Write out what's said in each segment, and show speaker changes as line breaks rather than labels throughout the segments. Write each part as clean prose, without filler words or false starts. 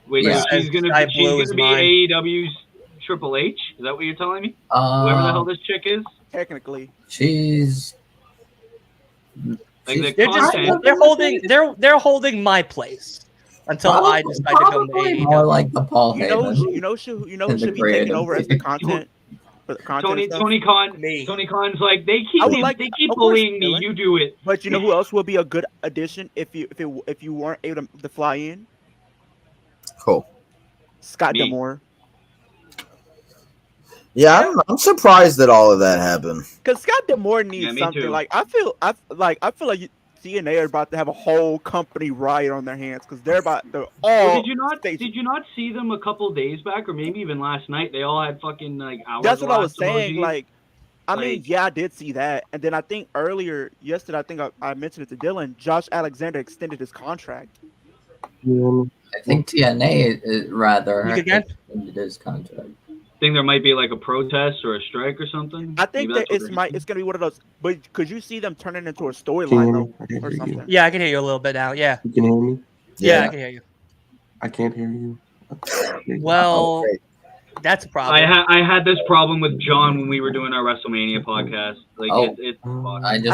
Wait,
Yeah.
so she's gonna be AEW's Triple H? Is that what you're telling me? Whoever the hell this chick is?
Technically,
she's
like
they're holding my place until I decide to come to AEW.
more like the Paul
you
Heyman.
know who should be taking over as the content.
Tony Khan's like they keep bullying me. You do it.
But you know who else would be a good addition if you weren't able to fly in?
Cool.
Scott D'Amore.
Yeah, I'm surprised that all of that happened.
Because Scott D'Amore needs something.
Too.
Like I feel like TNA are about to have a whole company riot on their hands because they're about to all.
Did you not see them a couple days back, or maybe even last night? They all had fucking like hours.
That's what I was saying.
Emojis.
Like, I mean, yeah, I did see that, and then I think yesterday, I think I mentioned it to Dylan. Josh Alexander extended his contract.
I think TNA is rather
extended
his contract.
Think there might be like a protest or a strike or something.
I think that it's gonna be one of those. But could you see them turning into a storyline or something?
Yeah, I can hear you a little bit now. Yeah.
You can hear me?
Yeah, I can hear you.
I can't hear you.
Well, that's a problem.
I had this problem with John when we were doing our WrestleMania podcast. Like
I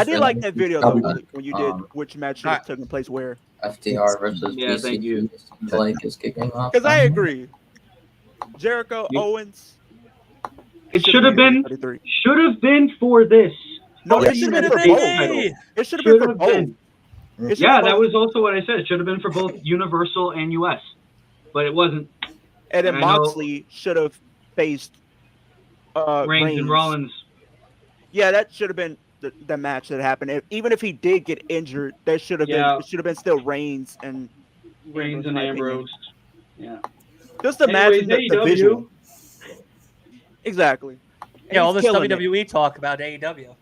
did like that video though, when you did which match should have taken place where.
FTR versus
thank you.
Like is kicking off.
Because I agree. Jericho Owens.
It should have been for this.
No, it should have been for both. It should have been for both.
Yeah, that was also what I said. It should have been for both Universal and US, but it wasn't.
And then Moxley should have faced
Reigns and Rollins.
Yeah, that should have been the match that happened. Even if he did get injured, there should have been. It should have been still Reigns and
Ambrose. Yeah.
Just imagine the visual. Exactly.
Yeah, all this WWE talk about AEW.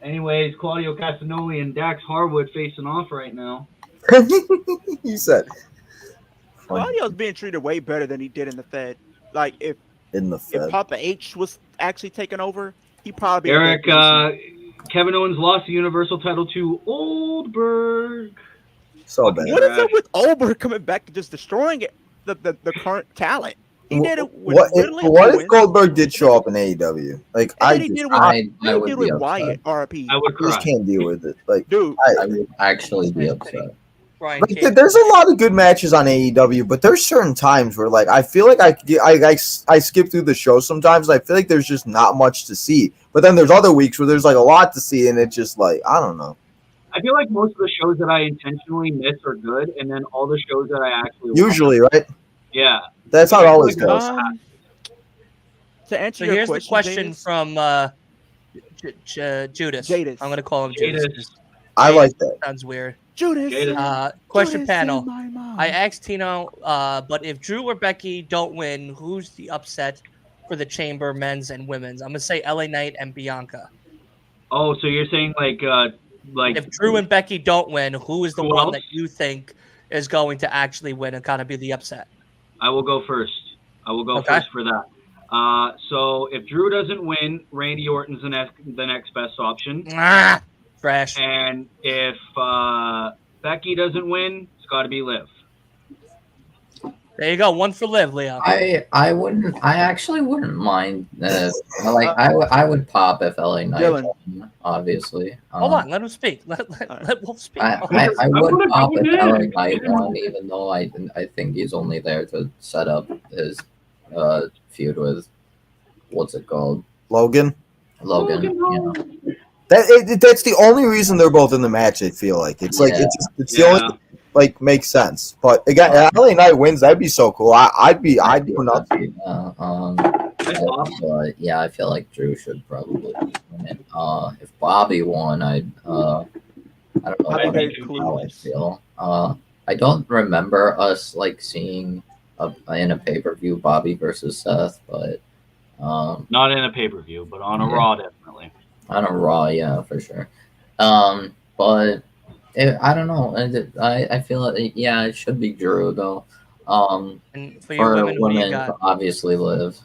Anyways, Claudio Castagnoli and Dax Harwood facing off right now.
You said
Claudio's being treated way better than he did in the Fed. Like if Papa H was actually taking over, he probably
Kevin Owens lost the Universal title to Oldberg.
So bad.
What is it with Oldberg coming back and just destroying it? The current talent. He did it with
what if Goldberg did show up in AEW? Like I did
with Wyatt RP.
I would
just can't deal with it. Like,
dude,
I would actually be upset.
Like, there's a lot of good matches on AEW, but there's certain times where like I feel like I skip through the show sometimes. I feel like there's just not much to see. But then there's other weeks where there's like a lot to see, and it's just like I don't know.
I feel like most of the shows that I intentionally miss are good, and then all the shows that I actually
usually
watch,
right.
Yeah,
that's how it always goes.
To answer
so
your
here's the question from Judas. I'm going to call him Judas.
I like that.
Sounds weird.
Judas.
Question
Judas
panel. I asked Tino, but if Drew or Becky don't win, who's the upset for the Chamber, men's and women's? I'm going to say LA Knight and Bianca.
Oh, so you're saying like
if Drew and Becky don't win, who is the one that you think is going to actually win and kind of be the upset?
I will go first. First for that. So if Drew doesn't win, Randy Orton's the next best option.
Trash.
And if Becky doesn't win, it's got to be Liv.
There you go. One for Liv, Leo.
I actually wouldn't mind. I would pop if LA Knight won, obviously.
Hold on, let him speak. Let Wolf speak.
I would pop if LA Knight won, even though I think he's only there to set up his feud with what's it called?
Logan.
Yeah.
That's the only reason they're both in the match. I feel like it's the only. Like makes sense, but again, LA Knight wins. That'd be so cool. I'd do nothing.
But yeah, I feel like Drew should probably win it. If Bobby won, I don't know how I feel. I don't remember us like seeing in a pay-per-view Bobby versus Seth, but
not in a pay-per-view, but on a Raw definitely.
On a Raw, yeah, for sure. But. I don't know. I feel like it should be Drew though.
And for women,
obviously Liv.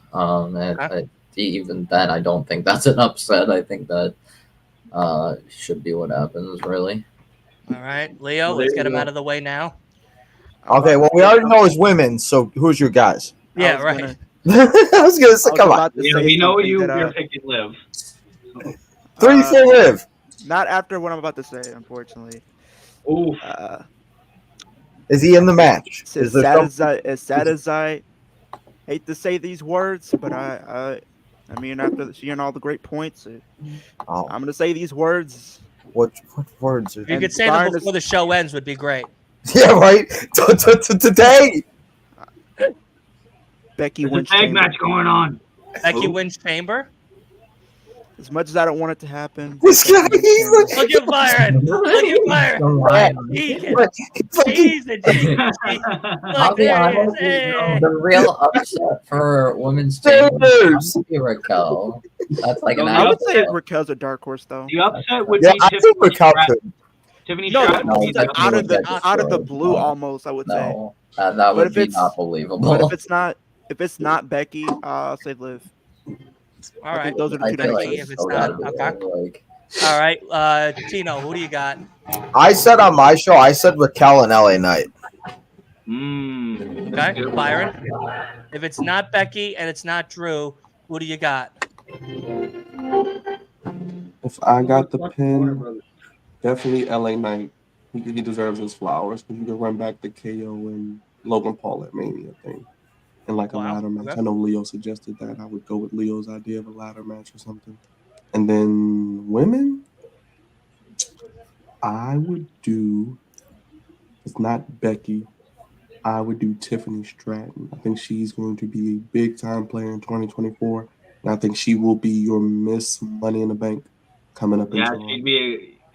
Even then, I don't think that's an upset. I think that should be what happens. Really.
All right, Leo. Let's get him out of the way now.
Okay, well, we already know it's women, so who's your guys?
Yeah, right.
I was gonna say, come on.
Yeah, we know you're picking Liv.
3 for Liv.
Not after what I'm about to say, unfortunately.
Oof.
Is he in the match?
As sad as I hate to say these words, but I mean, after seeing all the great points, I'm gonna say these words.
What words?
You could say them before the show ends would be great.
Yeah, right. Today.
Becky
wins. There's a tag match going on.
Becky wins Chamber.
As much as I don't want it to happen.
This guy,
look at Byron. Look at Byron.
I'll be honest, the real upset for women's Chambers would be Raquel. That's like
I would say Raquel's a dark horse, though.
The upset would be
I think Raquel could.
Tiffany
Stratton. Out of the blue, almost. I would say.
That would be not believable.
But if it's not Becky, I'll say Liv.
All right,
those are the two that
if it's not, okay. All right, Tino, who do you got?
I said on my show, I said Raquel and LA Knight.
Okay, Byron. If it's not Becky and it's not Drew, who do you got?
If I got the pin, definitely LA Knight. He deserves his flowers because he could run back the KO and Logan Paul at Mania thing. And like a ladder match. Okay. I know Leo suggested that. I would go with Leo's idea of a ladder match or something. And then women, I would do, it's not Becky, I would do Tiffany Stratton. I think she's going to be a big time player in 2024. And I think she will be your Miss Money in the Bank coming up.
Yeah,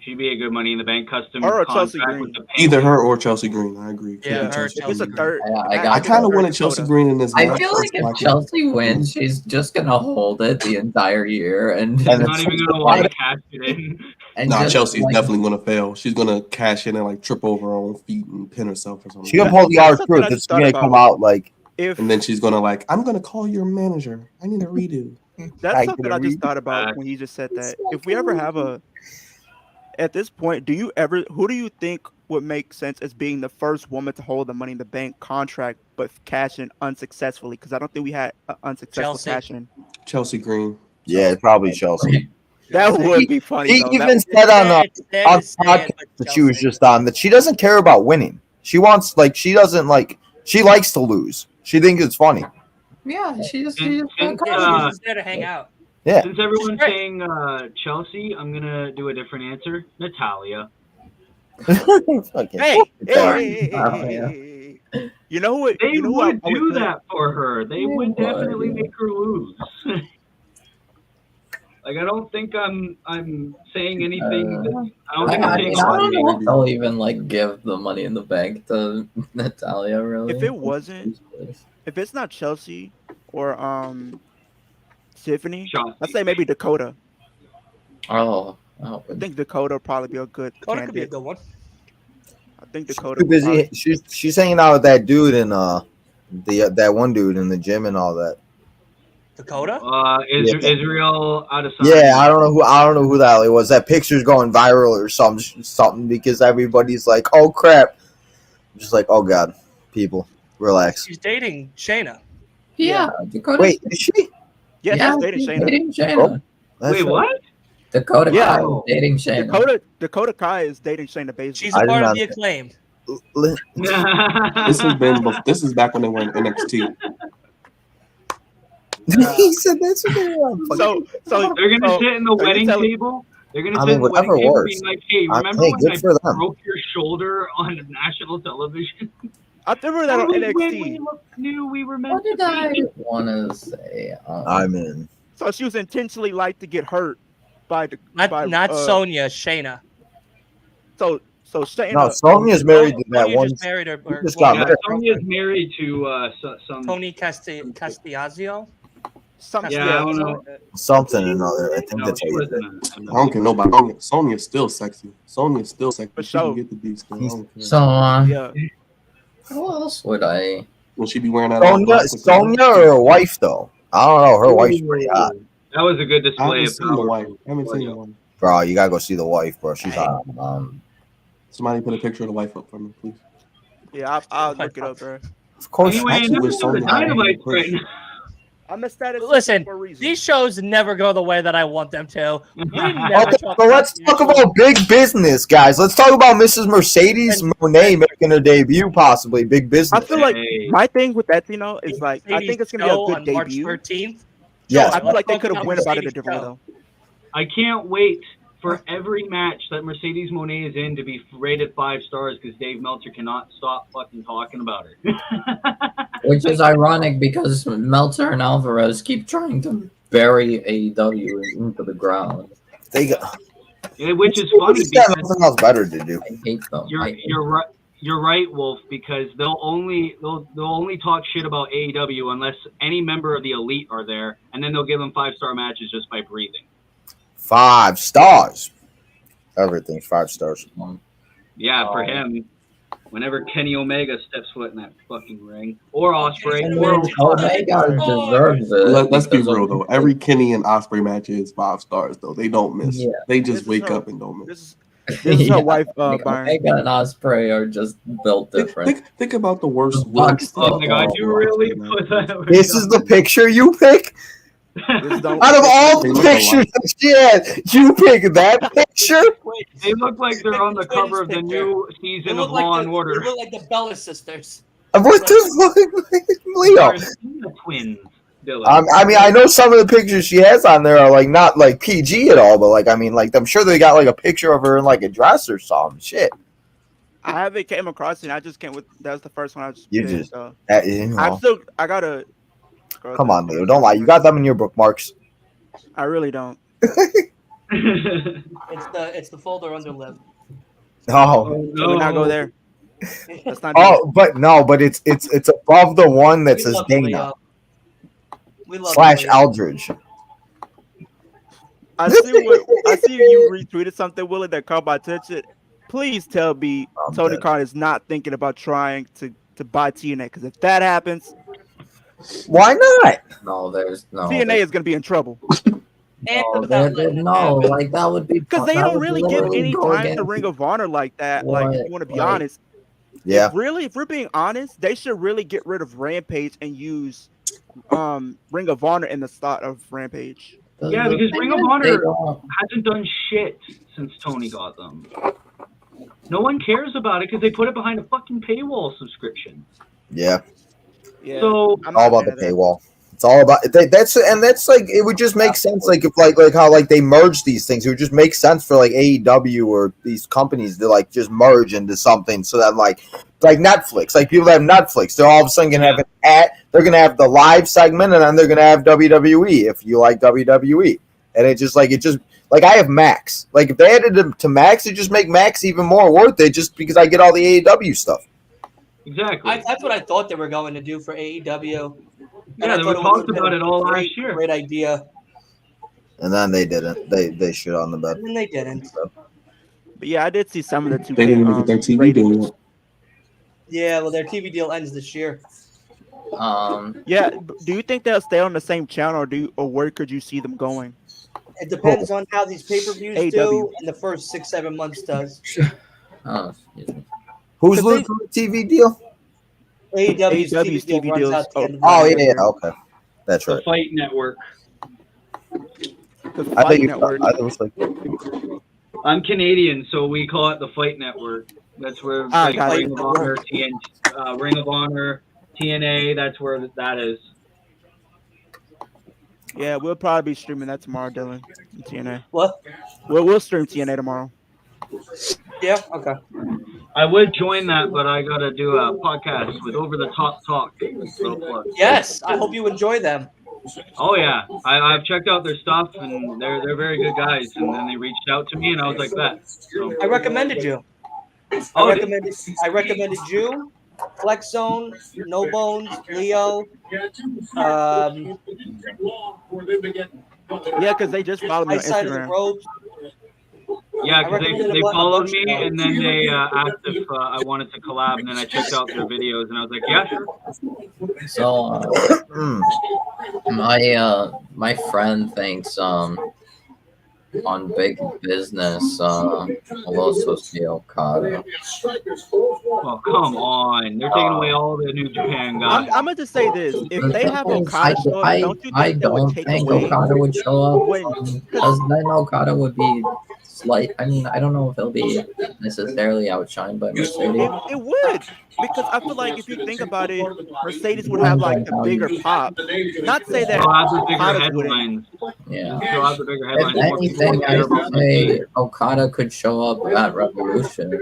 she'd be a good Money in the Bank custom.
Or Chelsea Green.
Either her or Chelsea Green. I agree.
Yeah, her Chelsea Green.
I kind of wanted Chelsea Green in this match.
I feel like if Chelsea wins, she's just gonna hold it the entire year, and
not even gonna want to cash it in.
Chelsea's definitely gonna fail. She's gonna cash in and like trip over her own feet and pin herself or something.
She's gonna pull the R-Truth. It's gonna come out like.
And then she's gonna I'm gonna call your manager. I need a redo.
That's something I just thought about when you just said that. If we ever have at this point, who do you think would make sense as being the first woman to hold the Money in the Bank contract but cash in unsuccessfully? Because I don't think we had an unsuccessful cash in.
Chelsea Green.
Yeah, probably Chelsea.
That would be funny.
He even said on podcast that she was just on that she doesn't care about winning. She wants she likes to lose. She thinks it's funny.
Yeah, she's
there to hang out.
Yeah.
Since everyone's saying Chelsea, I'm gonna do a different answer. Natalia.
Hey. You know what?
They would do that for her. They would definitely make her lose. I don't think I'm saying anything. I
don't know if they'll even give the Money in the Bank to Natalia. Really,
if it's not Chelsea or Tiffany, I'd say maybe Dakota.
I
think Dakota would probably be a good
candidate. Could be a good one.
I think Dakota.
Too busy. She's hanging out with that dude and that one dude in the gym and all that.
Dakota?
Israel Adesanya.
Yeah, I don't know who the hell it was. That picture's going viral or something because everybody's like, "Oh crap!" I'm just like, "Oh god, people, relax."
She's dating Shayna.
Yeah, Dakota.
Wait, is she?
Yeah, she's dating Shayna.
Wait, what?
Dakota Kai is dating Shayna.
Dakota Kai is dating Shayna Baszler.
She's a part of the Acclaimed.
This is back when they were in NXT.
He said that's what they want.
So
they're gonna sit in the wedding table. They're gonna sit in the wedding table being like, "Hey, remember when I broke your shoulder on national television?"
I remember that on NXT.
We knew we were meant to be.
What did I want to say?
I'm in.
So she was intentionally to get hurt by
not Sonya, Shayna.
So Shayna.
No, Sonya's married to that one.
Married her.
Sonya's married to some
Tony Castiazzo.
Something.
Yeah, I don't know.
Something or another. I think that's what
I don't care nobody. Sonya's still sexy.
For sure.
Get the beat still.
So
yeah.
Who else would I?
Will she be wearing that?
Sonya or her wife though? I don't know. Her wife's pretty hot.
That was a good display.
I haven't seen the wife.
Bro, you gotta go see the wife, bro. She's hot.
Somebody put a picture of the wife up for me, please.
Yeah, I'll look it up, bro.
Of course.
Anyway,
Actually, with
the Dynamite right now.
I'm a status.
Listen,
for a reason.
these shows never go the way that I want them to. We never
Okay,
talk
so let's talk about big business, guys. Let's talk about Mrs. Mercedes Monet making her debut, possibly. Big business.
I feel like my thing with that, is like I think it's gonna be a good debut.
March 13th.
Yes.
I feel like they could have went about it a different way though.
I can't wait for every match that Mercedes Monet is in to be rated 5 stars because Dave Meltzer cannot stop fucking talking about her.
Which is ironic because Meltzer and Alvarez keep trying to bury AEW into the ground.
Which is funny
because nothing else better to do.
I hate them.
You're right. You're right, Wolf, because they'll only talk shit about AEW unless any member of the elite are there, and then they'll give them 5-star matches just by breathing.
5 stars. Everything's 5 stars.
Yeah, for him. Whenever Kenny Omega steps foot in that fucking ring, or Ospreay,
Omega deserves it.
Let's be real though. Every Kenny and Ospreay match is 5 stars though. They don't miss.
Yeah.
They just wake up and don't miss.
This is her wife, Byron.
Omega and Ospreay are just built different.
Think about the worst.
Oh my god, you really put that?
This is the picture you pick? Out of all the pictures that she had, you pick that picture?
They look like they're on the cover of the new season of Law and Order.
They look like the Bella sisters.
What the fuck, Leo?
The twins.
I mean, I know some of the pictures she has on there are like not like PG at all, but like I mean, like I'm sure they got like a picture of her in like a dress or something. Shit.
I haven't came across it. I just came with that was the first one I just.
You
did,
just.
so.
I
gotta.
Come on, Leo. Don't lie. You got them in your bookmarks.
I really don't.
It's the folder under lib.
Oh.
Can we not go there?
Let's not but it's above the one that says Dana. / Aldridge.
I see you retweeted something, Willie, that caught my attention. Please tell me Tony Khan is not thinking about trying to buy TNA, because if that happens,
why not?
No, there's no.
TNA is going to be in trouble.
No, like that would be
because they don't really give any time to Ring of Honor like that. Like, if you want to be honest,
yeah.
If we're being honest, they should really get rid of Rampage and use Ring of Honor in the slot of Rampage.
Yeah, because Ring of Honor hasn't done shit since Tony got them. No one cares about it because they put it behind a fucking paywall subscription.
Yeah.
So
it's all about the paywall. It's all about that's like it would just make sense like if like how like they merge these things. It would just make sense for like AEW or these companies to like just merge into something so that like Netflix, like people that have Netflix, they're all of a sudden gonna have they're gonna have the live segment and then they're gonna have WWE if you like WWE. And it just like I have Max. Like if they added it to Max, it just make Max even more worth it just because I get all the AEW stuff.
Exactly.
That's what I thought they were going to do for AEW.
Yeah, they talked about it all last year.
Great idea.
And then they didn't. They shit on the bed.
And they didn't.
So.
But yeah, I did see some of the 2K.
They didn't even get their TV deal.
Yeah, well, their TV deal ends this year.
Yeah, do you think they'll stay on the same channel, or where could you see them going?
It depends on how these pay-per-views do, and the first 6-7 months does.
Who's losing the TV deal?
AEW's TV deal runs out the end of
the year. Okay, that's right.
The Fight Network. I'm Canadian, so we call it the Fight Network. That's where Ring of Honor, TNA. That's where that is.
Yeah, we'll probably be streaming that tomorrow, Dylan. TNA.
What?
We'll stream TNA tomorrow.
Yeah. Okay.
I would join that, but I gotta do a podcast with Over the Top Talk.
Yes, I hope you enjoy them.
Oh yeah, I've checked out their stuff, and they're very good guys. And then they reached out to me, and I was like that. So.
I recommended you. I recommended you, Flex Zone, No Bones, Leo.
Yeah, because they just followed me on Instagram.
Yeah, because they followed me, and then they asked if I wanted to collab, and then I checked out their videos, and I was like, yeah, sure.
So, my friend thinks on big business, I'll also say Okada.
Oh, come on. They're taking away all the New Japan guys.
I'm going to say this. If they have Okada show up, don't you think they would take away?
Okada would show up. Because then Okada would be I don't know if he'll be necessarily outshined by Mercedes.
It would. Because I feel like if you think about it, Mercedes would have like the bigger pop. Not say that Okada wouldn't.
Yeah.
If
anything, I would say Okada could show up at Revolution.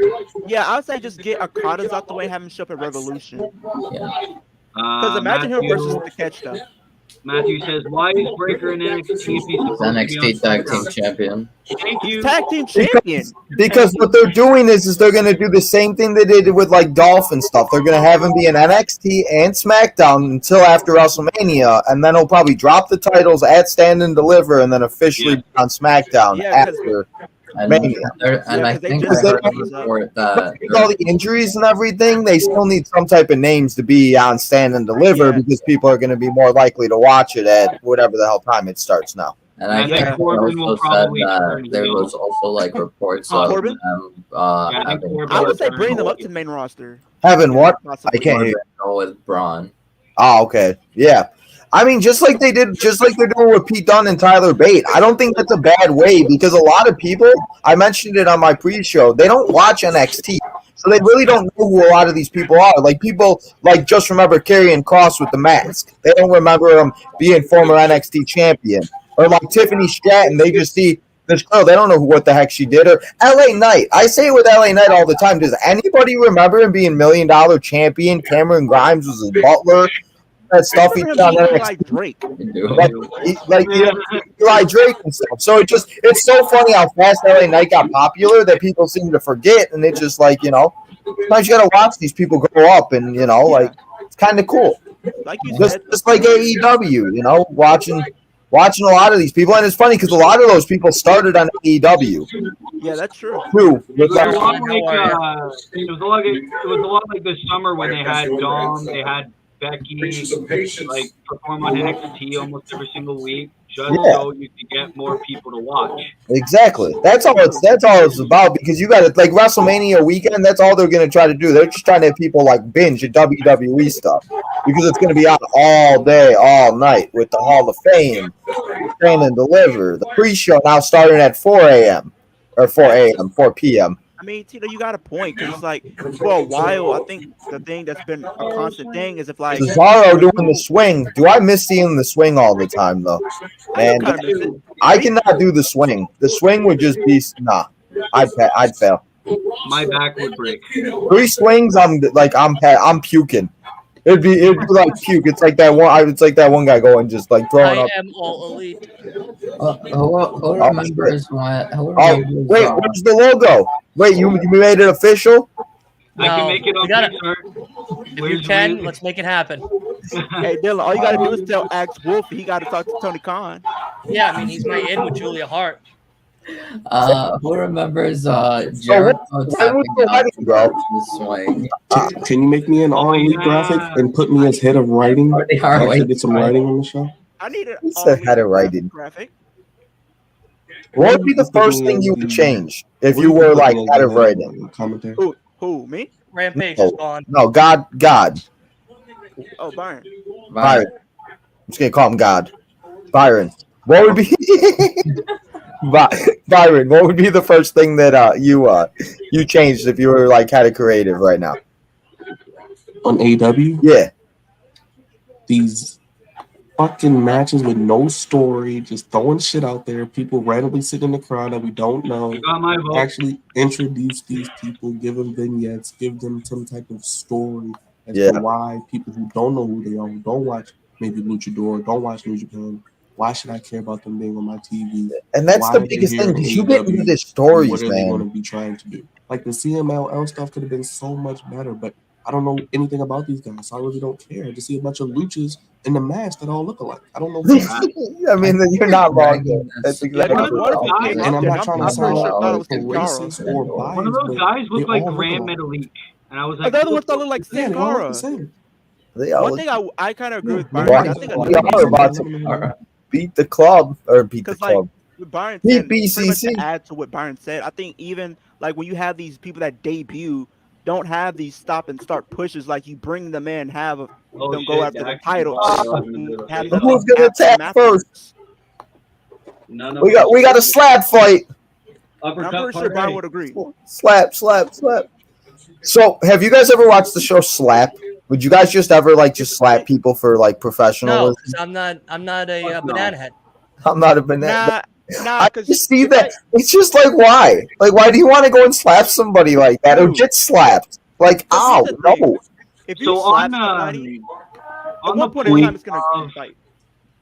Yeah, I would say just get Okada's out the way and have him show up at Revolution.
Yeah.
Because imagine him versus the catch stuff.
Matthew says, "Why is Breaker an NXT?
NXT Tag Team Champion.
Thank you.
Tag Team Champion.
Because what they're doing is they're going to do the same thing they did with like Dolph and stuff. They're going to have him be in NXT and SmackDown until after WrestleMania, and then he'll probably drop the titles at Stand and Deliver, and then officially be on SmackDown after Mania.
And I think I heard a report that
with all the injuries and everything, they still need some type of names to be on Stand and Deliver because people are going to be more likely to watch it at whatever the hell time it starts now.
And I think Corbin also said that there was also like reports of them having.
I would say bring them up to the main roster.
Having what? I can't hear.
Go with Braun.
Oh, okay. Yeah. I mean, just like they're doing with Pete Dunne and Tyler Bate. I don't think that's a bad way because a lot of people, I mentioned it on my pre-show, they don't watch NXT. So they really don't know who a lot of these people are. Like people like just remember Karrion Kross with the mask. They don't remember him being former NXT champion. Or like Tiffany Stratton, they just see this girl. They don't know what the heck she did. Or LA Knight. I say it with LA Knight all the time. Does anybody remember him being $1 million champion? Cameron Grimes was his butler. That stuff he did on NXT.
Drake.
Like Eli Drake and stuff. So it's so funny how fast LA Knight got popular that people seem to forget, and it's just like, sometimes you gotta watch these people grow up, and like it's kind of cool.
Like you
said, just like AEW, watching a lot of these people, and it's funny because a lot of those people started on AEW.
Yeah, that's true.
Too.
It was a lot like this summer when they had Dom, they had Becky like perform on NXT almost every single week, just so you can get more people to watch.
Exactly. That's all it's about, because you got to like WrestleMania weekend. That's all they're gonna try to do. They're just trying to have people like binge at WWE stuff because it's gonna be on all day, all night with the Hall of Fame, Stand and Deliver, the pre-show now starting at 4 p.m.
I mean, Tito, you got a point because it's like for a while. I think the thing that's been a constant thing is if like
Cesaro doing the swing. Do I miss seeing the swing all the time though? And I cannot do the swing. The swing would just be I'd fail.
My back would break.
3 swings, I'm puking. It'd be like puke. It's like that one. It's like that one guy going just like throwing up.
I am all elite.
Who remembers what?
Wait, where's the logo? Wait, you made it official?
I can make it on
If you can, let's make it happen.
Hey, Dylan, all you got to do is tell Axe Wolf he got to talk to Tony Khan.
Yeah, I mean, he's my in with Julia Hart.
Who remembers Jericho tapping out the swing?
Can you make me an all-elite graphic and put me as head of writing? I get some writing on the show.
I need an
head of writing
graphic.
What would be the first thing you would change if you were like head of writing?
Who, me?
Rampage is gone.
No, God.
Oh, Byron.
I'm just gonna call him God. Byron. What would be Byron? What would be the first thing that you changed if you were like head of creative right now?
On AEW?
Yeah.
These fucking matches with no story, just throwing shit out there. People randomly sit in the crowd that we don't know.
You got my vote.
Actually introduce these people, give them vignettes, give them some type of story as to why people who don't know who they are, who don't watch maybe Luchador, don't watch New Japan, why should I care about them being on my TV?
And that's the biggest thing, because you get into the stories,
what are
man.
they going to be trying to do? Like the CMLL stuff could have been so much better, but I don't know anything about these guys, so I really don't care. I just see a bunch of luchas in the match that all look alike. I don't know.
I mean, you're not wrong. That's exactly
right. And I'm not trying to sound racist or biased.
One of those guys looked like Grand Metalik, and I was like,
the other one looked like Sin Cara. One thing I kind of agree with Byron. I think
we are about to beat the club or beat the club.
Byron said, pretty much
BCC.
to add to what Byron said, I think even like when you have these people that debut, don't have these stop and start pushes, like you bring them in, have them go after the title, have them
Who's gonna attack first? We got a slap fight.
I'm pretty sure Byron would agree.
Slap. So, have you guys ever watched the show Slap? Would you guys just ever just slap people for professionalism?
No, because I'm not a banana head.
I'm not a banana.
Nah,
I just see that. It's just why? Why do you want to go and slap somebody like that or get slapped? Ow, no.
If you slap somebody,
on the point of,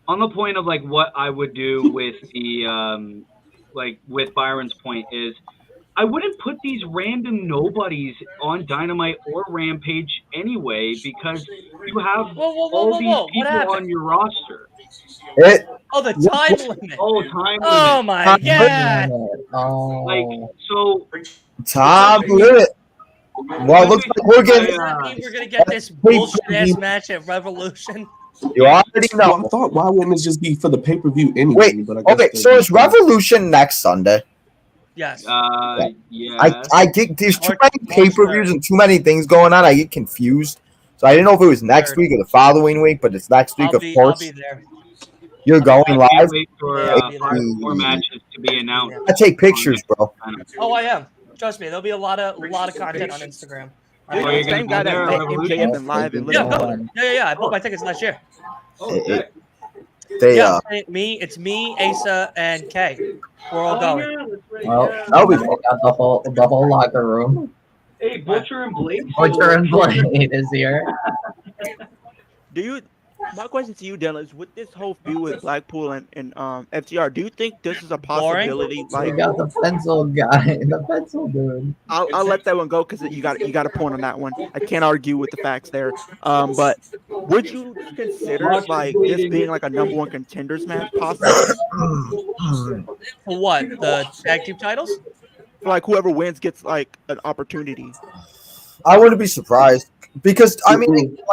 on the point of what I would do with the with Byron's point is, I wouldn't put these random nobodies on Dynamite or Rampage anyway, because you have all these people on your roster.
The time limit.
Time limit.
Oh my god.
Time limit. Well, looks like we're getting.
We're gonna get this bullshit ass match at Revolution.
You already know.
Well, I thought, why wouldn't it just be for the pay-per-view anyway?
Wait,
but I guess
so is Revolution next Sunday?
Yes.
Yeah.
I get there's too many pay-per-views and too many things going on. I get confused. So I didn't know if it was next week or the following week, but it's next week, of course.
I'll be there.
You're going live?
Wait for 5 more matches to be announced.
I take pictures, bro.
Oh, I am. Trust me, there'll be a lot of content on Instagram.
The same guy that met MJF in live in Liverpool.
Yeah. I bought my tickets last year. It's me, Asa, and Kay. We're all going.
Well, we got the whole locker room.
Hey, Butcher and Blade.
Butcher and Blade is here.
My question to you, Dylan, is with this whole feud with Blackpool and FTR, do you think this is a possibility?
We got the pencil guy, the pencil dude.
I'll let that one go because you got a point on that one. I can't argue with the facts there. But would you consider this being a number one contenders match possibly?
For what? The tag team titles?
For whoever wins gets an opportunity.
I wouldn't be surprised. Because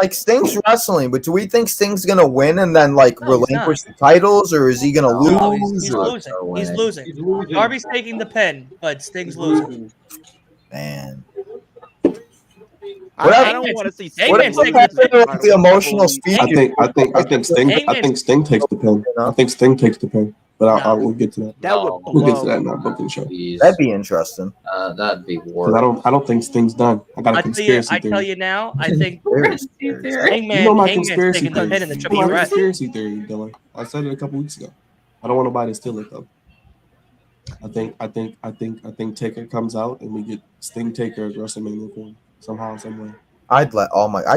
Sting's wrestling, but do we think Sting's gonna win and then relinquish the titles, or is he gonna lose?
He's losing. Darby's taking the pin, but Sting's losing.
Man,
I don't want to see Sting.
The emotional speech.
I think Sting takes the pin. I think Sting takes the pin. But we'll get to that. We'll get to that now. Booking show.
That'd be interesting.
That'd be worse.
I don't think Sting's done. I got a conspiracy theory.
I tell you now. I think
Hangman's
taking the pin in the triple threat.
Conspiracy theory, Dylan. I said it a couple weeks ago. I don't want nobody to steal it though. I think Taker comes out and we get Sting Taker at WrestleMania for somehow, some way.
I'd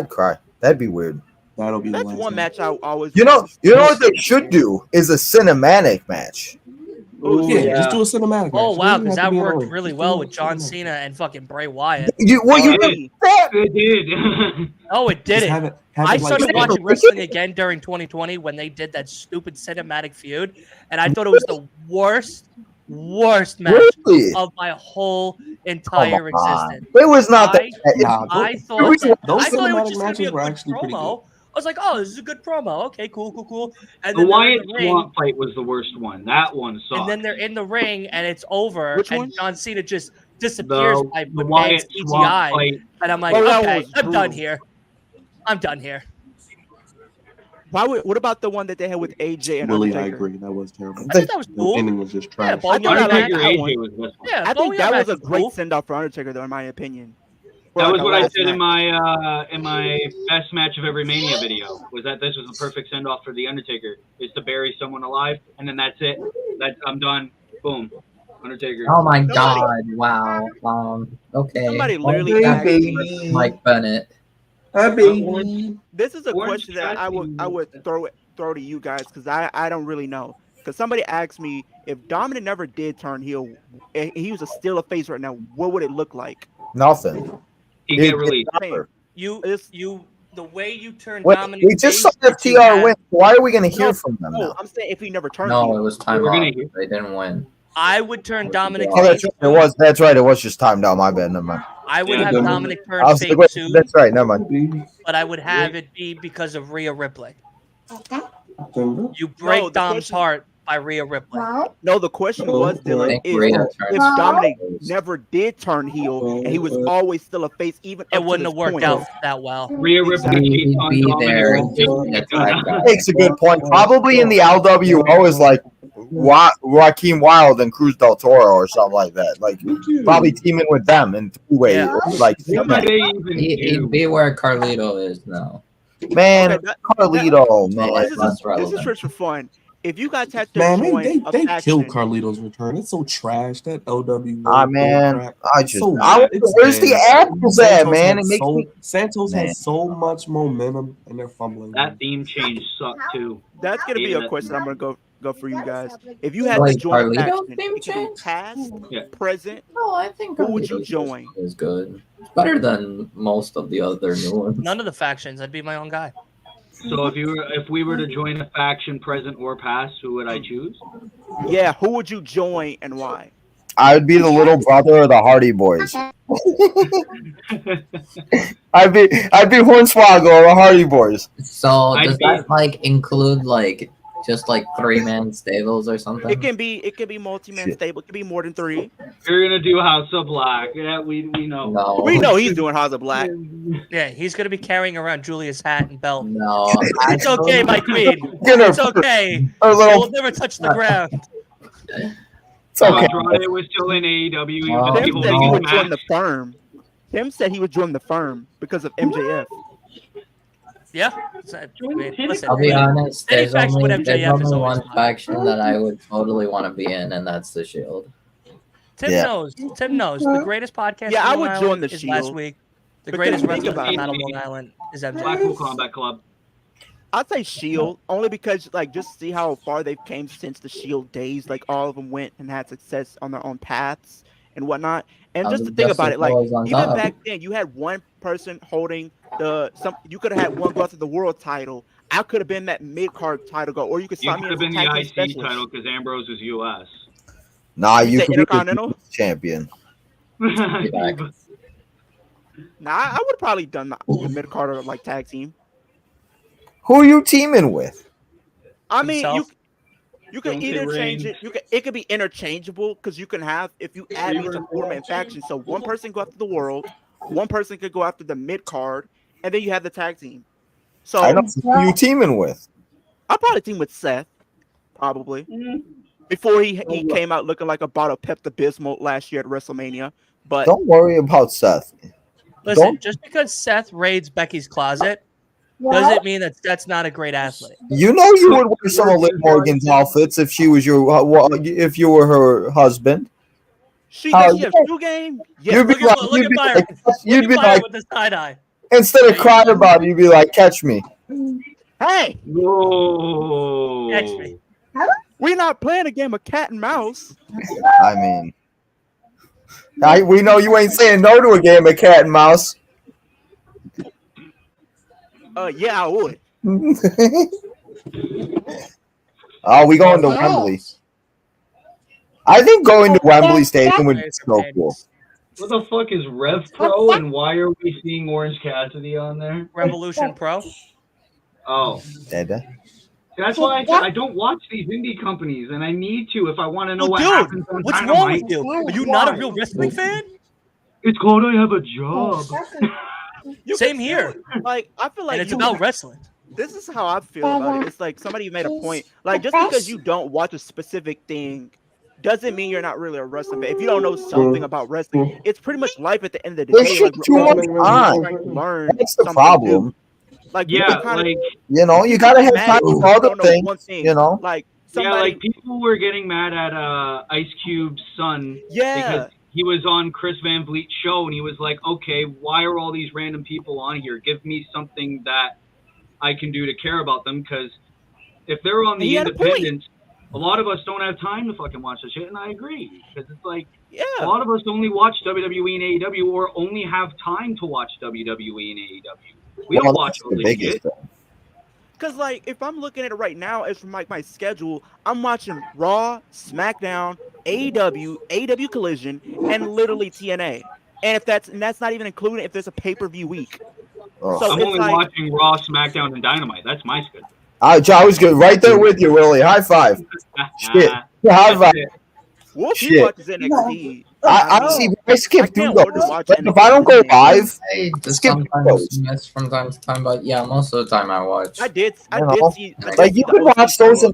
cry. That'd be weird.
That'll be
that's one match I always.
You know what they should do is a cinematic match.
Just do a cinematic.
Oh wow, because that worked really well with John Cena and fucking Bray Wyatt.
You did.
It did.
Oh, it didn't. I started watching wrestling again during 2020 when they did that stupid cinematic feud, and I thought it was the worst match of my whole entire existence.
It was not that.
I thought it was just going to be a good
actually
promo. I was like, oh, this is a good promo. Okay, cool. And
the Wyatt Swamp fight was the worst one. That one sucked.
And then they're in the ring, and it's over.
Which
and
one?
John Cena just disappears by
the Wyatt
CGI.
fight.
And I'm like, okay, I'm done here.
What about the one that they had with AJ and
Willie,
Undertaker?
I agree. That was terrible.
I think that was cool.
The ending was just trash.
Yeah,
I think that was a
cool.
great send-off for Undertaker, though, in my opinion.
That was what I said in my best match of every Mania video. Was that this was the perfect send off for the Undertaker? Is to bury someone alive, and then that's it. I'm done. Boom. Undertaker.
Oh my God! Wow. Okay.
Somebody literally
Mike Bennett.
This is a question that I would throw to you guys because I don't really know. Because somebody asked me if Dominic never did turn heel, he was still a face right now. What would it look like?
Nothing.
He get released.
The way you turn Dominic.
We just saw FTR win. Why are we going to hear from them?
No, I'm saying if he never turned.
No, it was time out. They didn't win.
I would turn Dominic.
Oh, that's right. That's right. It was just timed out. My bad. Never mind.
I would have Dominic turn face too.
That's right. Never mind.
But I would have it be because of Rhea Ripley. You break Dom's heart by Rhea Ripley.
No, the question was, Dylan, if Dominic never did turn heel and he was always still a face, even
it wouldn't have worked out that well.
Rhea Ripley cheats on Dominic.
Makes a good point. Probably in the LWO is like Joaquin Wilde and Cruz del Toro or something like that. Like probably teaming with them in three-way.
Yeah.
Like
he'd be where Carlito is now.
Man, Carlito, man.
This is just for fun. If you guys had to
join they killed Carlito's return. It's so trash that LW.
Man, where's the actors at, man? It makes
Santos has so much momentum and they're fumbling.
That theme change sucked too.
That's gonna be a question I'm gonna go for you guys. If you had to join past, present,
I think
who would you join?
Is good. It's better than most of the other new ones.
None of the factions. I'd be my own guy.
So if we were to join a faction, present or past, who would I choose?
Yeah, who would you join and why?
I would be the little brother of the Hardy Boys. I'd be Hornswoggle of the Hardy Boys.
So does that like include like just like 3-man stables or something?
It can be multi-man stable. It can be more than 3.
You're gonna do House of Black. Yeah, we know.
No.
We know he's doing House of Black.
Yeah, he's gonna be carrying around Julia's hat and belt.
No,
it's okay, my queen. It's okay. We'll never touch the ground.
It's okay.
Andrade was still in AEW.
Tim said he would join the firm. Tim said he would join the firm because of MJF.
Yeah.
Listen, I'll be honest. There's only one faction that I would totally want to be in, and that's the Shield.
Tim knows. The greatest podcast.
Yeah, I would join the Shield.
Last week, the greatest wrestling on Long Island is MJF.
Blackpool Combat Club.
I'd say Shield only because just see how far they've came since the Shield days. Like all of them went and had success on their own paths and whatnot. And just to think about it, like even back then, you had one person holding you could have had one go after the world title. I could have been that mid-card title go, or you could sign me as a tag team specialist.
Title because Ambrose is US.
Nah, you could be
Intercontinental
champion.
Nah, I would have probably done the mid-card or like tag team.
Who are you teaming with?
I mean, you can either change it. It could be interchangeable because you can have if you add each a 4-man faction. So one person go after the world, one person could go after the mid-card, and then you have the tag team. So
I don't know who you teaming with.
I'll probably team with Seth, probably. Before he came out looking like a bottle of Pepto-Bismol last year at WrestleMania. But
don't worry about Seth.
Listen, just because Seth raids Becky's closet doesn't mean that's not a great athlete.
You know you would wear some of Liv Morgan's outfits if she was if you were her husband.
She have shoe game. Yeah,
you'd be like
with the side eye.
Instead of crying about it, you'd be like, "Catch me."
Hey,
whoa!
Catch me.
We're not playing a game of cat and mouse.
I mean, we know you ain't saying no to a game of cat and mouse.
Yeah, I would.
Oh, we going to Wembley. I think going to Wembley Stadium would be so cool.
What the fuck is Rev Pro and why are we seeing Orange Cassidy on there?
Revolution Pro.
Oh. That's why I don't watch these indie companies, and I need to if I want to know what happens on
What's wrong with you? Are you not a real wrestling fan?
It's called I have a job.
Same here.
Like I feel like
it's about wrestling.
This is how I feel about it. It's like somebody made a point. Like just because you don't watch a specific thing doesn't mean you're not really a wrestling fan. If you don't know something about wrestling, it's pretty much life at the end of the day.
Like, too much on. That's the problem.
Like
you gotta have time for other things.
Like
like people were getting mad at Ice Cube's son.
Yeah.
Because he was on Chris Van Vliet's show, and he was like, okay, why are all these random people on here? Give me something that I can do to care about them, because if they're on the independents, a lot of us don't have time to fucking watch the shit, and I agree. Because it's like, a lot of us only watch WWE and AEW, or only have time to watch WWE and AEW. We don't watch all this shit.
Because, like, if I'm looking at it right now, as from like my schedule, I'm watching Raw, SmackDown, AEW Collision, and literally TNA. And that's not even including if there's a pay-per-view week.
So I'm only watching Raw, SmackDown, and Dynamite. That's my schedule.
I was good right there with you, Willie. High five. Shit. High five.
Wolf, he watches NXT.
I skip through those.
Like,
if I don't go live,
I sometimes miss from time to time, but yeah, most of the time I watch.
I did see.
Like you can watch those.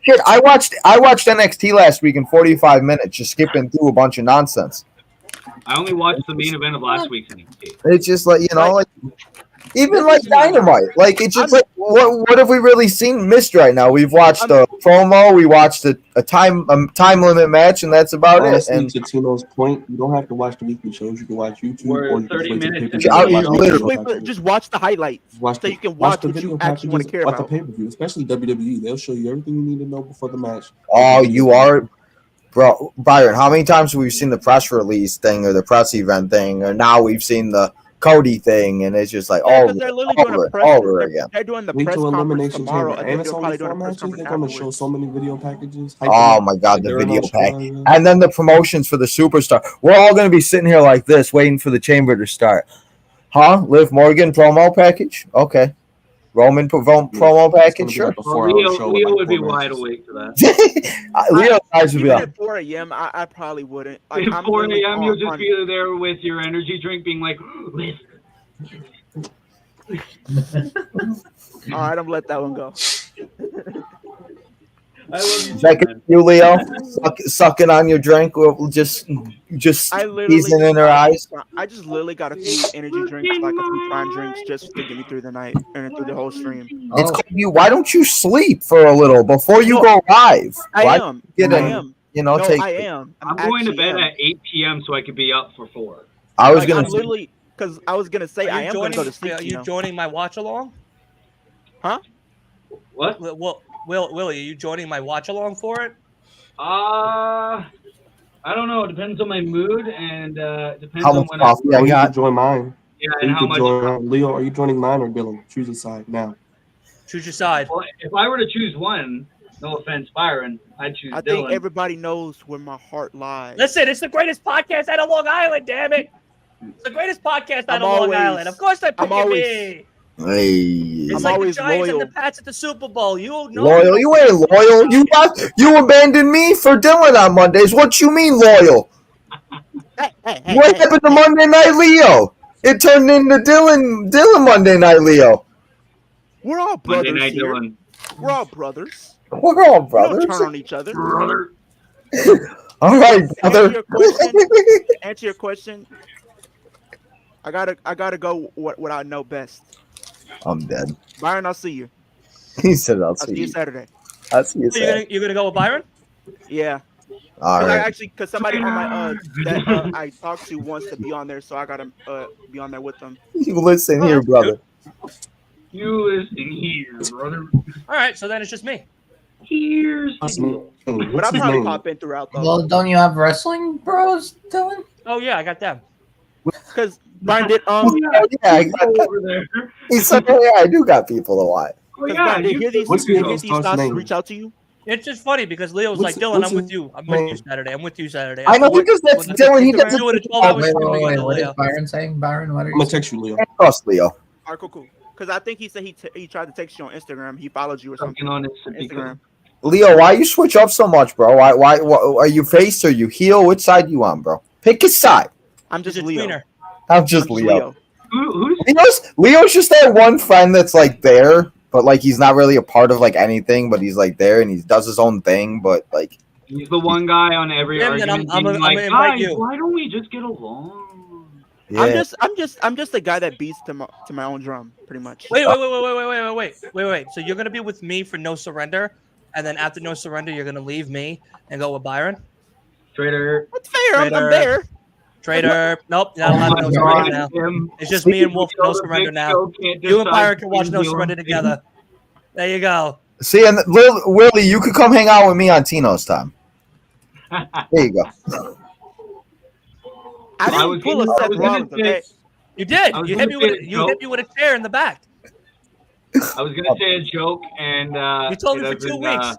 Shit, I watched NXT last week in 45 minutes, just skipping through a bunch of nonsense.
I only watched the main event of last week's NXT.
It's just like even like Dynamite. Like it's just like what have we really missed right now? We've watched a promo, we watched a time limit match, and that's about it. And
to Tino's point, you don't have to watch the weekly shows. You can watch YouTube
or 30 minutes.
Just watch the highlights, so you can watch what you actually want to care about.
Watch the pay-per-view, especially WWE. They'll show you everything you need to know before the match.
Oh, you are. Bro, Byron, how many times have we seen the press release thing or the press event thing, or now we've seen the Cody thing, and it's just like over again.
They're doing the press conference tomorrow,
and it's only 4 matches. They're going to show so many video packages.
Oh my god, the video pack, and then the promotions for the superstar. We're all going to be sitting here like this, waiting for the chamber to start. Huh? Liv Morgan promo package? Okay. Roman promo package? Sure.
Leo would be wide awake for that.
Leo guys would be up.
At 4 a.m., I probably wouldn't.
Like, at 4 a.m., you'll just be there with your energy drink being like, Liv.
All right, I'm gonna let that one go.
I love you,
Checking you, Leo. Sucking on your drink, just teasing in her eyes.
I just literally got a few energy drinks, like a few prime drinks, just to get me through the night and through the whole stream.
It's you. Why don't you sleep for a little before you go live?
I am.
I
am.
I'm going to bed at 8 p.m. so I could be up for 4.
I was gonna
literally because I was gonna say I am going to go to sleep.
Are you joining my watch along?
Huh?
What?
Well, Willie, are you joining my watch along for it?
I don't know. It depends on my mood and depends
how
on
much
when
coffee I got.
Join mine.
Yeah, and how much.
Leo, are you joining mine or Dylan? Choose a side now.
Choose your side.
Well, if I were to choose one, no offense, Byron, I'd choose Dylan.
I think everybody knows where my heart lies.
Listen, it's the greatest podcast out of Long Island. Damn it! It's the greatest podcast out of Long Island. Of course, they're picking me.
Hey,
it's like the Giants and the Pats at the Super Bowl. You know,
loyal? You ain't loyal. You abandoned me for Dylan on Mondays. What you mean loyal? What happened to Monday Night Leo? It turned into Dylan Monday Night Leo.
We're all brothers
Monday Night
here.
Dylan.
We're all brothers.
We're all brothers.
We don't turn on each other.
Brother.
All right, brother.
Answer your question. I gotta go what I know best.
I'm dead.
Byron, I'll see you.
He said I'll
see you Saturday.
I'll see you Saturday.
You're gonna go with Byron?
Yeah.
All right.
Because somebody on my that I talked to wants to be on there, so I gotta be on there with them.
You listen here, brother.
You listen here, brother.
All right, so then it's just me.
Here's
but I'll probably pop in throughout though.
Well, don't you have wrestling bros, Dylan?
Oh yeah, I got them.
Because Brian did
I got over there. He said, "Oh yeah, I do got people to watch."
Oh yeah,
these thoughts reach out to you.
It's just funny because Leo's like, Dylan, I'm with you. I'm with you Saturday. I'm with you Saturday.
I know because that's Dylan. He doesn't.
Wait. What is Byron saying? Byron, what are you?
I'm gonna text you, Leo.
Trust Leo.
All right, cool. Because I think he said he tried to text you on Instagram. He followed you or something on Instagram.
Leo, why you switch up so much, bro? Why are you face or you heel? Which side you on, bro? Pick a side.
I'm just Leo.
I'm just Leo. Leo's just that one friend that's like there, but like he's not really a part of like anything, but he's like there and he does his own thing, but like
he's the one guy on every argument.
I'm gonna invite you.
Why don't we just get along?
Yeah.
I'm just the guy that beats to my own drum, pretty much.
Wait. So you're gonna be with me for No Surrender, and then after No Surrender, you're gonna leave me and go with Byron.
Traitor.
That's fair. I'm there.
Traitor. Nope, not allowed No Surrender now. It's just me and Wolf No Surrender now. You and Byron can watch No Surrender together. There you go.
See, and Willie, you could come hang out with me on Tino's time. There you go.
I didn't pull a Seth Rollins. Okay?
You did. You hit me with a chair in the back.
I was gonna say a joke, and
you told me for 2 weeks.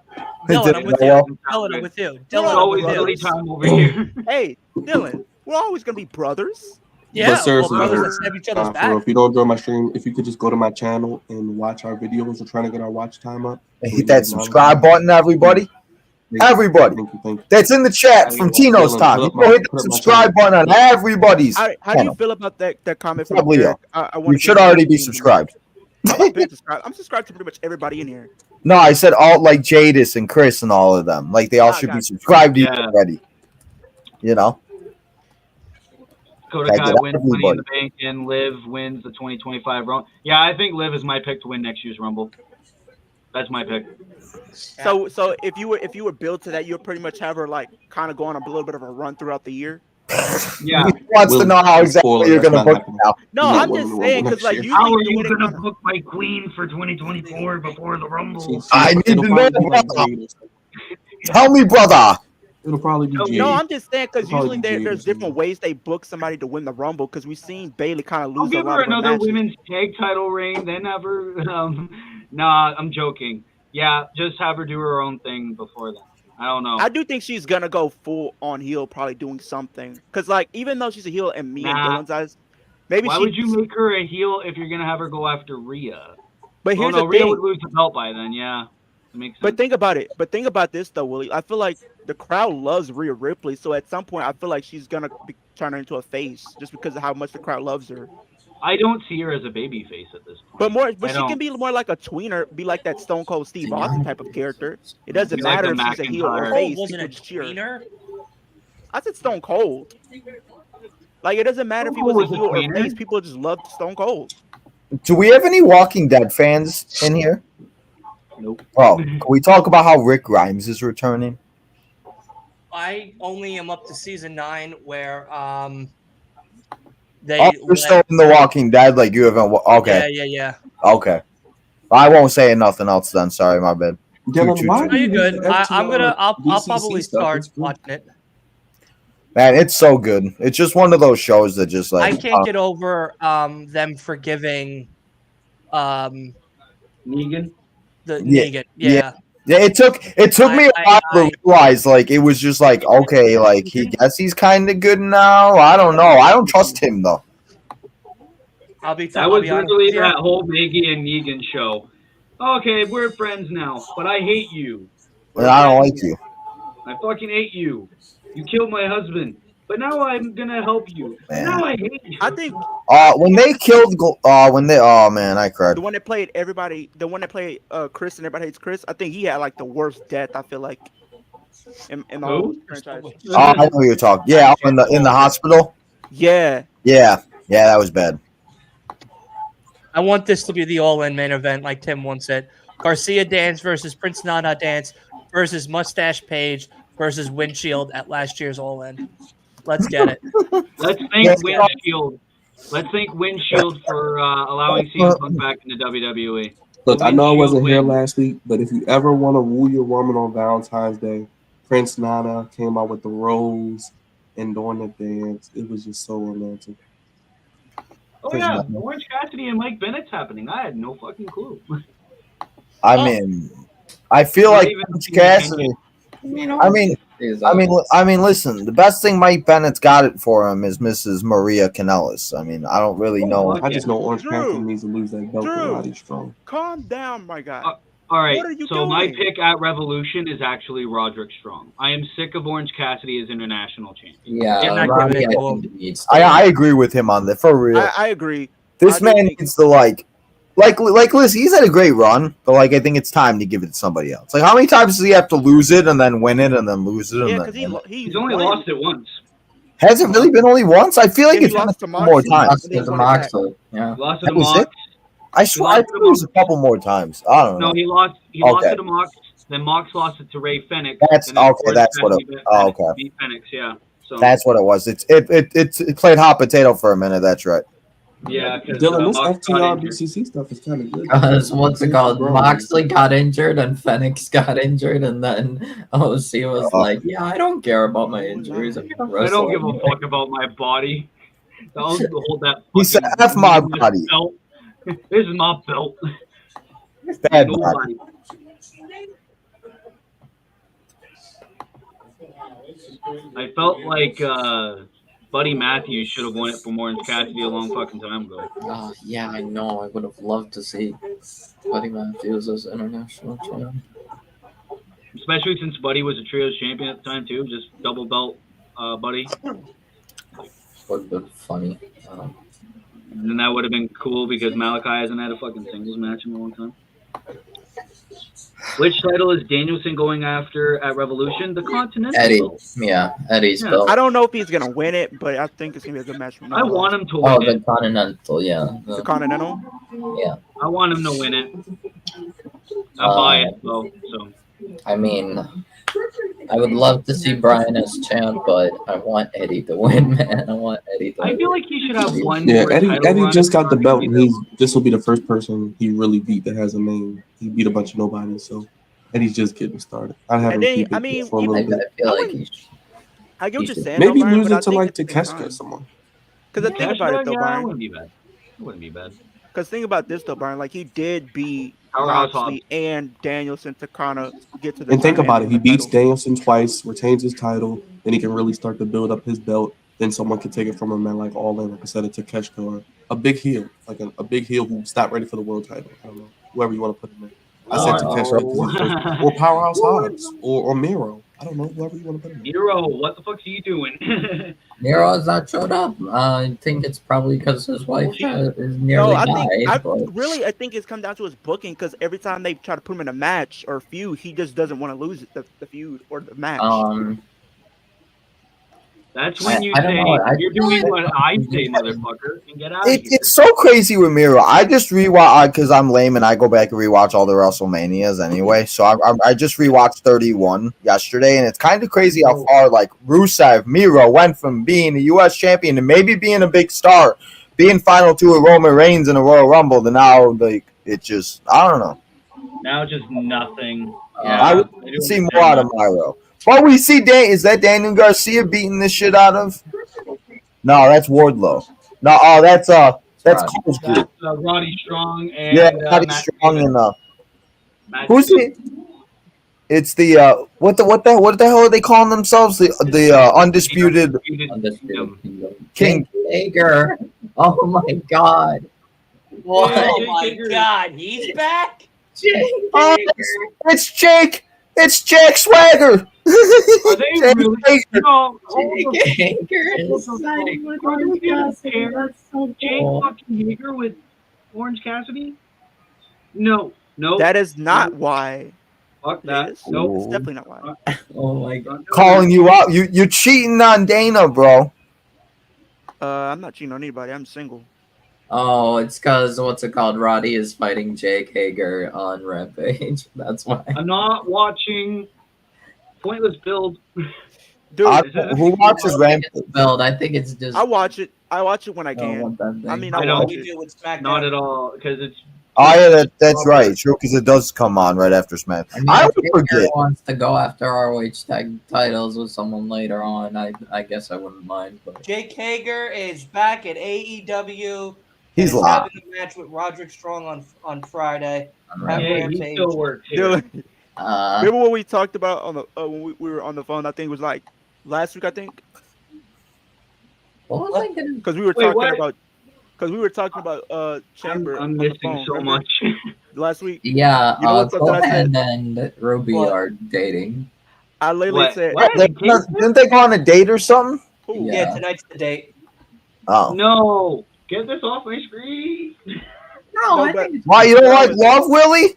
Dylan, I'm with you. Dylan, I'm with you. Dylan,
always early time over here.
Hey, Dylan, we're always gonna be brothers.
Yeah,
but seriously,
brothers that stab each other's back.
if you don't join my stream, if you could just go to my channel and watch our videos, we're trying to get our watch time up.
And hit that subscribe button, everybody. Everybody.
Thank you.
That's in the chat from Tino's time. You go hit the subscribe button on everybody's.
How do you feel about that comment from
Leo? You should already be subscribed.
I'm subscribed to pretty much everybody in here.
No, I said all like Jadis and Chris and all of them. Like they all should be subscribed to you already. You know.
Dakota Kai wins Money in the Bank and Liv wins the 2025 Rumble. Yeah, I think Liv is my pick to win next year's Rumble. That's my pick.
So if you were built to that, you'd pretty much have her like kind of go on a little bit of a run throughout the year.
Yeah,
he wants to know how exactly you're gonna book now.
No, I'm just saying because like
how are you gonna book my queen for 2024 before the Rumble?
I need to know, brother. Tell me, brother.
It'll probably be Jade.
No, I'm just saying because usually there's different ways they book somebody to win the Rumble because we've seen Bayley kind of lose.
I'll give her another women's tag title reign. Then have her. Nah, I'm joking. Yeah, just have her do her own thing before that. I don't know.
I do think she's gonna go full on heel, probably doing something. Because like even though she's a heel and me and Dylan's eyes, maybe
why would you make her a heel if you're gonna have her go after Rhea?
But here's the thing:
Rhea would lose the belt by then. Yeah.
But think about it. But think about this though, Willie. I feel like the crowd loves Rhea Ripley, so at some point I feel like she's gonna turn her into a face just because of how much the crowd loves her.
I don't see her as a baby face at this point.
But she can be more like a tweener, be like that Stone Cold Steve Austin type of character. It doesn't matter if she's a heel or a face.
Wasn't a tweener?
I said Stone Cold. Like it doesn't matter if he was a heel or a face. People just love Stone Cold.
Do we have any Walking Dead fans in here?
Nope.
Oh, can we talk about how Rick Grimes is returning?
I only am up to season 9 where
you're still in The Walking Dead, like you haven't. Okay.
Yeah.
Okay. I won't say nothing else then. Sorry, my bad.
Dylan,
why are you good? I'll probably start watching it.
Man, it's so good. It's just one of those shows that just like
I can't get over them forgiving
Negan.
Negan. Yeah.
Yeah, it took me a while to realize like it was just like okay, like he's kind of good now. I don't know. I don't trust him though.
That was literally that whole Maggie and Negan show. Okay, we're friends now, but I hate you.
Well, I don't like you.
I fucking hate you. You killed my husband, but now I'm gonna help you.
Man.
Now I hate you.
I think
when they killed oh man, I cried.
The one that played Chris and Everybody Hates Chris. I think he had like the worst death. I feel like in the whole franchise.
Oh, I know who you're talking. Yeah, in the hospital.
Yeah,
that was bad.
I want this to be the all-in main event, like Tim once said. Garcia Dance versus Prince Nana Dance versus Mustache Page versus Windshield at last year's All-In. Let's get it.
Let's thank Windshield. Let's thank Windshield for allowing CM Punk back into WWE.
Look, I know I wasn't here last week, but if you ever want to woo your woman on Valentine's Day, Prince Nana came out with the rose and doing the dance. It was just so romantic.
Oh yeah, Orange Cassidy and Mike Bennett's happening. I had no fucking clue.
I mean, I feel like Orange Cassidy. I mean, listen. The best thing Mike Bennett's got it for him is Mrs. Maria Kanellis. I mean, I don't really know.
I just know Orange Cassidy needs to lose that belt while he's strong.
Calm down, my guy.
All right, so my pick at Revolution is actually Roderick Strong. I am sick of Orange Cassidy as international champion.
Yeah,
I agree with him on that, for real.
I agree.
This man needs to like, listen, he's had a great run, but like I think it's time to give it to somebody else. Like, how many times does he have to lose it and then win it and then lose it?
Yeah, because
he's only lost it once.
Has it really been only once? I feel like it's lost to more times.
Lost to
Mox.
I swear I think it was a couple more times. I don't know.
No, he lost it to Mox. Then Mox lost it to Ray Fenix.
That's okay. That's what it. Oh, okay.
Beat Fenix, yeah. So
that's what it was. It played hot potato for a minute. That's right.
Yeah,
Dylan, this FTR BCC stuff is kind of good.
What's it called? Moxley got injured and Fenix got injured, and then OC was like, "Yeah, I don't care about my injuries.
I don't give a fuck about my body. I'll hold that."
He said, "F my body.
Belt. This is my belt."
Bad body.
I felt like Buddy Matthews should have won it from Orange Cassidy a long fucking time ago.
Yeah, I know. I would have loved to see Buddy Matthews as international champ.
Especially since Buddy was a trios champion at the time too, just double belt Buddy.
Would have been funny.
And that would have been cool because Malachi hasn't had a fucking singles match in a long time. Which title is Danielson going after at Revolution? The Continental.
Eddie. Yeah, Eddie's belt.
I don't know if he's gonna win it, but I think it's gonna be a good match.
I want him to win
the Continental, yeah.
The Continental?
Yeah.
I want him to win it. I'll buy it, though. So.
I mean, I would love to see Brian as champ, but I want Eddie to win, man. I want Eddie to win.
I feel like he should have one.
Yeah, Eddie just got the belt, and this will be the first person he really beat that has a name. He beat a bunch of nobodies, so Eddie's just getting started. I have him keep it for a little bit.
I feel like
I get what you're saying.
Maybe
Brian,
lose it to like Takeshita or someone.
Because the thing about it, though, Brian.
It wouldn't be bad.
Because think about this, though, Brian. Like, he did beat
Powerhouse
Moxley and Danielson to kind of get to the.
And think about it. He beats Danielson twice, retains his title, then he can really start to build up his belt. Then someone can take it from him and like all in, like I said, a Takeshita or a big heel, like a big heel who's not ready for the world title. I don't know, whoever you want to put him in. I said Takeshita or Powerhouse Hobbs or Miro. I don't know, whoever you want to put him in.
Miro, what the fuck's he doing?
Miro has not showed up. I think it's probably because his wife is nearly died.
I think it's come down to his booking because every time they try to put him in a match or a feud, he just doesn't want to lose the feud or the match.
That's when you say, you're doing what I say, motherfucker, and get out of here.
It's so crazy with Miro. I just rewatch, because I'm lame and I go back and rewatch all the WrestleManias anyway. So I just rewatched 31 yesterday, and it's kind of crazy how far, like, Rusev, Miro went from being a U.S. champion to maybe being a big star, being final two with Roman Reigns in a Royal Rumble, to now, like, it just, I don't know.
Now just nothing.
I would see more out of Miro. But we see is that Daniel Garcia beating the shit out of? No, that's Wardlow. No, that's Cole's group.
That's Roddy Strong and
Roddy Strong and who's it? It's the what the hell are they calling themselves? The undisputed King
Hager. Oh my god!
What? Oh my god! He's back.
It's Jake. It's Jack Swagger.
Are they really? No, Jake fucking Hager with Orange Cassidy? No.
That is not why.
Fuck that. Nope.
It's definitely not why.
Oh my god.
Calling you out. You're cheating on Dana, bro.
I'm not cheating on anybody. I'm single.
Oh, it's because, what's it called? Roddy is fighting Jake Hager on Rampage. That's why.
I'm not watching Pointless Build.
Dude,
who watches Rampage?
Build? I think it's just.
I watch it when I can. I mean, I
don't.
watch it.
Not at all, because it's.
Oh yeah, that's right. True, because it does come on right after Smash. I would forget.
Wants to go after ROH tag titles with someone later on. I guess I wouldn't mind. But
Jake Hager is back at AEW.
He's
having a match with Roderick Strong on Friday.
Yeah, he still works here.
Remember what we talked about on the when we were on the phone? I think it was like last week. I think.
What was I getting?
Because we were talking about Chamber.
I'm missing so much.
Last week.
Yeah,
you know
Cohen and Ruby are dating.
I literally said,
didn't they go on a date or something?
Yeah, tonight's the date.
Oh
no. Get this off my screen.
No,
why you don't like Love, Willie?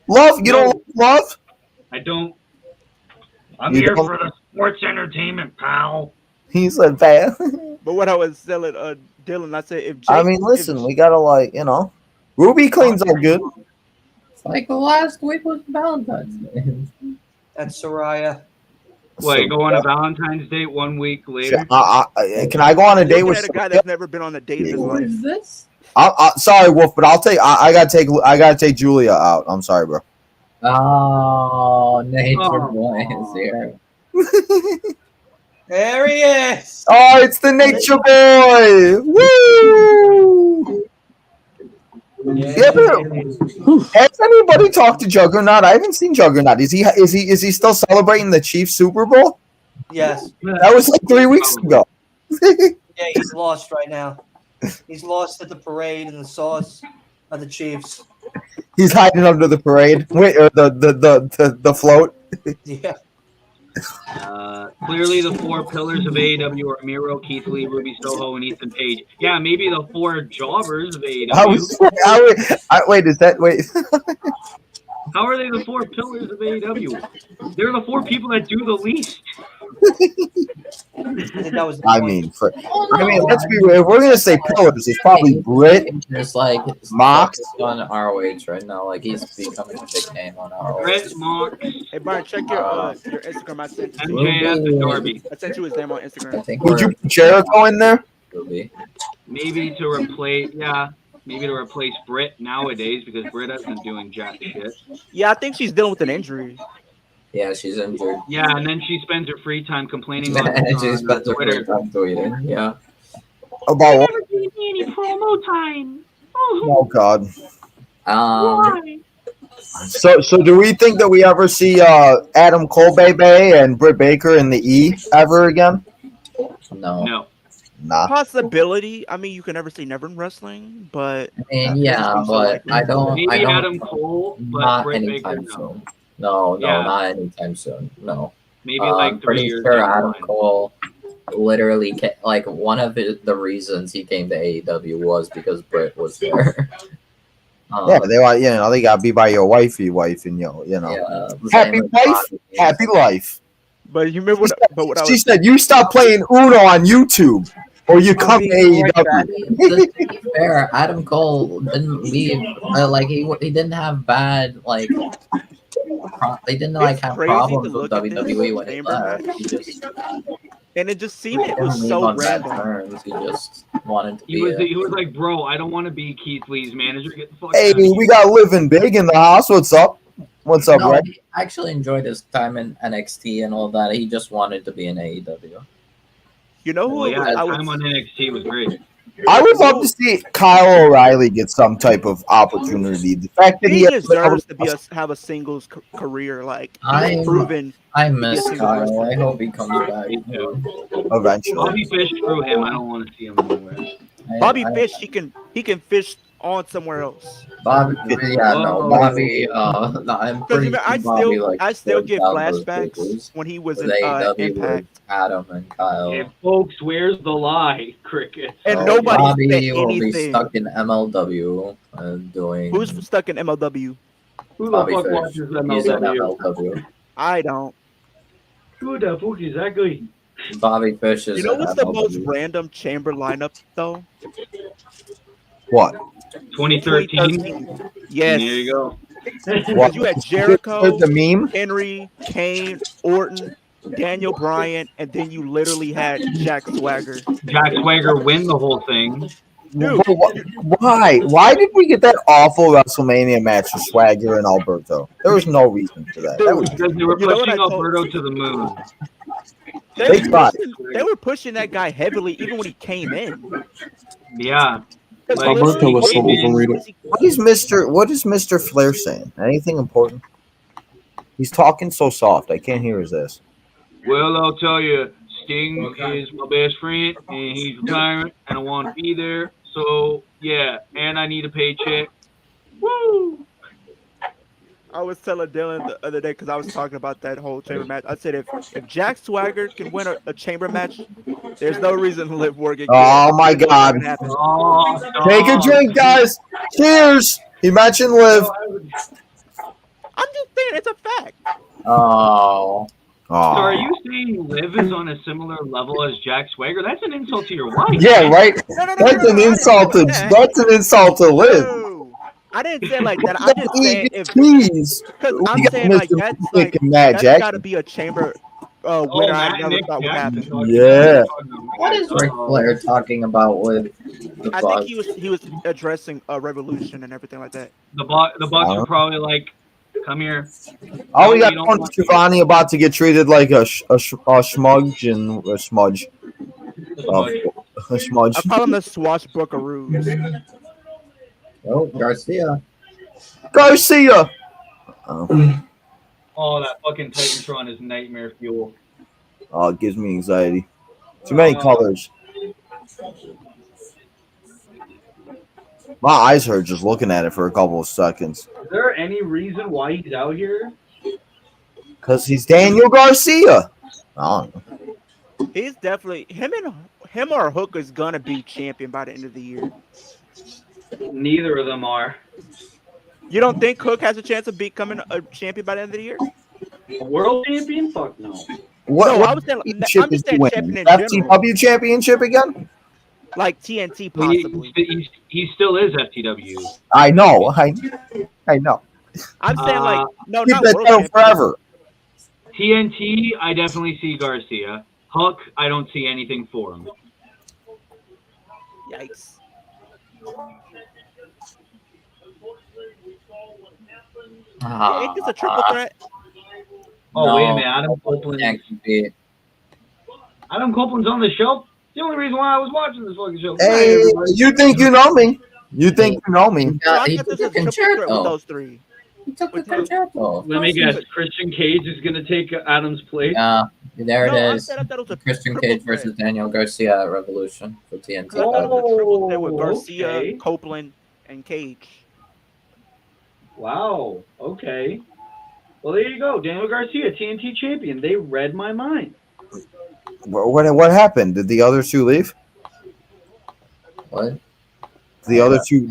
Love? You don't like Love?
I don't. I'm here for the sports entertainment, pal.
He said, "Pal."
But what I was telling Dylan, I said,
listen, we gotta Ruby cleans up good.
It's like last week was Valentine's Day.
That's Soraya.
Wait, go on a Valentine's date 1 week later?
Can I go on a date with
a guy that's never been on a date in his life?
What is this?
Sorry, Wolf, but I'll take. I gotta take Julia out. I'm sorry, bro.
Oh, Nature Boy is here.
There he is.
Oh, it's the Nature Boy. Woo! Has anybody talked to Juggernaut? I haven't seen Juggernaut. Is he still celebrating the Chiefs Super Bowl?
Yes.
That was like 3 weeks ago.
Yeah, he's lost right now. He's lost at the parade and the sauce of the Chiefs.
He's hiding under the parade. Wait, or the float.
Yeah.
Clearly, the four pillars of AEW are Miro, Keith Lee, Ruby Soho, and Ethan Page. Yeah, maybe the four jobbers of AEW.
Wait, is that wait?
How are they the four pillars of AEW? They're the four people that do the least.
I mean, let's be real. If we're gonna say pillars, it's probably Britt.
Just like
Mox
on ROH right now. Like he's becoming a big name on ROH.
Britt, Mox.
Hey Brian, check your Instagram. I sent you.
MJF and Darby.
I sent you his name on Instagram.
Would you put Jericho in there?
Maybe to replace Britt nowadays because Britt hasn't been doing jack shit.
Yeah, I think she's dealing with an injury.
Yeah, she's injured.
Yeah, and then she spends her free time complaining on
she spends her free time tweeting. Yeah.
About what?
Never gave me any promo time.
Oh God.
Why?
So do we think that we ever see Adam Cole and Britt Baker in the E ever again?
No.
Nah.
Possibility. I mean, you can never say never in wrestling, but
I mean, yeah, but I don't.
Maybe Adam Cole, but Britt Baker,
soon. No, not anytime soon. No.
Maybe like 3 years.
Sure, Adam Cole literally like one of the reasons he came to AEW was because Britt was there.
Yeah, they got to be by your wife, and
Yeah,
happy wife, happy life.
But you remember what
she said? You stop playing Uno on YouTube, or you come to AEW.
To be fair, Adam Cole didn't leave. He didn't have bad like. They didn't have problems with WWE when he left.
And it just seemed it was so random.
He just wanted to
he was like, bro, I don't want to be Keith Lee's manager. Get the fuck
out of here. We got living big in the house. What's up? What's up, Red?
He actually enjoyed his time in NXT and all that. He just wanted to be in AEW.
You know who?
Time on NXT was great.
I would love to see Kyle O'Reilly get some type of opportunity. The fact that he
deserves to have a singles career, proven.
I miss Kyle. I hope he comes back
eventually.
Bobby Fish threw him. I don't want to see him anywhere.
Bobby Fish, he can fish on somewhere else.
Bobby. I'm pretty
I still get flashbacks when he was in Impact.
Adam and Kyle.
Hey, folks, where's the lie, Cricket?
And nobody
Bobby will be stuck in MLW doing.
Who's stuck in MLW?
Who the fuck watches MLW?
He's in MLW.
I don't.
Who the fuck is that guy?
Bobby Fish is.
You know what's the most random chamber lineup though?
What?
2013.
Yes.
There you go.
You had Jericho,
the meme,
Henry, Kane, Orton, Daniel Bryan, and then you literally had Jack Swagger.
Jack Swagger win the whole thing.
Dude. Why? Why did we get that awful WrestleMania match with Swagger and Alberto? There was no reason for that.
Because they were pushing Alberto to the moon.
They were pushing that guy heavily even when he came in.
Yeah.
Alberto was so overrated.
What is Mr. Flair saying? Anything important? He's talking so soft. I can't hear his ass.
Well, I'll tell you, Sting is my best friend, and he's retiring, and I want to be there. So, yeah, and I need a paycheck. Woo!
I was telling Dylan the other day because I was talking about that whole chamber match. I said if Jack Swagger can win a chamber match, there's no reason Liv Morgan.
Oh my God! Take a drink, guys. Cheers. He mentioned Liv.
I'm just saying it's a fact.
Oh.
So are you saying Liv is on a similar level as Jack Swagger? That's an insult to your wife.
Yeah, right. That's an insult to Liv.
No. I didn't say like that. I'm just saying because I'm saying like that's got to be a chamber winner. I never thought would happen.
Yeah.
What is Ric Flair talking about with the Bucks?
I think he was addressing Revolution and everything like that.
The Bucks are probably like, come here.
Oh, we got Giovanni about to get treated like a smudge and a smudge. A smudge.
I call him the swashbuckaroos.
Oh, Garcia.
Oh, that fucking Titantron is nightmare fuel.
Oh, it gives me anxiety. Too many colors. My eyes hurt just looking at it for a couple of seconds.
Is there any reason why he's out here?
Because he's Daniel Garcia. I don't know.
He's definitely him or Hook is gonna be champion by the end of the year.
Neither of them are.
You don't think Hook has a chance of becoming a champion by the end of the year?
A world champion? Fuck no.
What
I was saying, I'm just saying champion in
FTW championship again?
Like TNT possibly.
He still is FTW.
I know. I know.
I'm saying like no,
keep
not
that
world
title forever.
TNT, I definitely see Garcia. Hook, I don't see anything for him.
Yikes. Ain't this a triple threat?
Oh,
no,
wait a minute. Adam Copeland's on the show? The only reason why I was watching this fucking show.
Hey, you think you know me? You think you know me?
He took a triple threat with those three.
He took the concerto.
Let me guess. Christian Cage is going to take Adam's place?
Yeah, there it is.
I thought it was a
Christian Cage versus Daniel Garcia at Revolution for TNT.
Oh, with Garcia, okay. Copeland, and Cage.
Wow. Okay. Well, there you go. Daniel Garcia, TNT champion. They read my mind.
What happened? Did the other two leave?
What?
Did the other two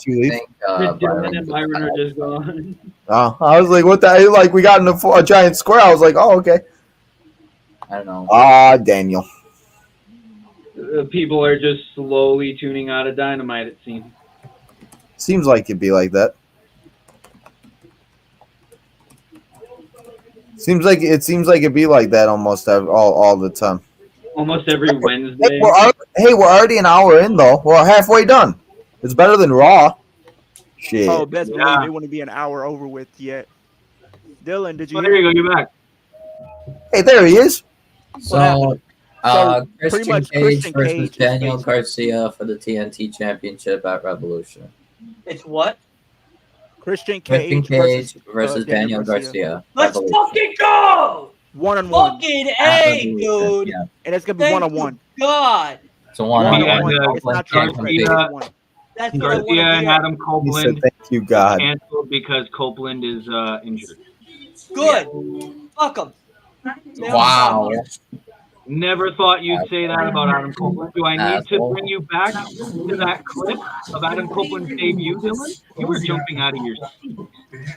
leave?
Dylan and Byron are just gone.
Oh, I was like, what the hell? Like, we got in a giant square. I was like, oh, okay.
I don't know.
Daniel.
People are just slowly tuning out of Dynamite, it seems.
Seems like it'd be like that. Seems like it'd be like that almost all the time.
Almost every Wednesday.
Hey, we're already an hour in though. We're halfway done. It's better than Raw. Shit.
Oh, best believe it wouldn't be an hour over with yet. Dylan, did you?
Oh, there you go. You're back.
Hey, there he is.
So Christian Cage versus
Cage
Daniel Garcia for the TNT Championship at Revolution.
It's what?
Christian Cage
versus Daniel Garcia.
Let's fucking go!
1-on-1.
Fucking A, dude.
Yeah.
And it's gonna be 1-on-1.
God.
It's a 1-on-1.
It's not Garcia.
That's
Garcia and Adam Copeland.
Thank you, God.
Canceled because Copeland is injured.
Good. Fuck him.
Wow.
Never thought you'd say that about Adam Copeland. Do I need to bring you back to that clip of Adam Copeland's debut, Dylan? You were jumping out of your seat.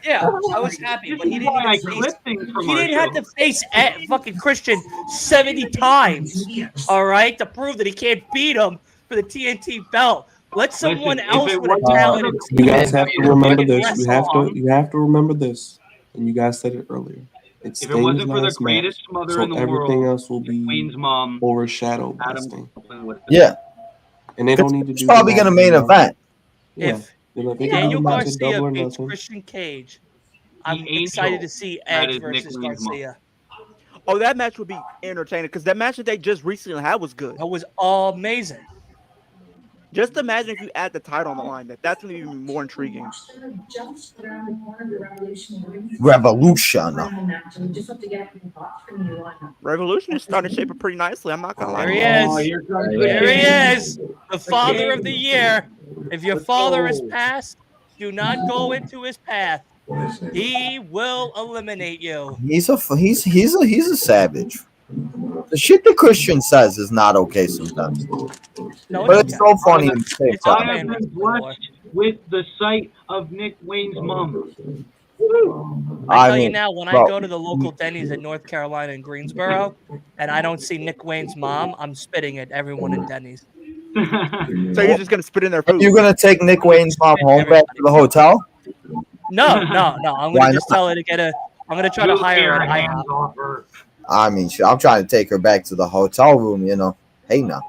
Yeah, I was happy, but he didn't
have to face fucking Christian 70 times, all right, to prove that he can't beat him for the TNT belt. Let someone else with a talent.
You guys have to remember this. You have to remember this, and you guys said it earlier. If
it wasn't for the greatest mother in the world,
everything else will be
Queen's mom,
overshadowed by Sting.
Yeah,
and they don't need to do.
It's probably going to main event.
If Daniel Garcia beats Christian Cage, I'm excited to see Edge versus Garcia.
Oh, that match would be entertaining because that match that they just recently had was good.
That was amazing.
Just imagine if you add the title on the line. That's going to be even more intriguing.
Revolution.
Revolution is starting to shape up pretty nicely. I'm not going to lie.
There he is. There he is. The father of the year. If your father is passed, do not go into his path. He will eliminate you.
He's a savage. The shit that Christian says is not okay sometimes.
No,
but it's so funny.
I have been blessed with the sight of Nick Wayne's mom.
I tell you now, when I go to the local Denny's in North Carolina in Greensboro, and I don't see Nick Wayne's mom, I'm spitting at everyone in Denny's.
So you're just gonna spit in their food?
Are you gonna take Nick Wayne's mom home back to the hotel?
No. I'm gonna just tell her to get a. I'm gonna try to hire her at IHOP.
I mean, I'm trying to take her back to the hotel room, you know. Hey, now.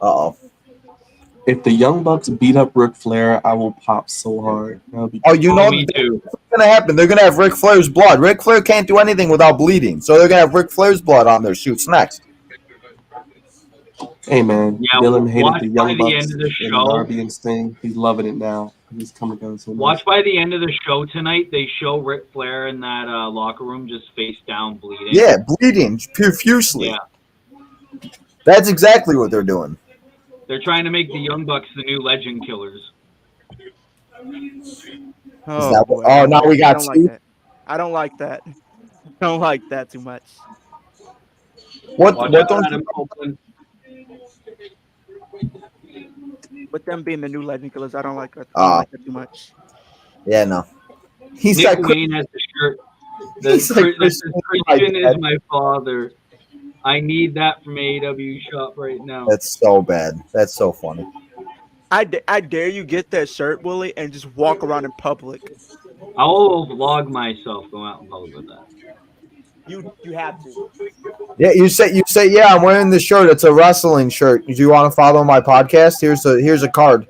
Uh-oh.
If the Young Bucks beat up Ric Flair, I will pop so hard.
Oh, you know what's going to happen? They're going to have Ric Flair's blood. Ric Flair can't do anything without bleeding, so they're going to have Ric Flair's blood on their shoots next.
Hey, man. Dylan hated the Young Bucks and Darby and Sting. He's loving it now. He's coming down so
Watch by the end of the show tonight, they show Ric Flair in that locker room just face down bleeding.
Yeah, bleeding profusely.
Yeah.
That's exactly what they're doing.
They're trying to make the Young Bucks the new Legend Killers.
Oh, now we got
I don't like that. I don't like that too much.
What don't you...
With them being the new Legend Killers, I don't like that too much.
Yeah, no.
Nick Wayne has the shirt. Christian is my father. I need that from AEW shop right now.
That's so bad. That's so funny.
I dare you get that shirt, Willie, and just walk around in public.
I'll vlog myself going out in public with that.
You have to.
Yeah, you say yeah, I'm wearing this shirt. It's a wrestling shirt. Do you want to follow my podcast? Here's a card.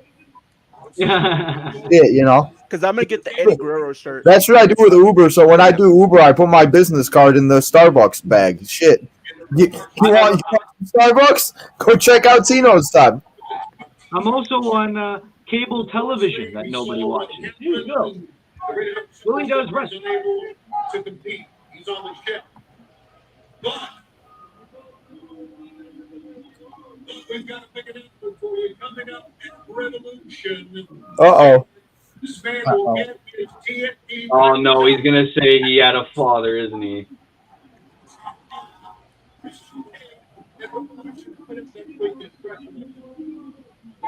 Yeah, you know.
Because I'm gonna get the Eddie Guerrero shirt.
That's what I do with Uber. So when I do Uber, I put my business card in the Starbucks bag. Shit. You want Starbucks? Go check out Tino's time.
I'm also on cable television that nobody watches. Here you go. Willie does wrestling. He's on the ship. But we've got to pick it up for you coming up at Revolution.
Uh-oh.
This man will get his TNT. Oh no, he's gonna say he had a father, isn't he?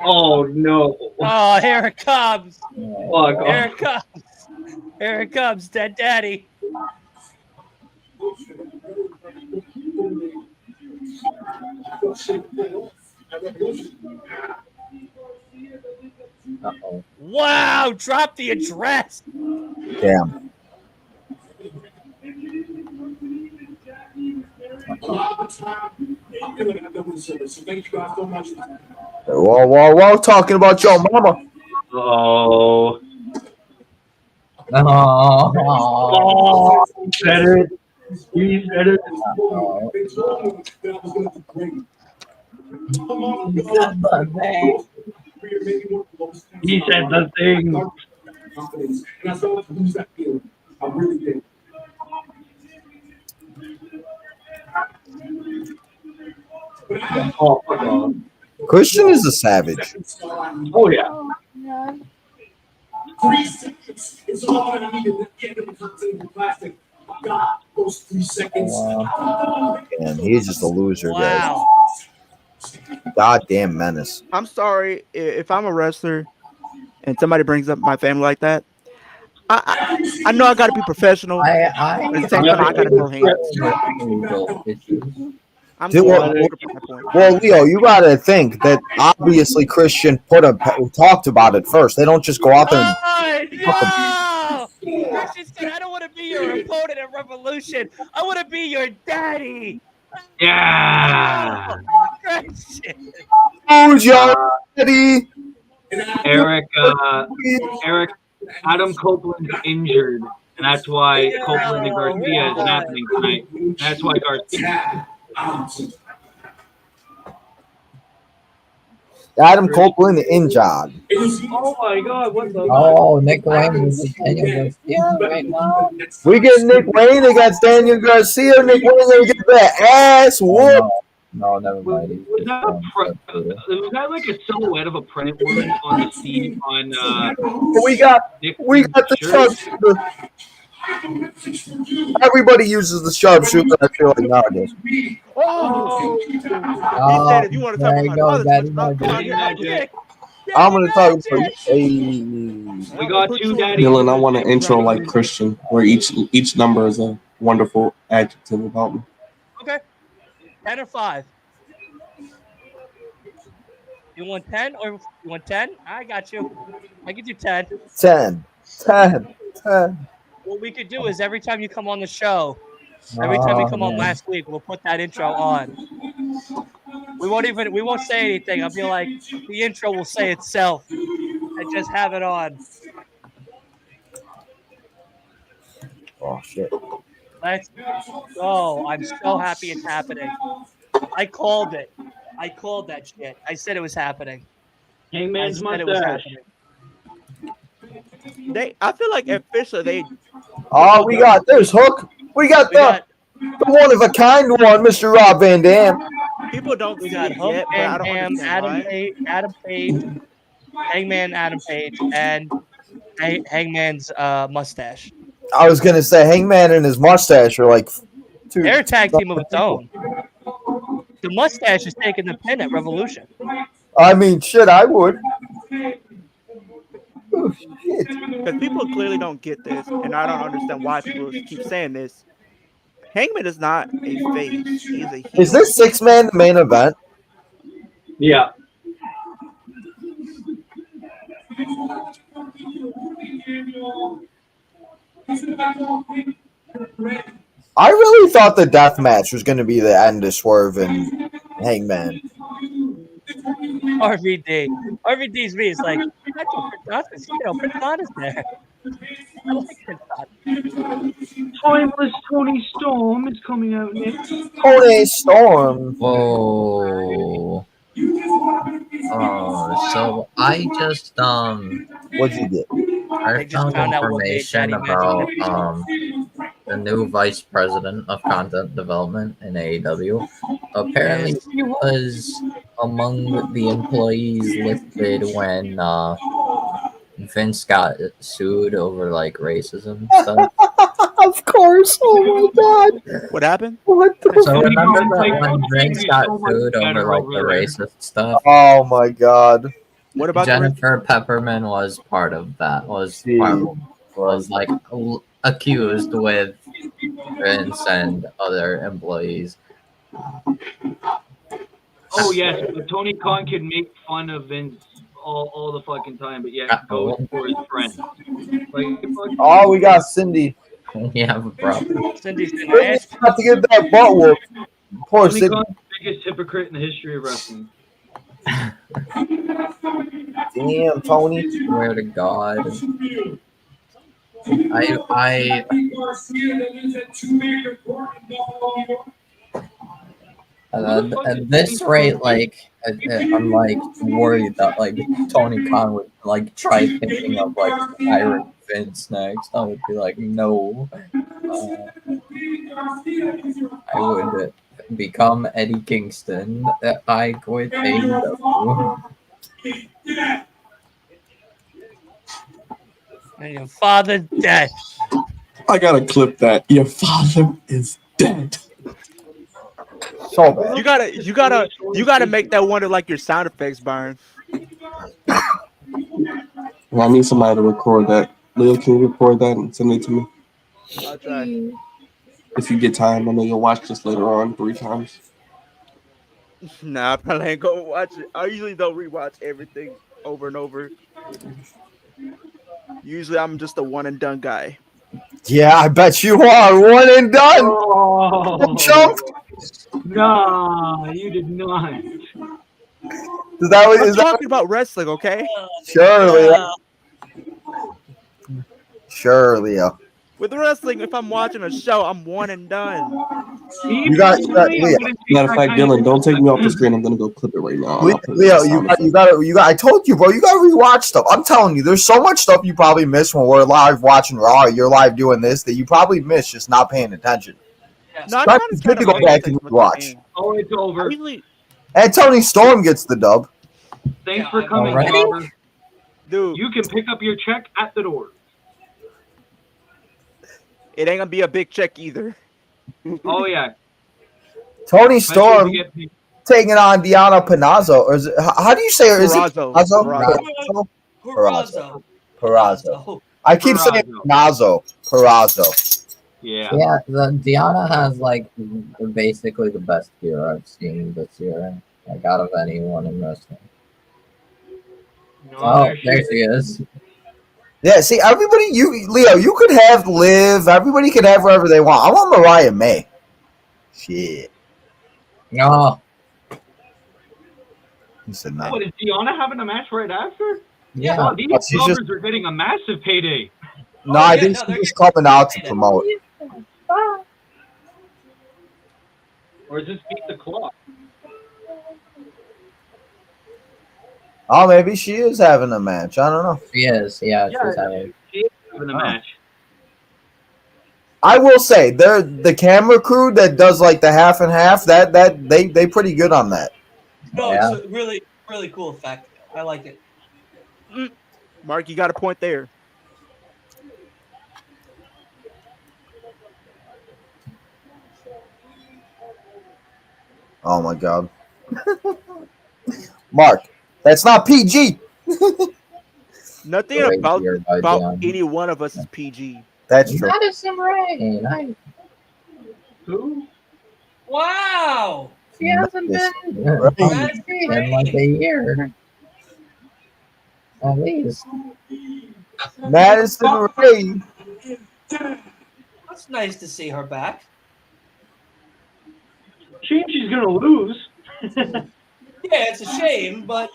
Oh no!
Oh, here it comes!
Fuck
here it comes! Here it comes, dead daddy.
Uh-oh.
Wow! Drop the address.
Damn. Whoa! Talking about your mama.
Oh.
Oh.
He said it. He said it. He said the thing. And I started to lose that feeling. I really did.
Oh, Christian is a savage.
Oh yeah.
3 seconds is all that I need to get in the continental plastic. I got those 3 seconds.
And he's just a loser,
wow.
guys. Goddamn menace.
I'm sorry if I'm a wrestler and somebody brings up my family like that. I know I got to be professional. I got to throw hands.
Well, Leo, you gotta think that obviously Christian talked about it first. They don't just go out there and
no! Christian said, I don't want to be your opponent at Revolution. I want to be your daddy.
Yeah.
Christian.
Who's your daddy?
Eric, Adam Copeland's injured, and that's why Copeland and Garcia isn't happening tonight. That's why Garcia.
Adam Copeland injured.
Oh my God! What the?
Oh, Nick Wayne was Daniel Garcia right now.
We get Nick Wayne against Daniel Garcia. Nick Wayne gonna get that ass whoop.
No, never mind.
Was that like a silhouette of a pregnant woman on the scene on?
We got the sharpshooter. Everybody uses the sharpshooter. I feel like nowadays.
Oh, he said if you want to talk about
I'm going to talk about.
We got 2 daddies.
Dylan, I want an intro like Christian, where each number is a wonderful adjective about me.
Okay. 10 or 5? You want 10 or you want 10? I got you. I give you 10.
10.
What we could do is every time you come on the show, every time you come on last week, we'll put that intro on. We won't say anything. I'll be like, the intro will say itself and just have it on.
Oh shit.
Let's go. I'm so happy it's happening. I called it. I called that shit. I said it was happening.
Hangman's mustache.
I feel like officially they.
Oh, there's Hook. We got the one of a kind one, Mr. Rob Van Dam.
People don't
We
see
got
it
Hook,
yet, but I don't understand why.
Adam Page, Hangman Adam Page, and Hangman's mustache.
I was gonna say Hangman and his mustache are like
They're a tag team of its own. The mustache is taking the pin at Revolution.
I mean, shit, I would.
Oh, shit. Because people clearly don't get this, and I don't understand why people keep saying this. Hangman is not a face; he's a heel.
Is this 6-man the main event?
Yeah.
I really thought the death match was going to be the end of Swerve and Hangman.
RVD's me is like, Prince Nana's there. I like Prince Nana.
Timeless Tony Storm is coming out next.
Tony Storm.
Whoa. Oh, so I just
what'd you get?
I found information about the new vice president of content development in AEW. Apparently, he was among the employees listed when Vince got sued over like racism stuff.
Of course. Oh my god.
What happened?
What the
So remember that when Vince got sued over like the racist stuff?
Oh my god.
What about
Jennifer Pepperman was part of that. Was like accused with Vince and other employees.
Oh yes, but Tony Khan can make fun of Vince all the fucking time, but yeah, go for his friend. Like,
oh, we got Cindy.
Yeah, bro.
Cindy's
have to get that butt whoop. Poor
Tony
Cindy.
Khan's the biggest hypocrite in the history of wrestling.
Damn, Tony.
Swear to God. At this rate, like, I'm like worried that like Tony Khan would like try thinking of like hiring Vince next. I would be like, no. I would become Eddie Kingston. I quit AEW.
And your father dead.
I gotta clip that. Your father is dead.
So bad.
You gotta make that one of like your sound effects, Byron.
Well, I need somebody to record that. Leo, can you record that and send it to me?
I'll try.
If you get time, I know you'll watch this later on 3 times.
Nah, I probably ain't gonna watch it. I usually don't rewatch everything over and over. Usually I'm just a one and done guy.
Yeah, I bet you are. One and done.
Oh,
Jump.
No, you did not.
Is that what
I'm
is
talking about wrestling, okay?
Sure, Leo. Sure, Leo.
With wrestling, if I'm watching a show, I'm one and done.
You got Leo.
Matter of fact, Dylan, don't take me off the screen. I'm gonna go clip it right now.
Leo, you got. I told you, bro. You gotta rewatch stuff. I'm telling you, there's so much stuff you probably miss when we're live watching Raw. You're live doing this that you probably miss just not paying attention.
No, I'm
it's good to go back and watch.
Oh, it's over.
And Tony Storm gets the dub.
Thanks for coming, Robert.
Dude,
you can pick up your check at the door.
It ain't gonna be a big check either.
Oh yeah.
Tony Storm taking on Deonna Purrazzo, or is it, how do you say her? Is it Purrazzo. I keep saying Purrazzo.
Yeah. Yeah, Deonna has like basically the best gear I've seen this year, like out of anyone in wrestling. Oh, there she is.
Yeah, see, everybody, Leo, you could have Liv. Everybody could have wherever they want. I want Mariah May. Shit.
No.
He said no.
What, is Deonna having a match right after?
Yeah.
Oh, these jobbers are getting a massive payday.
No, I think she's just coming out to promote.
Or is this beat the clock?
Oh, maybe she is having a match. I don't know.
She is. Yeah,
Yeah,
she's having.
she is having a match.
I will say, they're the camera crew that does like the half and half. That they pretty good on that.
No, it's a really really cool effect. I like it.
Mark, you got a point there.
Oh my god, Mark, that's not PG.
Nothing about any one of us is PG.
That's true.
Madison Rain.
Who?
Wow.
She hasn't been in like a year. At least.
Madison Rain.
That's nice to see her back.
Shame she's gonna lose.
Yeah, it's a shame, but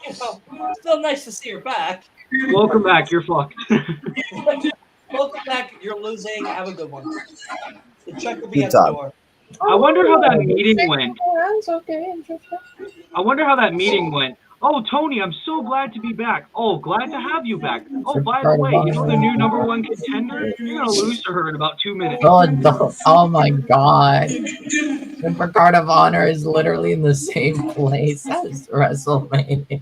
still nice to see her back.
Welcome back. You're fucked.
Welcome back. You're losing. Have a good one. The check will be at
Good
the
time.
door.
I wonder how that meeting went. I wonder how that meeting went. Oh, Tony, I'm so glad to be back. Oh, glad to have you back. Oh, by the way, you know the new #1 contender? You're going to lose to her in about 2 minutes.
Oh my god. The Guard of Honor is literally in the same place as WrestleMania.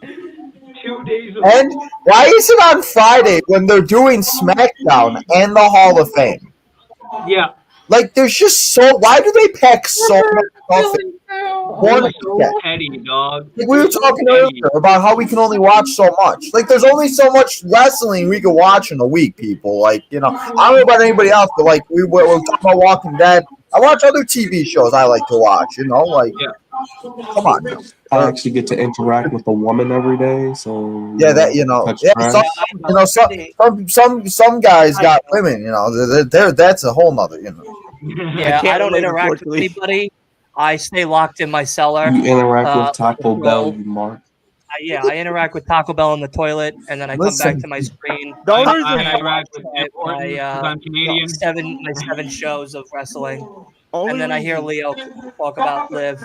2 days ago.
And why is it on Friday when they're doing SmackDown and the Hall of Fame?
Yeah.
Like, there's just so. Why do they pack so much stuff in?
They're so petty, dog.
Like, we were talking earlier about how we can only watch so much. Like, there's only so much wrestling we can watch in a week, people. Like, I don't know about anybody else, but like we're talking about Walking Dead. I watch other TV shows I like to watch. Like, come on. Now.
I actually get to interact with a woman every day, so
yeah, that some guys got women. That's a whole nother.
Yeah, I don't interact with anybody. I stay locked in my cellar.
You interact with Taco Bell, you Mark.
I interact with Taco Bell in the toilet, and then I come back to my screen.
I interact with I'm Canadian.
My 7 shows of wrestling, and then I hear Leo talk about Liv.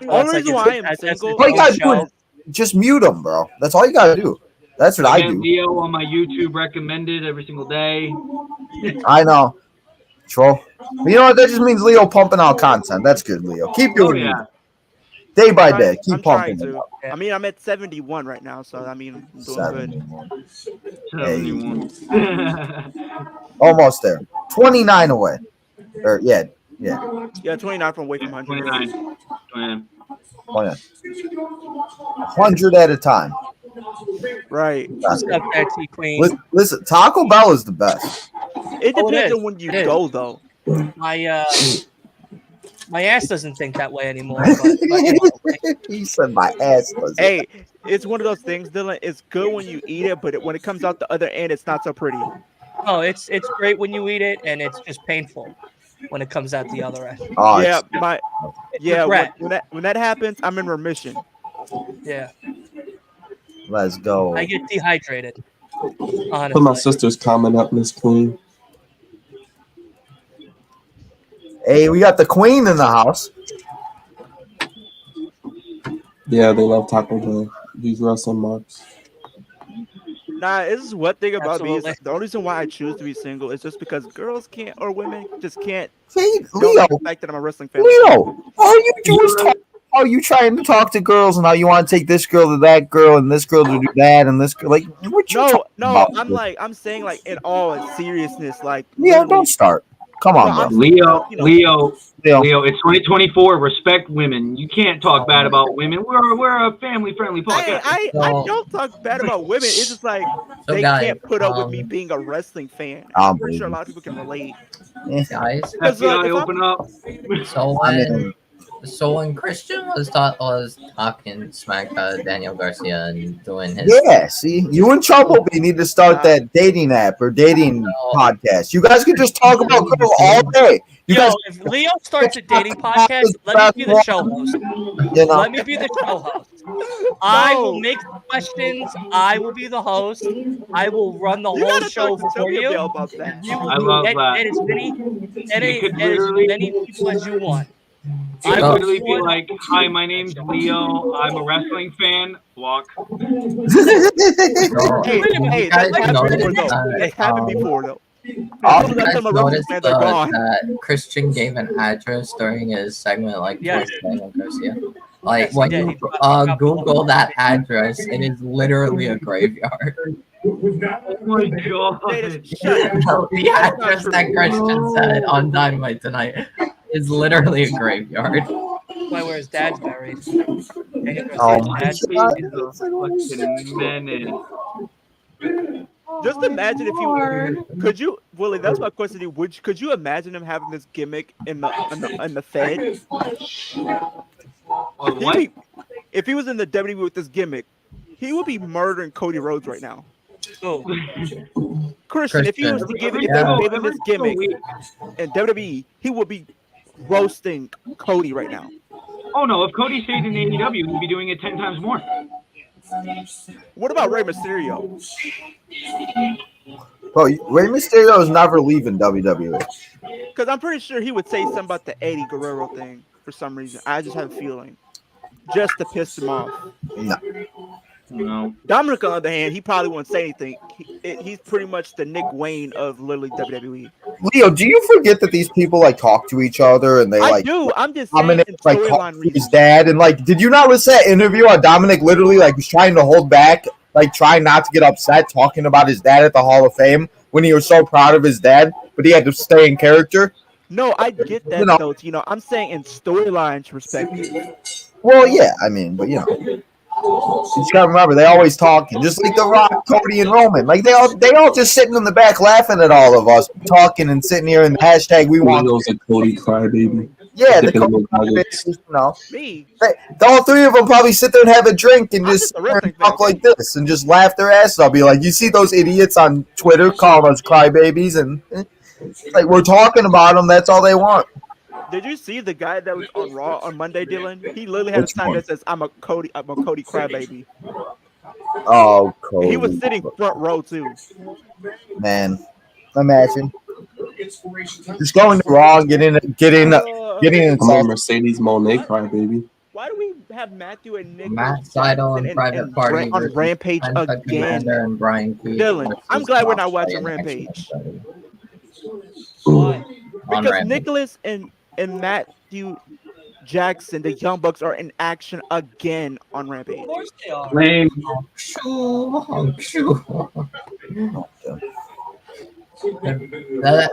Only reason why I'm single.
All you gotta do is just mute them, bro. That's all you gotta do. That's what I do.
Leo on my YouTube recommended every single day.
I know. Troll. But you know what? That just means Leo pumping out content. That's good, Leo. Keep doing it. Day by day. Keep pumping it out.
I mean, I'm at 71 right now, so I mean, I'm doing
71.
Almost there. 29 away. Or yeah,
29 from away from 100.
29.
100 at a time.
Right.
Listen, Taco Bell is the best.
It depends on when you go, though.
My ass doesn't think that way anymore.
He said my ass doesn't.
Hey, it's one of those things, Dylan. It's good when you eat it, but when it comes out the other end, it's not so pretty.
Oh, it's great when you eat it, and it's just painful when it comes out the other end.
Oh,
yeah, when that happens, I'm in remission.
Yeah.
Let's go.
I get dehydrated. Honestly.
Put my sister's comment up, Miss Queen.
Hey, we got the Queen in the house.
Yeah, they love Taco Bell. These wrestling marks.
Nah, this is one thing about me. Is the only reason why I choose to be single is just because girls can't, or women just can't.
See, Leo,
the fact that I'm a wrestling fan.
Leo, all you do is talk. How you trying to talk to girls and how you want to take this girl to that girl and this girl to do that and this girl, like what you about,
I'm saying like in all seriousness, like
Leo, don't start. Come on, bro.
Leo, it's 2024. Respect women. You can't talk bad about women. We're a family-friendly podcast.
I don't talk bad about women. It's just like they can't put up with me being a wrestling fan. I'm pretty sure a lot of people can relate.
Guys,
open up.
So when Christian was talking smack Daniel Garcia and doing his
see, you and Trouble need to start that dating app or dating podcast. You guys can just talk about girls all day.
If Leo starts a dating podcast, let me be the show host. Let me be the show host. I will make the questions. I will be the host. I will run the whole show for you.
I love that.
Get as many people as you want.
He would literally be like, "Hi, my name's Leo. I'm a wrestling fan." Walk.
Hey, that's happened before though. It happened before though.
You guys noticed that Christian gave an address during his segment, like towards the end of Garcia. Like when you Google that address, it is literally a graveyard.
Oh my god!
The address that Christian said on Dynamite tonight is literally a graveyard.
Why, where his dad's buried.
Oh my
god!
Just imagine if you Willie. That's my question to you. Could you imagine him having this gimmick in the Fed? If he was in the WWE with this gimmick, he would be murdering Cody Rhodes right now.
Oh,
Christian, if he was to give him this gimmick in WWE, he would be roasting Cody right now.
Oh no! If Cody stayed in AEW, he'd be doing it 10 times more.
What about Rey Mysterio?
Bro, Rey Mysterio is never leaving WWE.
Because I'm pretty sure he would say something about the Eddie Guerrero thing for some reason. I just have a feeling. Just to piss him off.
No.
Dominic, on the other hand, he probably wouldn't say anything. He's pretty much the Nick Wayne of literally WWE.
Leo, do you forget that these people like talk to each other and they like?
I do. I'm just saying
like talk to his dad and like. Did you not listen to that interview on Dominic? Literally, like was trying to hold back, like trying not to get upset, talking about his dad at the Hall of Fame when he was so proud of his dad, but he had to stay in character.
No, I get that though. I'm saying in storylines perspective.
Well, yeah, I mean, but you just gotta remember they always talking, just like The Rock, Cody, and Roman. Like they all just sitting in the back laughing at all of us talking and sitting here in the hashtag we want.
A Cody crybaby.
Yeah, the Cody crybaby. Me. All three of them probably sit there and have a drink and just talk like this and just laugh their asses. I'll be like, you see those idiots on Twitter calling us crybabies, and like we're talking about them. That's all they want.
Did you see the guy that was on Raw on Monday, Dylan? He literally had a sign that says, I'm a Cody crybaby.
Oh, Cody.
He was sitting front row too.
Man, imagine. Just going to Raw and getting
I'm a Mercedes Moné crybaby.
Why do we have Matthew and Nick?
Matt Seidel and Private Party
on Rampage again?
And Brian
Dylan, I'm glad we're not watching Rampage. Why? Because Nicholas and Matthew Jackson, the Young Bucks, are in action again on Rampage. Of course they are.
Lame.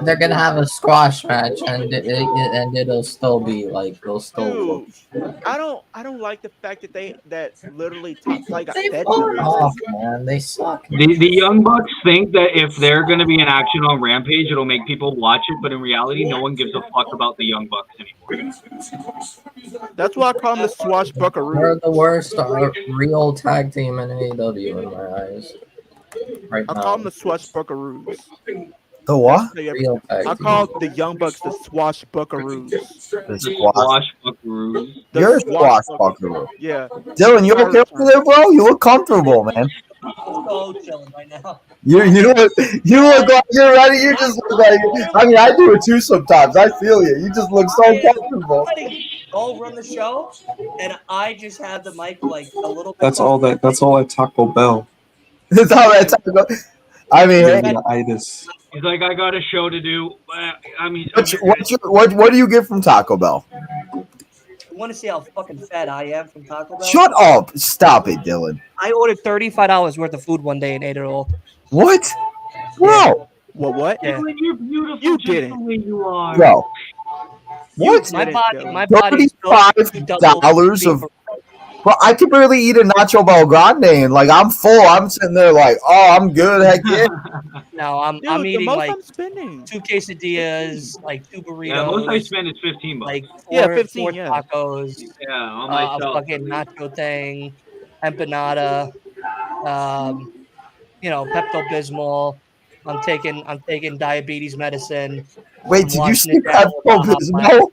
They're gonna have a squash match, and it'll still be like they'll still.
Dude, I don't like the fact that literally top flight got fed.
Off, man, they suck.
The Young Bucks think that if they're gonna be in action on Rampage, it'll make people watch it, but in reality, no one gives a fuck about the Young Bucks anymore.
That's why I call them the Swashbuckaroos.
They're the worst real tag team in AEW in my eyes. Right
I call them the Swashbuckaroos.
The what?
I call the Young Bucks the Swashbuckaroos.
The Swashbuckaroos.
You're
a Swashbuckaroo.
Yeah.
Dylan, you okay over there, bro? You look comfortable, man.
I'm so chilling right now.
You look like you're ready. You just look like. I mean, I do it too sometimes. I feel you. You just look so comfortable.
I'll run the show, and I just have the mic like a little bit.
That's all at Taco Bell.
That's all that Taco Bell. I mean,
he's like, I got a show to do. I mean,
what do you get from Taco Bell?
You want to see how fucking fat I am from Taco Bell?
Shut up! Stop it, Dylan.
I ordered $35 worth of food one day and ate it all.
What? Bro.
What?
Yeah.
You're beautiful.
You didn't.
The way you are.
Bro. What?
My body.
$35 of. Well, I could barely eat a Nacho Bel Grande, and like I'm full. I'm sitting there like, oh, I'm good. Heck yeah.
No, I'm eating like 2 quesadillas, like 2 burritos.
Yeah, most I spend is $15.
Like
15
4 tacos.
Yeah, on myself.
A fucking nacho thing, empanada, Pepto Bismol. I'm taking diabetes medicine.
Wait, did you say Pepto Bismol?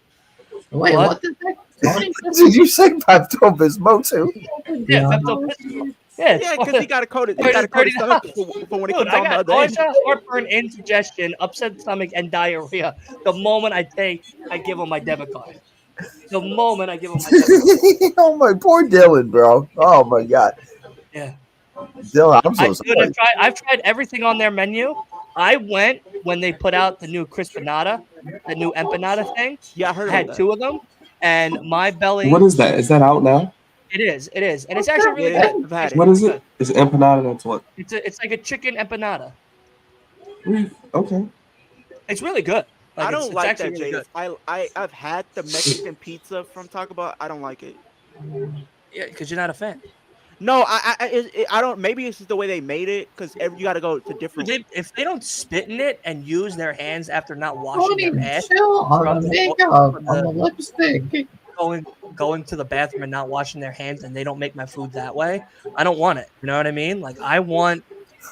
Wait, what the heck?
Did you say Pepto Bismol too?
Yeah, Pepto Bismol. Yeah,
because he got a coated. He got a coated stomach for when he comes on the other end.
Heartburn, indigestion, upset stomach, and diarrhea. The moment I give him my debit card. The moment I give him my
oh my poor Dylan, bro. Oh my god.
Yeah.
Dylan, I'm so sorry.
I've tried everything on their menu. I went when they put out the new Crispanada, the new empanada thing.
Yeah, I heard
I had
about that.
2 of them, and my belly.
What is that? Is that out now?
It is, and it's actually really good.
What is it? It's empanada. That's what.
It's like a chicken empanada.
Okay.
It's really good.
Like, I don't like that,
really
Jay. I've had the Mexican pizza from Taco Bell. I don't like it.
Yeah, because you're not a fan.
No, I don't. Maybe it's just the way they made it. Because you got to go to different.
If they don't spit in it and use their hands after not washing their ass,
on the makeup, on the lipstick.
Going to the bathroom and not washing their hands, and they don't make my food that way, I don't want it. You know what I mean? Like, I want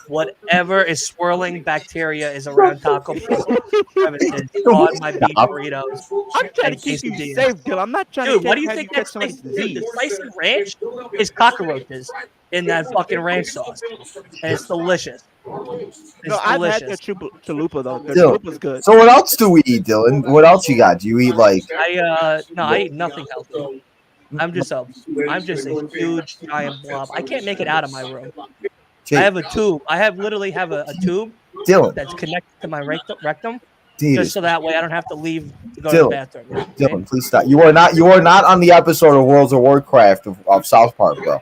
whatever is swirling bacteria is around Taco Bell premises on my beef burritos.
I'm trying to keep you safe, Dylan. I'm not trying
Dude,
to.
What do you think that spicy? Dude, the spicy ranch is cockroaches in that fucking ranch sauce, and it's delicious.
I've had the chalupa though. The chalupa's good.
So what else do we eat, Dylan? What else you got? Do you eat like?
I eat nothing healthy. I'm just a huge giant blob. I can't make it out of my room. I have a tube. Literally have a tube
Dylan
that's connected to my rectum,
Dylan.
just so that way I don't have to leave to go to the bathroom.
Dylan, please stop. You are not on the episode of Worlds of Warcraft of South Park, bro.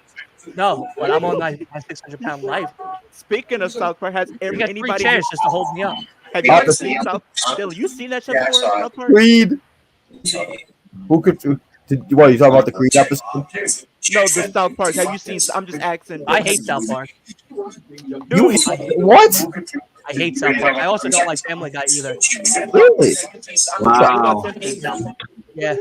No, but I'm on my 600-pound life.
Speaking of South Park, has anybody
3 chairs just to hold me up?
Have you ever seen South Park? Dylan, you seen that show before? South Park?
Creed. Who could? What are you talking about? The Creed episode?
No, the South Park. Have you seen? I'm just asking.
I hate South Park.
You what?
I hate South Park. I also don't like Family Guy either.
Really?
Wow.
Yeah.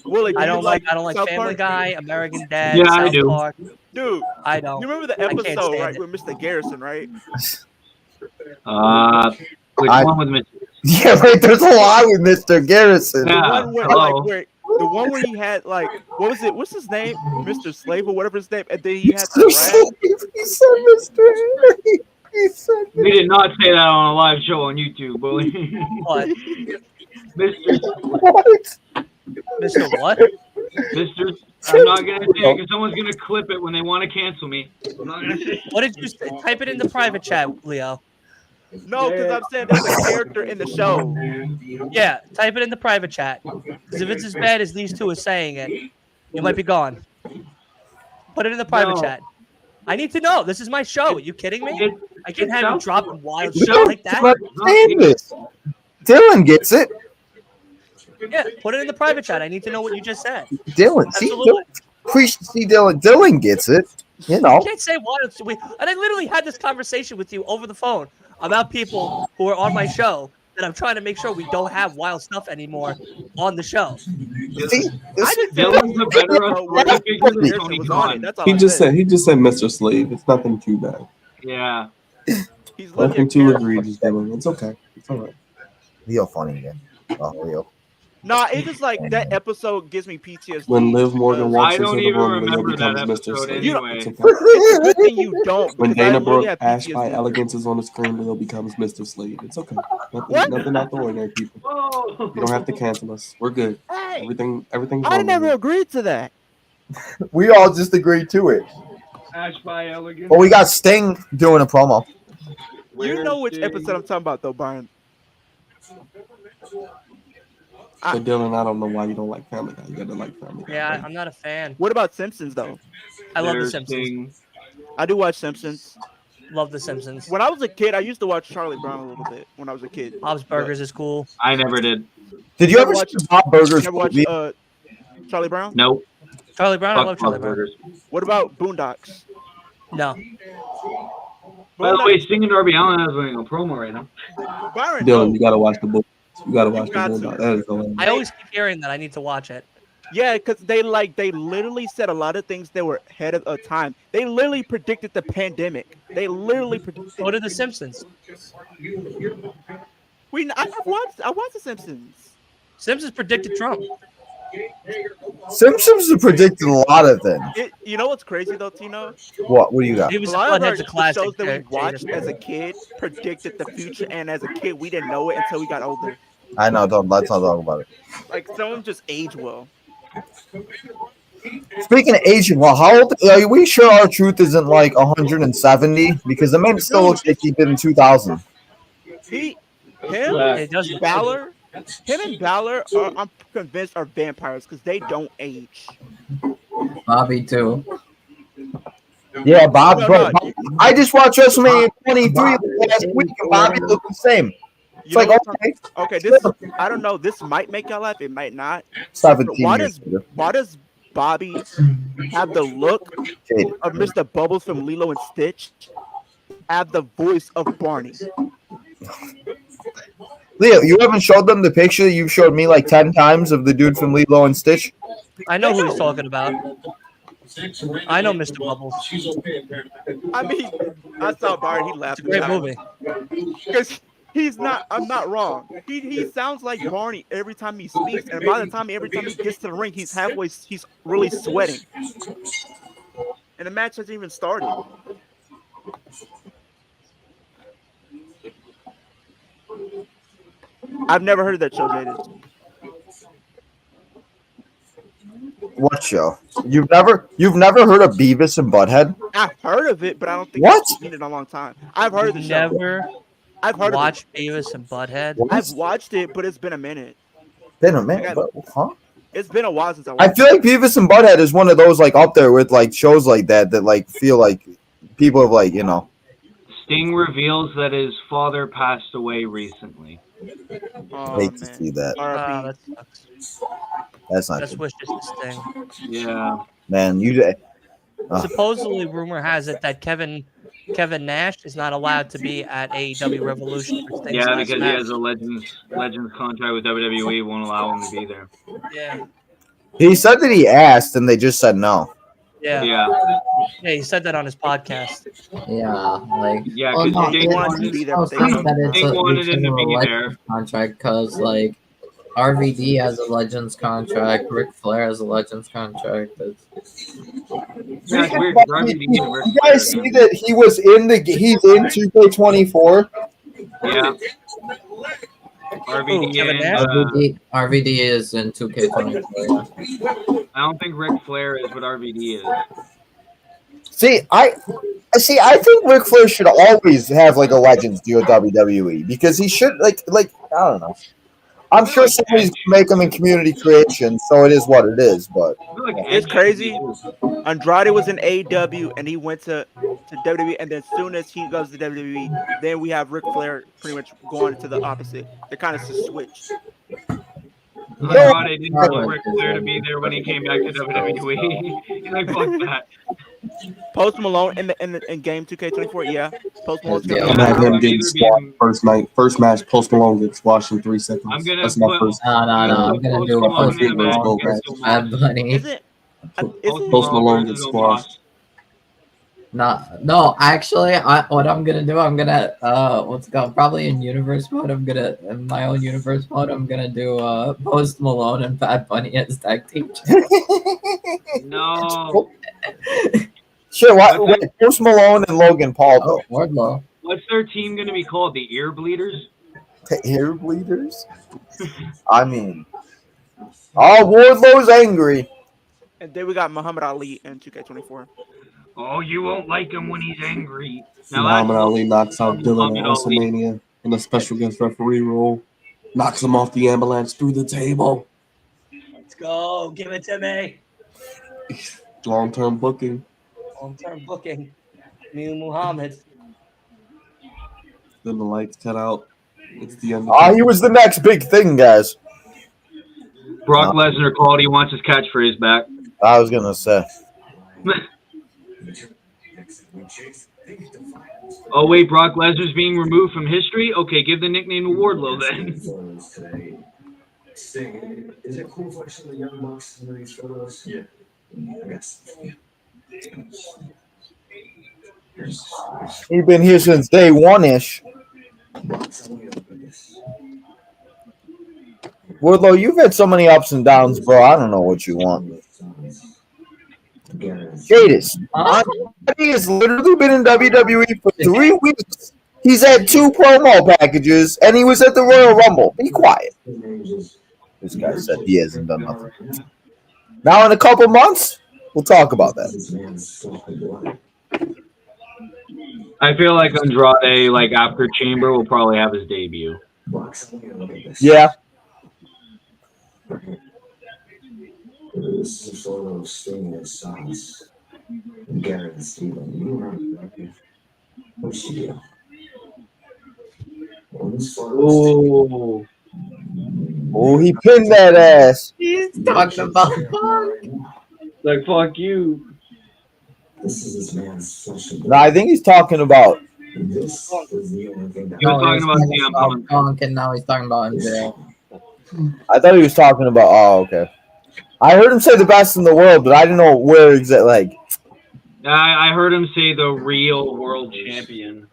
Willie,
I don't like
South
Family
Park?
Guy, American Dad,
Yeah,
South
I do.
Park.
Dude,
I don't.
you remember the
I can't
episode
stand
right
it.
with Mr. Garrison, right?
Which one was Mr.
Yeah, right. There's a lot with Mr. Garrison.
Yeah.
The one where he had like, what was it? What's his name? Mr. Slave or whatever his name, and then he had
Mr. Slave. He said Mr. He said
We did not say that on a live show on YouTube, Willie.
What?
Mr.
What?
Mr. What?
Mr. I'm not gonna say it because someone's gonna clip it when they want to cancel me. I'm not gonna say.
What did you say? Type it in the private chat, Leo.
No, because I'm saying there's a character in the show.
Yeah, type it in the private chat. Because if it's as bad as these two are saying it, you might be gone. Put it in the private chat. I need to know. This is my show. Are you kidding me? I can't have you dropping wild shit like that.
Dylan gets it.
Yeah, put it in the private chat. I need to know what you just said.
Dylan, Dylan gets it. You know.
You can't say wild. And I literally had this conversation with you over the phone about people who are on my show that I'm trying to make sure we don't have wild stuff anymore on the show.
Dylan's a better authority figure than Tony Khan.
He just said Mr. Slave. It's nothing too bad.
Yeah.
Nothing too egregious, Dylan. It's okay. It's all right.
Leo funny again. Oh, Leo.
Nah, it's just like that episode gives me PTSD.
When Liv Morgan walks into the room, Leo becomes Mr. Slave. It's okay.
It's a good thing you don't.
When Dana Brooke asked by elegance is on the screen, Leo becomes Mr. Slave. It's okay. Nothing out the ordinary, people. You don't have to cancel us. We're good.
Hey,
Everything's
I never agreed to that.
We all just agreed to it.
Ash by elegance.
Well, we got Sting doing a promo.
You know which episode I'm talking about, though, Brian.
So Dylan, I don't know why you don't like Family Guy. You gotta like Family Guy.
Yeah, I'm not a fan.
What about Simpsons, though?
I love The Simpsons.
I do watch Simpsons.
Love The Simpsons.
When I was a kid, I used to watch Charlie Brown a little bit. When I was a kid,
Bob's Burgers is cool.
I never did.
Did you ever watch Bob Burgers?
Never watch Charlie Brown?
Nope.
Charlie Brown, I love Charlie
Burgers.
Brown.
What about Boondocks?
No.
By the way, Singing Darby Allin has doing a promo right now.
Byron,
Dylan, you gotta watch the book. You gotta watch the Boondocks. That is hilarious.
I always keep hearing that I need to watch it.
Yeah, because they literally said a lot of things that were ahead of a time. They literally predicted the pandemic. They literally predicted.
What are The Simpsons?
I watched The Simpsons.
Simpsons predicted Trump.
Simpsons predicted a lot of things.
You know what's crazy though, Tino?
What do you got?
He was
A lot of
Butthead's a
the
classic.
shows that we watched as a kid predicted the future, and as a kid we didn't know it until we got older.
I know. Let's not talk about it.
Like some of them just age well.
Speaking of aging, well, how old are we sure our truth isn't like 170? Because the man still looks like he did in 2000.
Him and Balor I'm convinced are vampires because they don't age.
Bobby too.
Yeah, Bob. I just watched WrestleMania 23 last week, and Bobby looked the same. It's like
okay. This I don't know. This might make y'all laugh. It might not.
17
why does Bobby have the look of Mr. Bubbles from Lilo and Stitch? Have the voice of Barney.
Leo, you haven't showed them the picture you've showed me like 10 times of the dude from Lilo and Stitch?
I know who he's talking about. I know Mr. Bubbles.
I mean, I saw Barney. He laughed.
It's a great movie.
Because he's not. I'm not wrong. He sounds like Barney every time he speaks, and by the time every time he gets to the ring, he's really sweating, and the match hasn't even started. I've never heard of that show, Jadis.
What show? You've never heard of Beavis and Butthead?
I've heard of it, but I don't think
I've
seen it in a long time. I've heard of the show. I've heard
watched Beavis and Butthead.
I've watched it, but it's been a minute.
Huh?
It's been a while since I watched
I feel like Beavis and Butthead is one of those like up there with like shows like that like feel like people have like, you know.
Sting reveals that his father passed away recently.
I hate to see that.
That sucks.
That's not
Best
good.
wishes to Sting.
Yeah.
Man,
Supposedly, rumor has it that Kevin Nash is not allowed to be at AEW Revolution. For Sting's
Yeah,
last
because
match.
he has a Legends contract with WWE, won't allow him to be there.
Yeah.
He said that he asked and they just said no.
Yeah, he said that on his podcast.
Yeah, like
because
Sting wanted him to be there. Contract because like RVD has a Legends contract, Ric Flair has a Legends contract.
Yeah, it's weird.
You guys see that he's in 2K24?
Yeah.
RVD is in 2K24.
I don't think Ric Flair is what RVD is.
See, I think Ric Flair should always have like a Legends deal with WWE because he should like I don't know. I'm sure somebody's gonna make him in community creation, so it is what it is. But
it's crazy. Andrade was in AEW and he went to WWE, and then as soon as he goes to WWE, then we have Ric Flair pretty much going to the opposite. They kind of switched.
Andrade didn't want Ric Flair to be there when he came back to WWE. He's like, fuck that.
Post Malone in game 2K24, yeah. Post Malone.
I'm at him getting squashed first match. Post Malone gets squashed in 3 seconds. That's my first.
No. I'm gonna do a Post Malone versus Bad Bunny.
Post Malone gets squashed.
No. Actually, what I'm gonna do, I'm gonna probably in universe mode. In my own universe mode, I'm gonna do Post Malone and Bad Bunny as tag team.
No.
Sure, wait, Post Malone and Logan Paul though.
Wardlow.
What's their team going to be called? The Ear Bleeders?
The Ear Bleeders? I mean, Wardlow's angry.
And then we got Muhammad Ali in 2K24.
Oh, you won't like him when he's angry. Now
Muhammad Ali knocks out Dylan at WrestleMania in a special guest referee role. Knocks him off the ambulance through the table.
Let's go. Give it to me.
Long-term booking.
Me and Muhammad.
Then the lights cut out. It's the end.
He was the next big thing, guys.
Brock Lesnar called. He wants his catchphrase back.
I was gonna say.
Oh wait, Brock Lesnar's being removed from history. Okay, give the nickname to Wardlow then.
Is it cool for some of the young bucks in these photos? Yeah.
He's been here since day one-ish. Wardlow, you've had so many ups and downs, bro. I don't know what you want. Jadis, he has literally been in WWE for 3 weeks, He's had 2 promo packages, and he was at the Royal Rumble. Be quiet. This guy said he hasn't done nothing. Now, in a couple months, we'll talk about that.
I feel like Andrade, like after Chamber, will probably have his debut.
Yeah.
Oh.
Oh, he pinned that ass.
He's talking about
like fuck you.
No, I think he's talking about.
He was talking about CM Punk,
and now he's talking about MJF.
I thought he was talking about. Oh, okay. I heard him say the best in the world, but I didn't know where exactly. Like,
I heard him say the real world champion.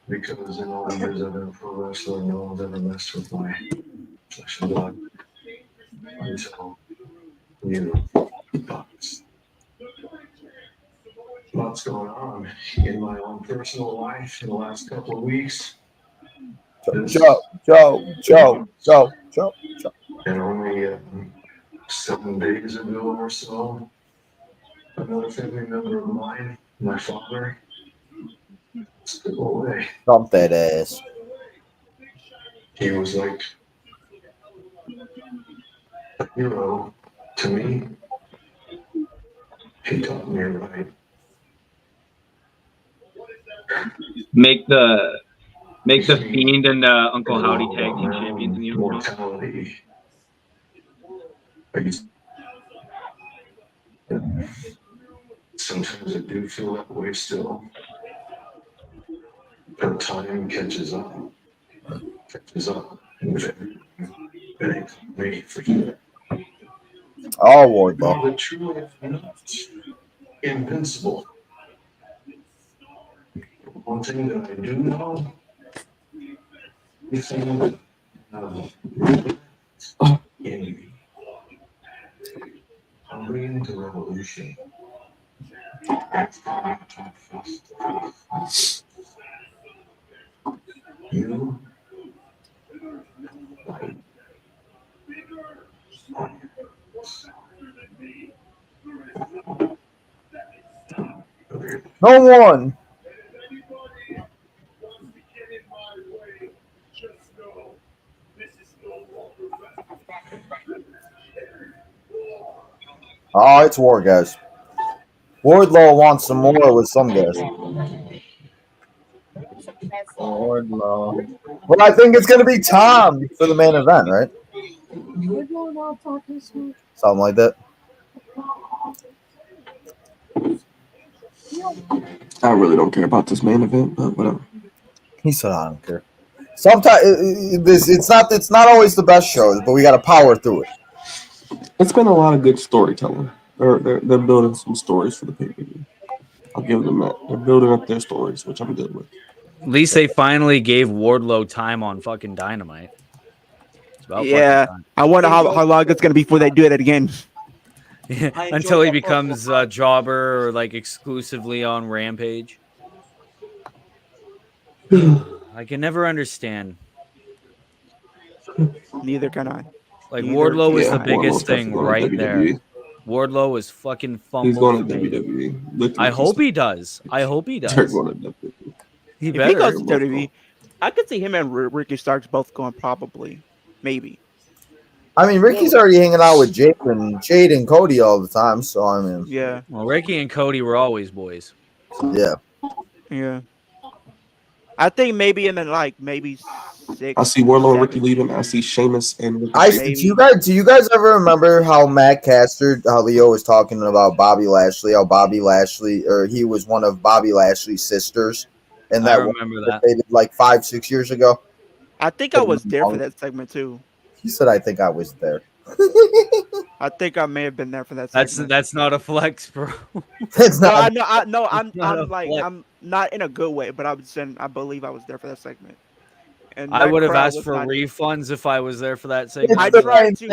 Because in all the years I've been pro wrestling, no one's ever messed with my flesh and blood until you. Lots going on in my own personal life in the last couple of weeks.
Joe.
And only 7 days ago or so, another family member of mine, my father, step away.
Dump that ass.
He was like a hero to me. He taught me right.
Make the Fiend and Uncle Howdy tag team champions in the
mortality. Sometimes I do feel that way still. But time catches up. And me forget.
Oh, Wardlow.
But truly not invincible. One thing that I do know is that enemy. I'm bringing the revolution. You
No one. Oh, it's War, guys. Wardlow wants some more with some guys.
Wardlow.
Well, I think it's going to be Tom for the main event, right? Something like that.
I really don't care about this main event, but whatever.
He said, "I don't care." Sometimes it's not always the best shows, but we got to power through it.
It's been a lot of good storytelling. They're building some stories for the pay-per-view. I'll give them that. They're building up their stories, which I'm good with.
At least they finally gave Wardlow time on fucking Dynamite.
Yeah, I wonder how long it's gonna be before they do it again.
Until he becomes a jobber or like exclusively on Rampage. I can never understand.
Neither can I.
Like Wardlow is the biggest thing right there. Wardlow is fucking fumbled.
He's going to WWE.
I hope he does. I hope he does.
He better. If he goes to WWE, I could see him and Ricky Starks both going probably. Maybe.
I mean, Ricky's already hanging out with Jade and Cody all the time, so I mean.
Yeah.
Well, Ricky and Cody were always boys.
Yeah.
Yeah. I think maybe in the maybe 6.
I see Wardlow and Ricky leaving. I see Sheamus and Ricky.
Do you guys ever remember how Matt Caster, how Leo was talking about Bobby Lashley, or he was one of Bobby Lashley's sisters, and that
I remember that
they did like 5-6 years ago.
I think I was there for that segment too.
He said, "I think I was there."
I think I may have been there for that segment.
That's not a flex, bro.
It's not.
I'm not in a good way, but I was saying I believe I was there for that segment. And
I would have asked for refunds if I was there for that segment.
I tried to,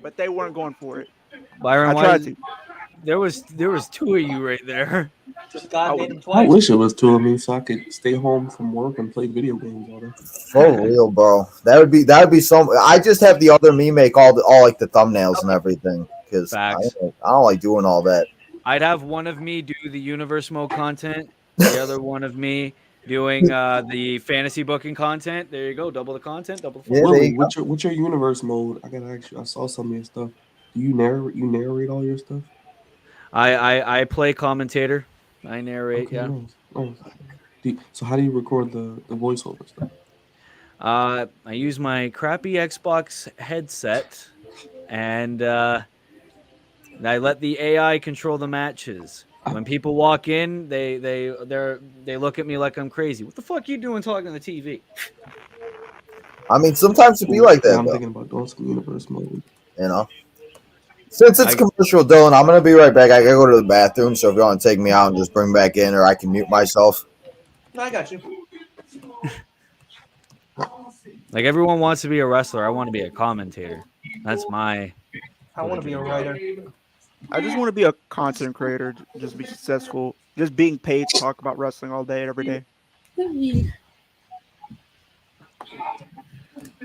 but they weren't going for it.
Byron,
I tried to.
There was two of you right there.
Just God made him
I
twice.
wish it was two of me so I could stay home from work and play video games all day.
For real, bro. That would be so. I just have the other me make all like the thumbnails and everything because I don't like doing all that.
I'd have one of me do the universe mode content, the other one of me doing the fantasy booking content. There you go, double the content, double the fun.
Yeah, Willie, what's your universe mode? I gotta ask you. I saw some of your stuff. Do you narrate all your stuff?
I play commentator. I narrate. Okay, yeah.
Nice. So how do you record the voiceover stuff?
I use my crappy Xbox headset, and I let the AI control the matches. When people walk in, they look at me like I'm crazy. What the fuck are you doing talking on the TV?
I mean, sometimes it be like that.
I'm thinking about doing some universe mode.
You know, since it's commercial, Dylan, I'm gonna be right back. I gotta go to the bathroom, so if you want to take me out and just bring back in, or I can mute myself.
No, I got you.
Like everyone wants to be a wrestler, I want to be a commentator. That's my.
I want to be a writer.
I just want to be a content creator, just be successful, just being paid to talk about wrestling all day, every day.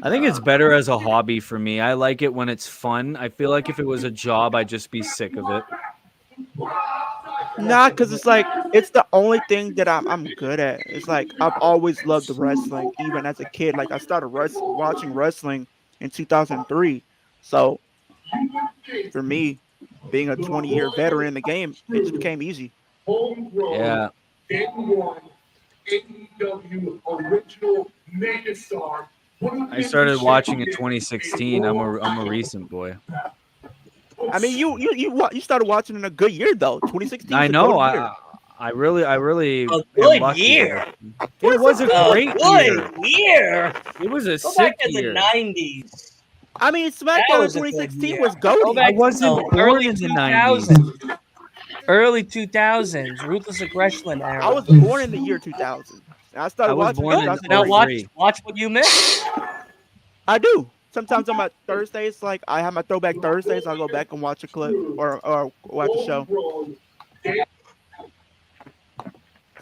I think it's better as a hobby for me. I like it when it's fun. I feel like if it was a job, I'd just be sick of it.
Nah, because it's like it's the only thing that I'm good at. It's like I've always loved wrestling, even as a kid. Like I started watching wrestling in 2003, so for me, being a 20-year veteran in the game, it just became easy.
Yeah. I started watching in 2016. I'm a recent boy.
I mean, you started watching in a good year though. 2016.
I know. I really
a good year.
It was a great
year.
It was a
Go
sick
back
year.
In the 90s.
I mean, SmackDown in 2016 was goated.
I wasn't born in the 90s.
Early 2000s, Ruthless Aggression era.
I was born in the year 2000. I started watching.
Now watch what you missed.
I do. Sometimes on my Thursdays, like I have my throwback Thursdays, I'll go back and watch a clip or watch a show. Because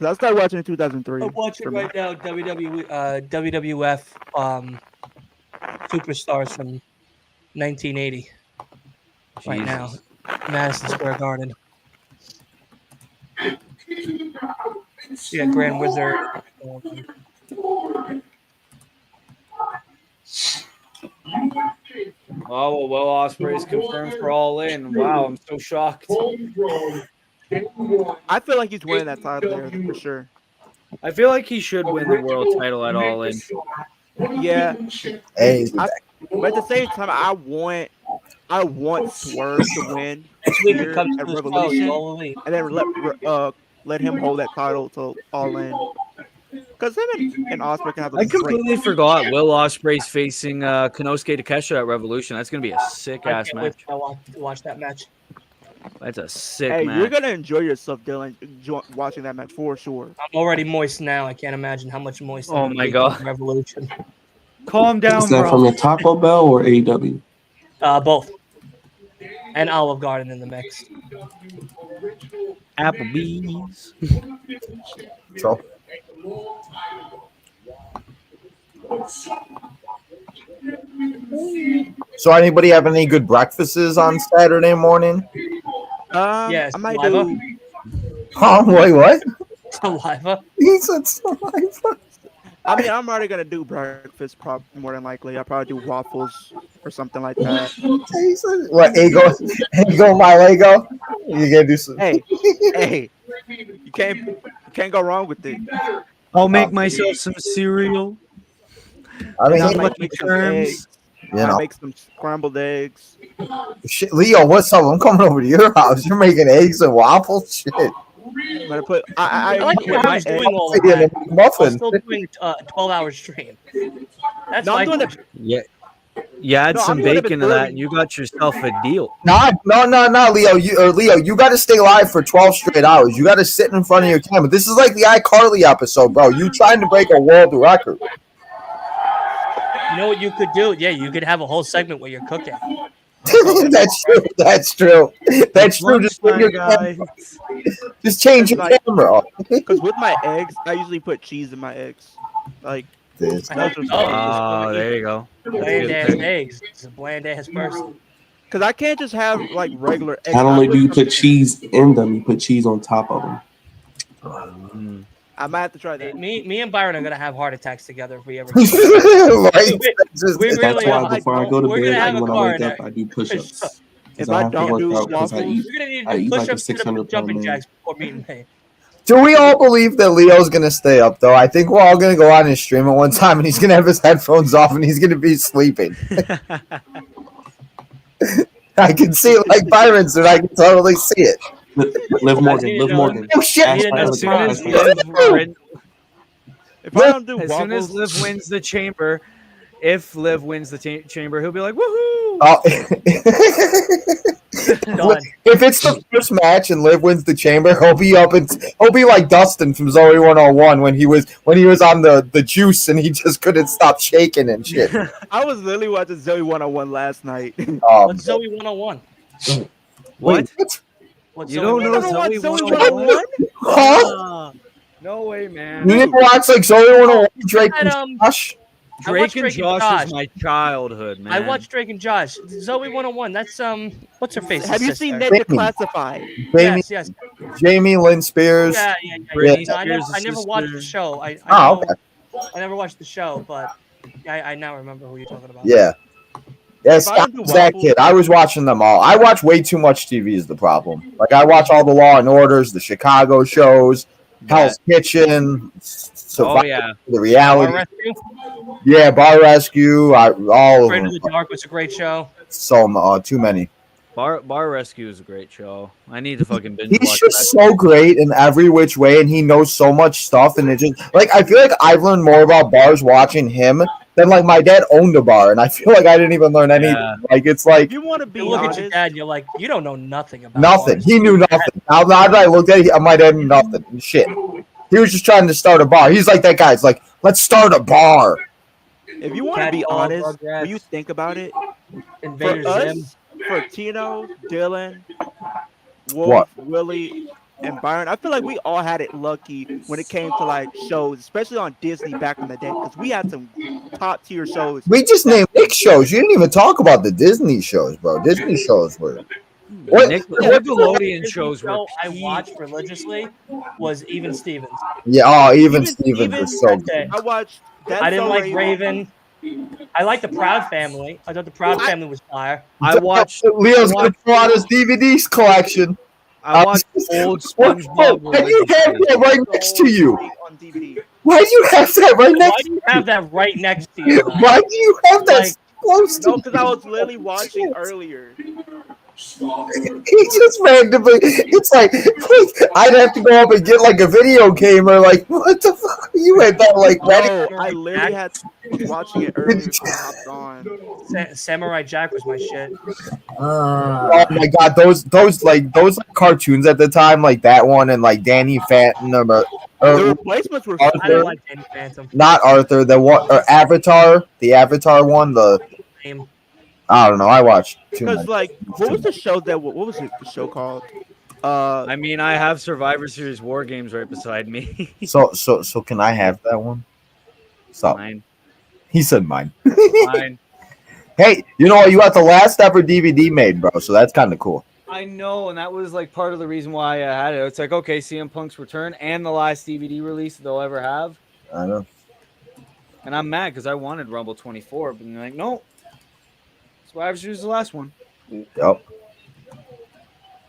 I started watching in 2003.
I'm watching right now WWF Superstars from 1980. Jesus. Right now, Madison Square Garden. Yeah, Grand Wizard.
Oh, well, Will Ospreay is confirmed for All In. Wow, I'm so shocked.
I feel like he's winning that title there for sure.
I feel like he should win the world title at All In.
Yeah.
Hey,
but at the same time, I want Swerve to win here at Revolution, and then let him hold that title till All In. Because him and Ospreay can have a
I completely forgot Will Ospreay's facing Konosuke Takeshita at Revolution. That's going to be a sick-ass match.
I watch that match.
That's a sick
match.
Hey,
you're going to enjoy yourself, Dylan, watching that match for sure.
I'm already moist now. I can't imagine how much moist
Oh, my God.
Revolution.
Calm down,
Is that
bro.
from the Taco Bell or AEW?
Both. And Olive Garden in the mix.
Applebee's.
So. So, anybody have any good breakfasts on Saturday morning?
Yes,
I might
saliva.
do.
Oh, wait, what?
Saliva.
He said saliva.
I mean, I'm already gonna do breakfast, more than likely. I'll probably do waffles or something like that.
What, Ego, my Lego? You gonna do some?
Hey, you can't go wrong with it.
I'll make myself some cereal.
I mean,
I might make some eggs. I make some scrambled eggs.
Shit, Leo, what's up? I'm coming over to your house. You're making eggs and waffles? Shit.
I'm gonna put.
I like how I was doing all of that. I'm still doing 12-hour stream. That's
no, I'm doing it.
Yeah. You add some bacon to that, and you got yourself a deal.
No, Leo. You got to stay live for 12 straight hours. You got to sit in front of your camera. This is like the iCarly episode, bro. You trying to break a world record.
You know what you could do? Yeah, you could have a whole segment where you're cooking.
That's true. That's true. That's true. Just,
guys.
Just change your camera.
Because with my eggs, I usually put cheese in my eggs. Like
this.
Oh, there you go.
Bland ass eggs. It's a bland ass person.
Because I can't just have like regular eggs.
Not only do you put cheese in them, you put cheese on top of them.
I might have to try that.
Me and Byron are gonna have heart attacks together if we ever.
Right?
That's why before I go to bed, and when I wake up, I do push-ups.
If I don't do waffles,
I eat like a 600-pound man.
Before meeting me.
Do we all believe that Leo's gonna stay up though? I think we're all gonna go on his stream at one time, and he's gonna have his headphones off, and he's gonna be sleeping. I can see it like Byron said. I can totally see it.
Liv Morgan.
Oh shit!
As soon as Liv wins the chamber, if Liv wins the chamber, he'll be like, "Woohoo!"
Oh. If it's the first match and Liv wins the chamber, he'll be up and he'll be like Dustin from Zoe 101 when he was on the juice and he just couldn't stop shaking and shit.
I was literally watching Zoe 101 last night.
What's Zoe 101?
What? You don't know Zoe 101?
Huh?
No way, man.
You never watch like Zoe 101, Drake and Josh?
Drake and Josh was my childhood, man.
I watched Drake and Josh. Zoe 101. That's what's her face?
Have you seen Net Declassified?
Yes.
Jamie Lynn Spears.
Yeah. I never watched the show. I never watched the show, but I now remember who you're talking about.
Yeah. Yes, that kid. I was watching them all. I watch way too much TV is the problem. Like I watch all the Law and Orders, the Chicago shows, Hell's Kitchen, the reality.
Bar Rescue?
Yeah, Bar Rescue. All
Friend of the Dark was a great show.
So too many.
Bar Rescue is a great show. I need to fucking binge
He's
watch
just
that.
so great in every which way, and he knows so much stuff. And it just like I feel like I've learned more about bars watching him than like my dad owned a bar, and I feel like I didn't even learn anything. Yeah. Like it's like
you want to be.
You look at your dad, and you're like, you don't know nothing about
nothing.
Bars.
He knew nothing. Now that I looked at it, my dad knew nothing. Shit. He was just trying to start a bar. He's like that guy. It's like, let's start a bar.
If you want to be honest, when you think about it,
Invaders
for
Zim.
For Tino, Dylan, Wolf, Willie, and Byron, I feel like we all had it lucky when it came to like shows, especially on Disney back in the day, because we had some top tier shows.
We just named Nick shows. You didn't even talk about the Disney shows, bro. Disney shows were.
Nickelodeon shows were.
I watched religiously was Even Stevens.
Yeah, Even Stevens was so good.
I watched.
I didn't like Raven. I like the Proud Family. I thought the Proud Family was fire.
Leo's gonna pull out his DVDs collection.
I watched old SpongeBob.
Why do you have that right next to you? Why do you have that right next to you?
Why do you have that right next to you?
Why do you have that close to you?
No, because I was literally watching earlier.
He just randomly, it's like I'd have to go up and get like a video game or like what the fuck are you at that like ready?
No, I literally was watching it earlier.
Samurai Jack was my shit.
Oh my god, those cartoons at the time, like that one and like Danny Phantom
the replacements were
Arthur, I didn't like Danny Phantom.
Not Arthur, the one or Avatar, the Avatar one, I don't know. I watched too much.
Because like, what was the show that? What was the show called?
I mean, I have Survivor Series War Games right beside me.
So can I have that one? So
mine.
He said mine.
Mine.
Hey, you know what? You got the last ever DVD made, bro. So that's kind of cool.
I know, and that was like part of the reason why I had it. It's like, okay, CM Punk's return and the last DVD release they'll ever have.
I know.
And I'm mad because I wanted Rumble 24, but they're like, no. Survivor Series is the last one.
Yep.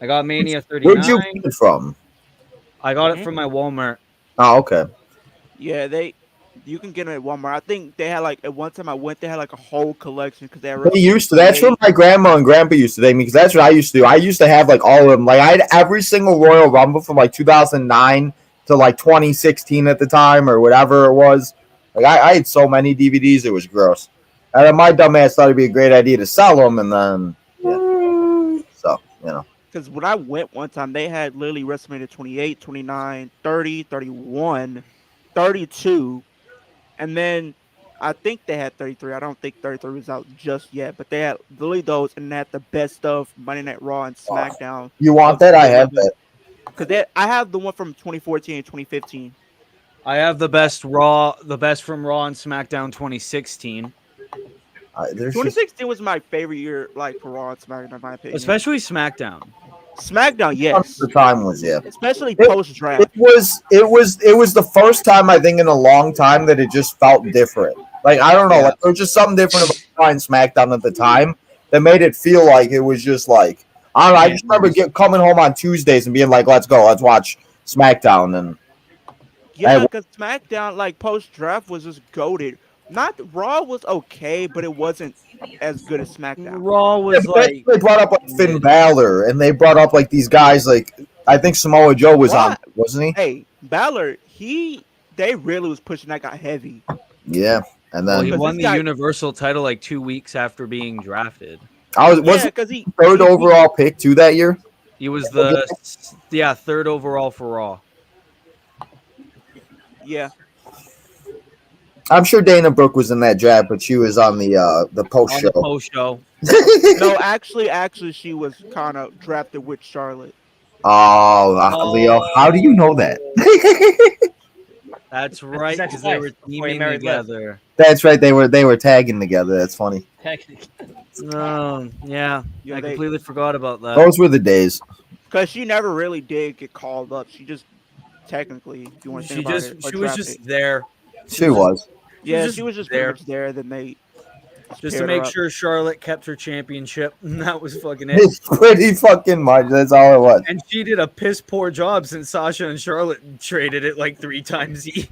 I got Mania 39.
Where'd you get it from?
I got it from my Walmart.
Oh, okay.
Yeah, you can get it at Walmart. I think they had like at one time I went, they had like a whole collection because
they used to. That's what my grandma and grandpa used to take me because that's what I used to do. I used to have like all of them. Like I had every single Royal Rumble from like 2009 to like 2016 at the time or whatever it was. Like I had so many DVDs, it was gross. And my dumbass thought it'd be a great idea to sell them, and then so you know.
Because when I went one time, they had literally WrestleMania 28, 29, 30, 31, 32, and then I think they had 33. I don't think 33 was out just yet, but they had literally those, and they had the best of Monday Night Raw and SmackDown.
You want that? I have that.
Because I have the one from 2014 and 2015.
I have the best from Raw and SmackDown 2016.
2016 was my favorite year, like for Raw and SmackDown, in my opinion.
Especially SmackDown.
SmackDown, yes.
The time was
especially post draft.
It was the first time I think in a long time that it just felt different. Like I don't know, like there was just something different about SmackDown at the time that made it feel like it was just like I don't know. I just remember coming home on Tuesdays and being like, "Let's go, let's watch SmackDown." And
because SmackDown, like post draft, was just goated. Not Raw was okay, but it wasn't as good as SmackDown.
Raw was
they brought up like Finn Balor, and they brought up like these guys. Like I think Samoa Joe was on, wasn't he?
Hey, Balor, they really was pushing that guy heavy.
Yeah, and then
he won the Universal title like 2 weeks after being drafted.
Was he third overall pick too that year?
He was the third overall for Raw.
Yeah.
I'm sure Dana Brooke was in that draft, but she was on the post show.
Post show.
No, actually, she was kind of drafted with Charlotte.
Leo, how do you know that?
That's right, because they were teaming together.
That's right, they were tagging together. That's funny.
Yeah, I completely forgot about that.
Those were the days.
Because she never really did get called up. She just technically, if you want to think about it,
she was just there.
She was.
Yeah, she was just there. Then they
just to make sure Charlotte kept her championship, and that was fucking it.
It's pretty fucking much. That's all it was.
And she did a piss poor job since Sasha and Charlotte traded it like 3 times each.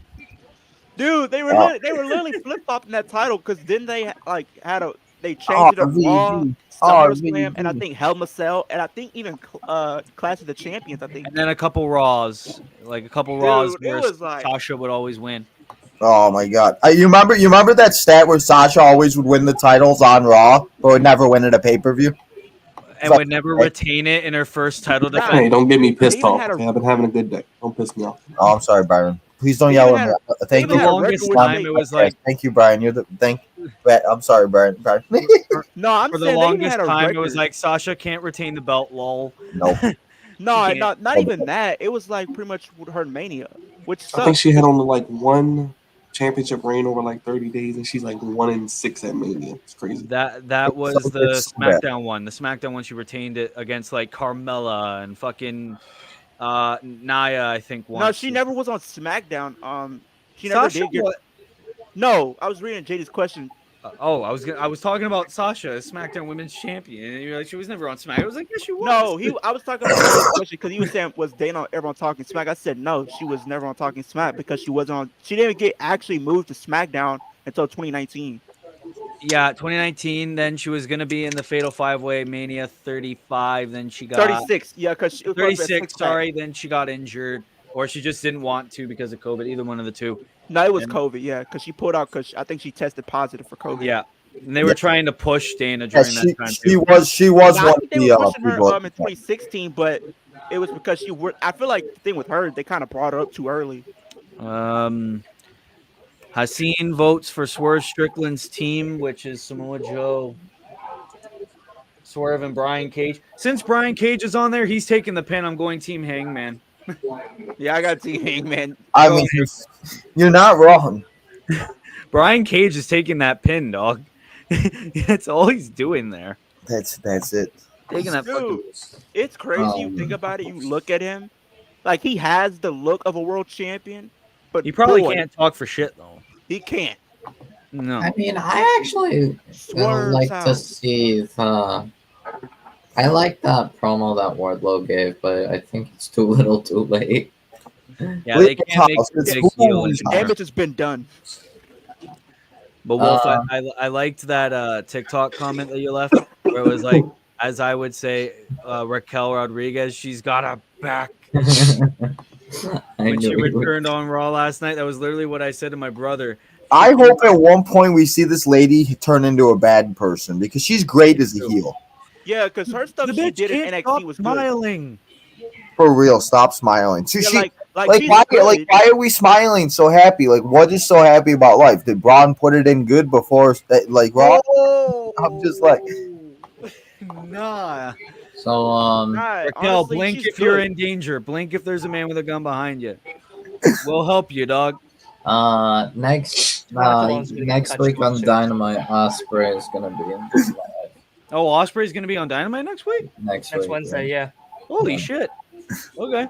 Dude, they were literally flip flopping that title because then they they changed it up Raw, SummerSlam, and I think Hell in a Cell, and I think even Clash of the Champions. I think,
and then a couple Raws, where Sasha would always win.
Oh my god! You remember that stat where Sasha always would win the titles on Raw, but would never win at a pay-per-view,
and would never retain it in her first title defense.
Hey, don't get me pissed off. I've been having a good day. Don't piss me off.
Oh, I'm sorry, Byron. Please don't yell at me. Thank you.
The longest time it was like.
Thank you, Brian. I'm sorry, Brian.
No, I'm
for the longest time it was like Sasha can't retain the belt. Lol.
Nope.
No, not even that. It was like pretty much her Mania, which sucks.
I think she had only like one championship reign over like 30 days, and she's like 1-6 at Mania. It's crazy.
That was the SmackDown one. The SmackDown one, she retained it against like Carmella and fucking Nia, I think. Once.
No, she never was on SmackDown. She never did get. No, I was reading JD's question.
I was talking about Sasha, SmackDown Women's Champion, and you're like, she was never on SmackDown. I was like, yes, she was.
No, I was talking about this question because he was saying, was Dana ever on Talking Smack? I said no, she was never on Talking Smack because she wasn't on. She didn't get actually moved to SmackDown until 2019.
Yeah, 2019. Then she was gonna be in the Fatal 5-Way Mania 35. Then she got
36. Yeah, because
36. Sorry, then she got injured, or she just didn't want to because of COVID. Either one of the two.
No, it was COVID. Yeah, because she pulled out because I think she tested positive for COVID.
Yeah, and they were trying to push Dana during that time.
She was one of the
people in 2016, but it was because I feel like the thing with her, they kind of brought her up too early.
Haseen votes for Swerve Strickland's team, which is Samoa Joe, Swerve, and Brian Cage. Since Brian Cage is on there, he's taking the pin. I'm going Team Hangman.
Yeah, I got Team Hangman.
I mean, you're not wrong.
Brian Cage is taking that pin, dog. That's all he's doing there.
That's it.
Taking that fucking...
It's crazy. You think about it. You look at him, like he has the look of a world champion, but
he probably can't talk for shit though.
He can't.
No.
I mean, I actually would like to see the. I like that promo that Wardlow gave, but I think it's too little, too late.
Yeah, they can't make big heel.
Damage has been done.
But Wolf, I liked that TikTok comment that you left, where it was like, as I would say, Raquel Rodriguez, she's got a back. When she returned on Raw last night, that was literally what I said to my brother.
I hope at one point we see this lady turn into a bad person because she's great as a heel.
Yeah, because her stuff she did in NXT was
smiling.
For real, stop smiling. So
Yeah,
why are we smiling so happy? Like, what is so happy about life? Did Braun put it in good before, like, Raw? I'm just like,
nah.
So,
Raquel,
honestly,
blink if you're in danger. Blink if there's a man with a gun behind you. We'll help you, dog.
next week on Dynamite, Ospreay is gonna be in this live.
Oh, Ospreay's gonna be on Dynamite next week?
Next
Wednesday, yeah.
Holy shit. Okay.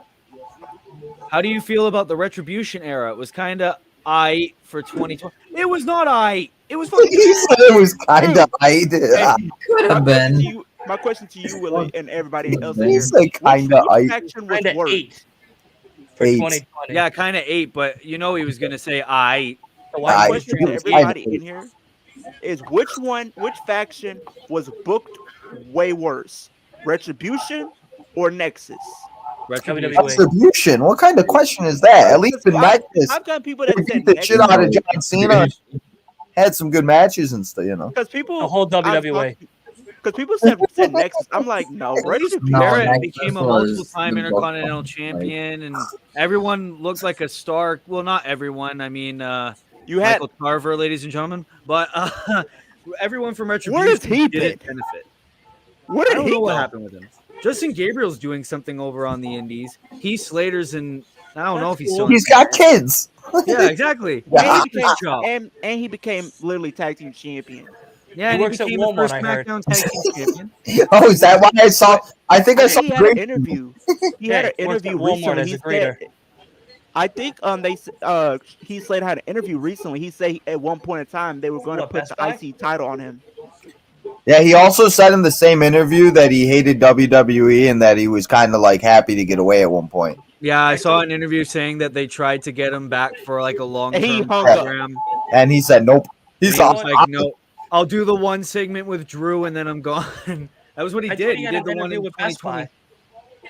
How do you feel about the Retribution era? It was kind of aight for 2020. It was not aight. It was fucking.
He said it was kind of aight.
Could have been.
My question to you, Willie, and everybody else
He said kind of
which
aight.
faction was worse?
For 2020.
Yeah, kind of 8, but he was gonna say aight.
My question to everybody in here is which faction was booked way worse? Retribution or Nexus?
Retribution. What kind of question is that? At least in Nexus,
I've got people that said
the shit out of John Cena. Had some good matches and stuff,
Because people
the whole WWE.
Because people said Nexus. I'm like, no.
Barrett became a multiple-time Intercontinental Champion, and everyone looked like a star. Well, not everyone. I mean,
you had
Michael Carver, ladies and gentlemen, but everyone from Retribution
Where has he
didn't benefit.
What did
I don't know what happened with him. Justin Gabriel's doing something over on the Indies. Heath Slater's in. I don't know if he's still.
He's got kids.
Yeah, exactly.
And he became literally tag team champion.
Yeah, and he became the first SmackDown tag team champion.
Oh, is that why I saw? I think I saw.
He had an interview. He had an interview recently. He said, I think Heath Slater had an interview recently. He said at one point in time they were going to put the IC title on him.
Yeah, he also said in the same interview that he hated WWE and that he was kind of like happy to get away at one point.
Yeah, I saw an interview saying that they tried to get him back for like a long-term program.
And he said, nope.
He's like, no, I'll do the one segment with Drew and then I'm gone. That was what he did. He did the one in 2020.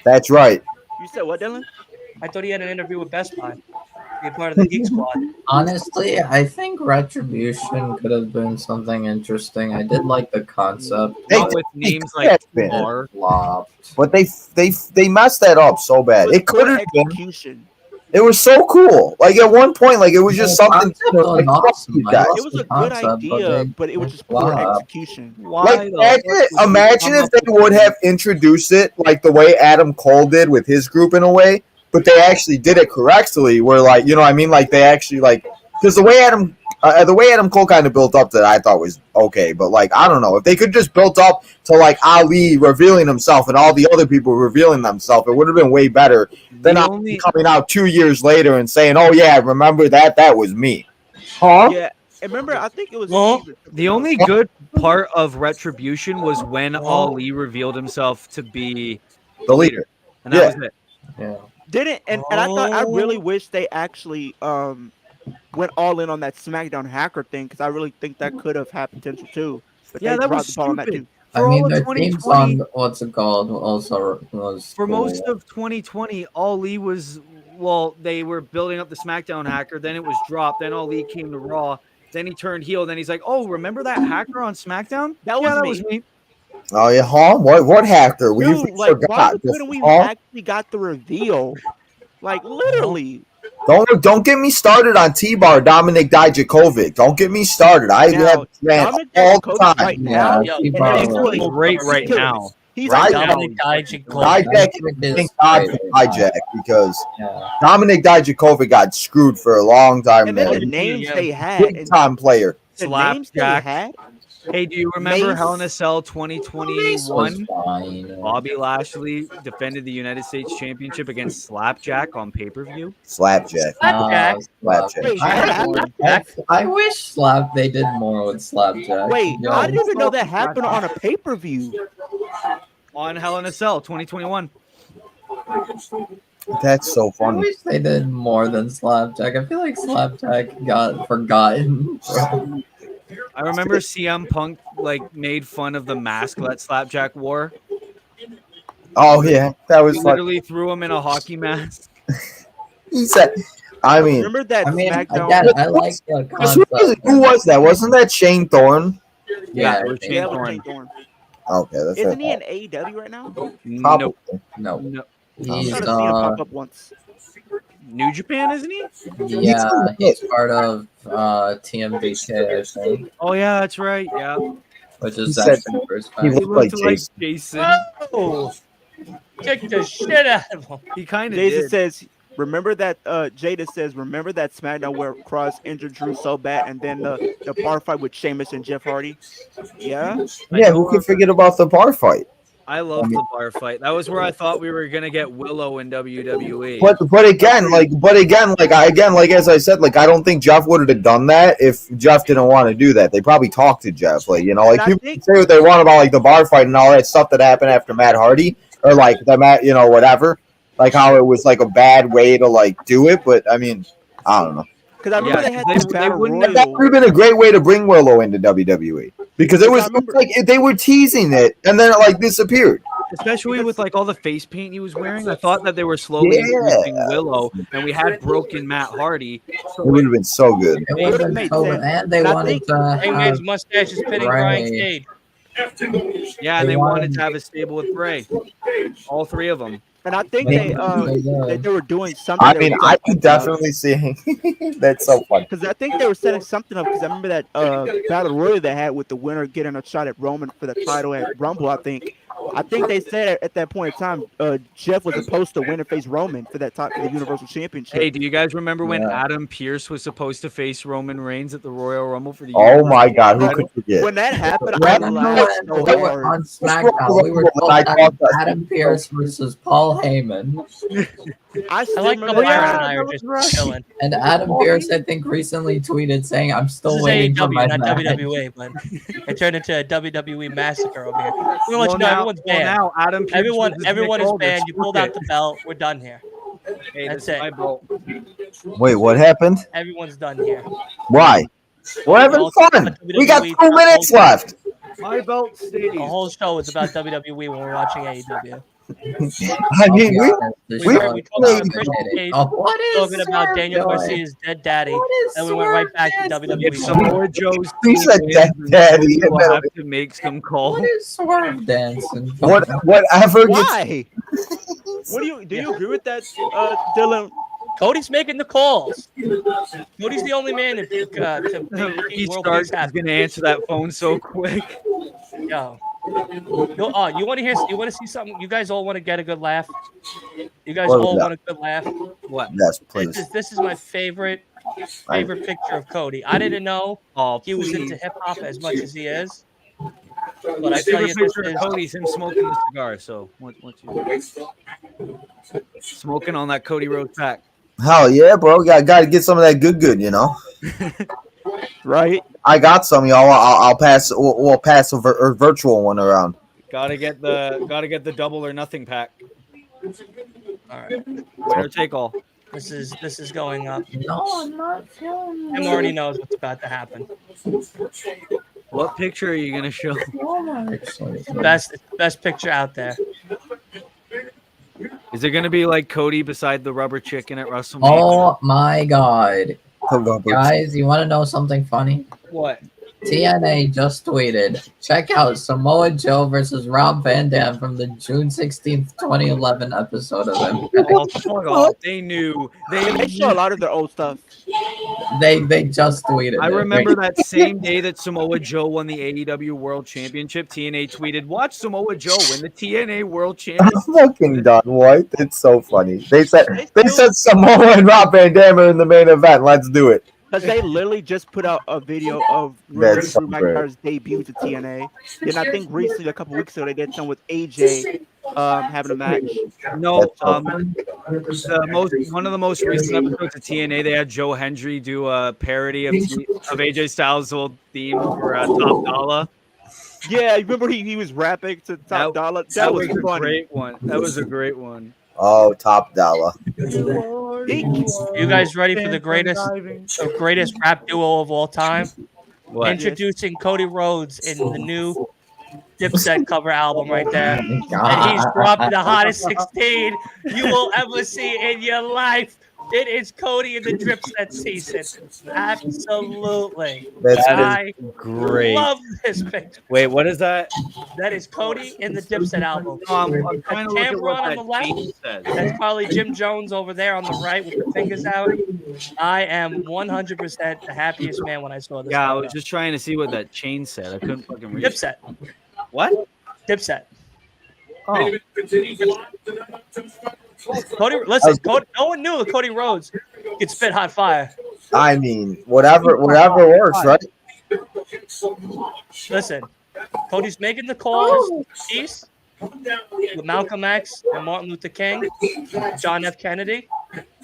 That's right.
You said what, Dylan?
I thought he had an interview with Best Buy. Be part of the Geek Squad.
Honestly, I think Retribution could have been something interesting. I did like the concept.
With names like Mar.
But they messed that up so bad. It could have been. It was so cool. Like at one point, like it was just something. Like,
awesome. It was a good idea, but it was just poor execution.
Like imagine if they would have introduced it like the way Adam Cole did with his group in a way. But they actually did it correctly. Where like you know what I mean, like they actually like because the way Adam Cole kind of built up that I thought was okay. But like I don't know if they could just built up to like Ali revealing himself and all the other people revealing themselves, it would have been way better than coming out 2 years later and saying, "Oh yeah, remember that was me." Huh?
Yeah. Remember, I think it was.
The only good part of Retribution was when Ali revealed himself to be
the leader,
and that was it.
Yeah.
And I really wish they actually went all in on that SmackDown hacker thing because I really think that could have had potential too. But
yeah, that was
the ball on that too.
I mean, their theme song, what's it called, also was
for most of 2020. Ali was they were building up the SmackDown hacker. Then it was dropped. Then Ali came to Raw. Then he turned heel. Then he's like, "Oh, remember that hacker on SmackDown?
That was me."
Oh yeah, huh? What hacker? We forgot.
Why couldn't we actually got the reveal? Like literally.
Don't get me started on T-Bar Dominic Dijakovic. Don't get me started. I have ran all the time.
Right now,
he's doing great right now.
He's
Dominic Dijakovic.
Thank God for Dijak because Dominic Dijakovic got screwed for a long time.
And then the names they had,
big time player.
The names they had.
Hey, do you remember Hell in a Cell 2021? Bobby Lashley defended the United States Championship against Slapjack on pay-per-view.
Slapjack.
I wish they did more with Slapjack.
Wait, I didn't even know that happened on a pay-per-view.
On Hell in a Cell 2021.
That's so funny.
I wish they did more than Slapjack. I feel like Slapjack got forgotten.
I remember CM Punk made fun of the mask that Slapjack wore.
Oh yeah, that was
literally threw him in a hockey mask.
He said, "I mean,
remember that SmackDown."
I like the concept.
Who was that? Wasn't that Shane Thorne?
Yeah,
it was Shane Thorne.
Okay, that's
Isn't he in AEW right now?
No. He's
seen him pop up once.
New Japan, isn't he?
Yeah, he's part of TMDK, I think.
Oh yeah, that's right. Yeah.
Which is
said
actually the first
he
match.
looked like
Jason.
Oh, kick the shit out of him.
He kind of
Jason
did.
says, remember that Jada says, remember that SmackDown where Cross injured Drew so bad, and then the bar fight with Sheamus and Jeff Hardy? Yeah.
Yeah, who could forget about the bar fight?
I love the bar fight. That was where I thought we were gonna get Willow in WWE.
But again, as I said, like I don't think Jeff would have done that if Jeff didn't want to do that. They probably talked to Jeff, like people can say what they want about like the bar fight and all that stuff that happened after Matt Hardy or like the Matt, whatever, like how it was like a bad way to like do it. But I mean, I don't know.
Because I remember they had this battle royal.
That would have been a great way to bring Willow into WWE because it was like they were teasing it and then it like disappeared.
Especially with like all the face paint he was wearing, I thought that they were slowly introducing Willow, and we had broken Matt Hardy.
So it would have been so good.
It would have been so good, and they wanted to
Hangman's mustache is pitting Brian Cage.
Yeah, and they wanted to have a stable with Bray. All three of them.
And I think they were doing something.
I mean, I could definitely see that's so funny.
Because I think they were setting something up. Because I remember that battle royal they had with the winner getting a shot at Roman for the title at Rumble. I think they said at that point in time, Jeff was supposed to win and face Roman for that the Universal Championship.
Hey, do you guys remember when Adam Pearce was supposed to face Roman Reigns at the Royal Rumble for the?
Oh my God, who could forget?
When that happened, I laughed so hard.
On SmackDown, we were told Adam Pearce versus Paul Heyman.
I like how Byron and I are just chilling.
And Adam Pearce, I think, recently tweeted saying, "I'm still waiting for my
not
match."
WWE, but it turned into a WWE massacre over here. We're gonna let you know everyone's banned.
Now Adam Pearce
everyone is banned. You pulled out the belt. We're done here.
Hey,
that's it.
Wait, what happened?
Everyone's done here.
Why? We're having fun. We got 2 minutes left.
My belt stays.
The whole show is about WWE when we're watching AEW.
I mean, we
talked about Christian Cage, talking about Daniel Garcia's dead daddy, and we went right back to WWE.
Samoa Joe's
he said dead daddy.
We'll have to make some calls.
What is swerve dancing?
Whatever.
Why? Do you agree with that, Dylan?
Cody's making the calls. Cody's the only man to
He starts going to answer that phone so quick.
Yo. You want to see something? You guys all want to get a good laugh? You guys all want a good laugh?
What?
Yes, please.
This is my favorite picture of Cody. I didn't know he was into hip hop as much as he is. But I tell you,
picture of Cody's him smoking the cigar. So what you smoking on that Cody Rhodes pack?
Hell yeah, bro! Got to get some of that good,
Right.
I got some, y'all. I'll pass. We'll pass a virtual one around.
Gotta get the double or nothing pack.
All right.
Winner take all.
This is going up.
No, I'm not feeling
Tim already knows what's about to happen.
What picture are you gonna show?
Best picture out there.
Is it gonna be like Cody beside the rubber chicken at WrestleMania?
Oh my God. Guys, you want to know something funny?
What?
TNA just tweeted, check out Samoa Joe versus Rob Van Dam from the June 16th, 2011 episode of
Impact. They knew.
They show a lot of their old stuff.
They just tweeted.
I remember that same day that Samoa Joe won the AEW World Championship, TNA tweeted, watch Samoa Joe win the TNA World Championship.
I'm fucking done, White. It's so funny. They said Samoa and Rob Van Dam are in the main event. Let's do it.
Because they literally just put out a video of Drew McIntyre's debut to TNA. And I think recently, a couple weeks ago, they did some with AJ having a match.
No, one of the most recent episodes of TNA, they had Joe Hendry do a parody of AJ Styles' old theme for Top Dollar.
Yeah, you remember he was rapping to Top Dollar? That was
a great one. That was a great one.
Oh, Top Dollar.
You guys ready for the greatest rap duo of all time?
What?
Introducing Cody Rhodes in the new Dipset cover album right there. And he's dropping the hottest 16 you will ever see in your life. It is Cody in the drip set season. Absolutely.
That is great.
Love this picture.
Wait, what is that?
That is Cody in the Dipset album.
I'm trying to look at what
on the left.
Says.
That's probably Jim Jones over there on the right with the fingers out. I am 100% the happiest man when I saw this.
Yeah, I was just trying to see what that chain said. I couldn't fucking read.
Dipset.
What?
Dipset.
Oh.
Cody, listen, Cody, no one knew that Cody Rhodes could spit hot fire.
I mean, whatever works, right?
Listen, Cody's making the calls. Peace with Malcolm X and Martin Luther King, John F. Kennedy,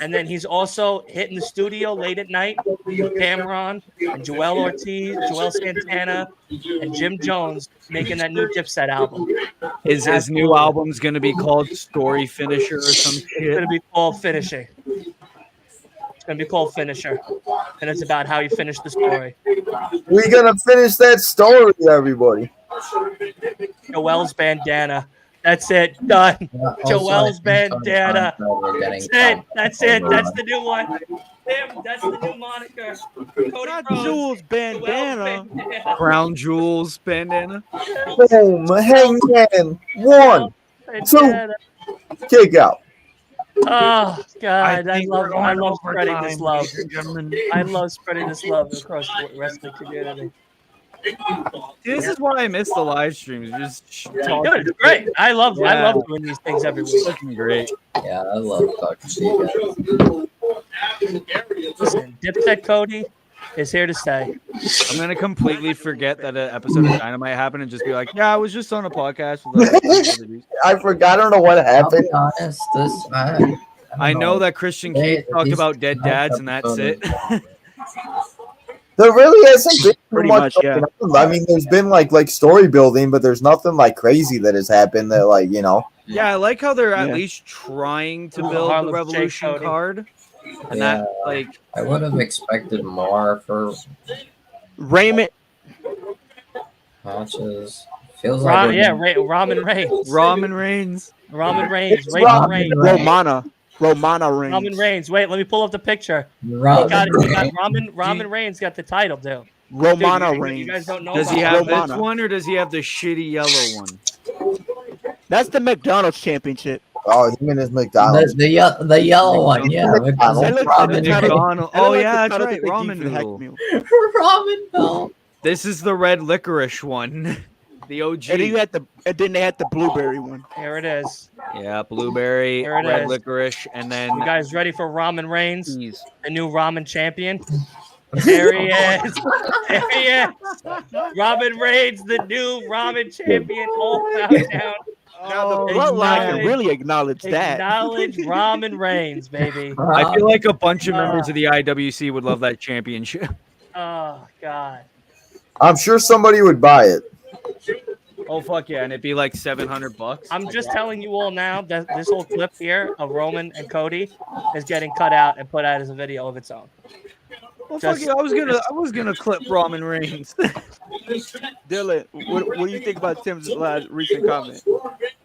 and then he's also hitting the studio late at night with Cameron and Joel Ortiz, Joel Santana, and Jim Jones making that new Dipset album.
His new album's gonna be called Story Finisher or some shit.
It's gonna be called Finishing. It's gonna be called Finisher, and it's about how you finish the story.
We're gonna finish that story, everybody.
Joel's bandana. That's it. Done. Joel's bandana. That's it. That's it. That's the new one. Tim, that's the new moniker. Cody Rhodes.
Jules bandana.
Crown Jewels bandana.
Boom. Hangman. 1, 2. Kick out.
Oh God, I love spreading this love. I love spreading this love across the wrestling community.
This is why I miss the live streams. Just talking.
Dude, it's great. I love doing these things every week.
Looking great.
Yeah, I love talking to you guys.
Listen, Dipset Cody is here to stay.
I'm gonna completely forget that an episode of Dynamite happened and just be like, "Yeah, I was just on a podcast." With
I forgot. I don't know what happened.
I'll be honest,
I know that Christian Keith talked about dead dads, and that's it.
There really hasn't been much.
Yeah.
I mean, there's been like story building, but there's nothing like crazy that has happened that
Yeah, I like how they're at least trying to build the Revolution card. And that,
I would have expected more for
Raymond
matches. Feels like
Ramen Reigns.
Ramen Reigns.
Romana Reigns.
Ramen Reigns. Wait, let me pull up the picture. Ramen Reigns got the title, dude.
Romana Reigns.
You guys don't know.
Does he have this one or does he have the shitty yellow one?
That's the McDonald's championship.
Oh, you mean it's McDonald's?
The yellow one, yeah.
McDonald's. Oh yeah, that's right. Ramen noodle.
Ramen noodle.
This is the red licorice one. The OG.
And then they had the blueberry one.
Here it is.
Yeah, blueberry, red licorice, and then.
You guys ready for Ramen Reigns, the new ramen champion? There he is. There he is. Ramen Reigns, the new ramen champion. All down.
Now the bloodline can really acknowledge that.
Acknowledge Ramen Reigns, baby.
I feel like a bunch of members of the IWC would love that championship.
Oh God.
I'm sure somebody would buy it.
Oh fuck yeah, and it'd be like $700.
I'm just telling you all now that this whole clip here of Roman and Cody is getting cut out and put out as a video of its own.
Well, fuck yeah, I was gonna clip Ramen Reigns.
Dylan, what do you think about Tim's recent comment?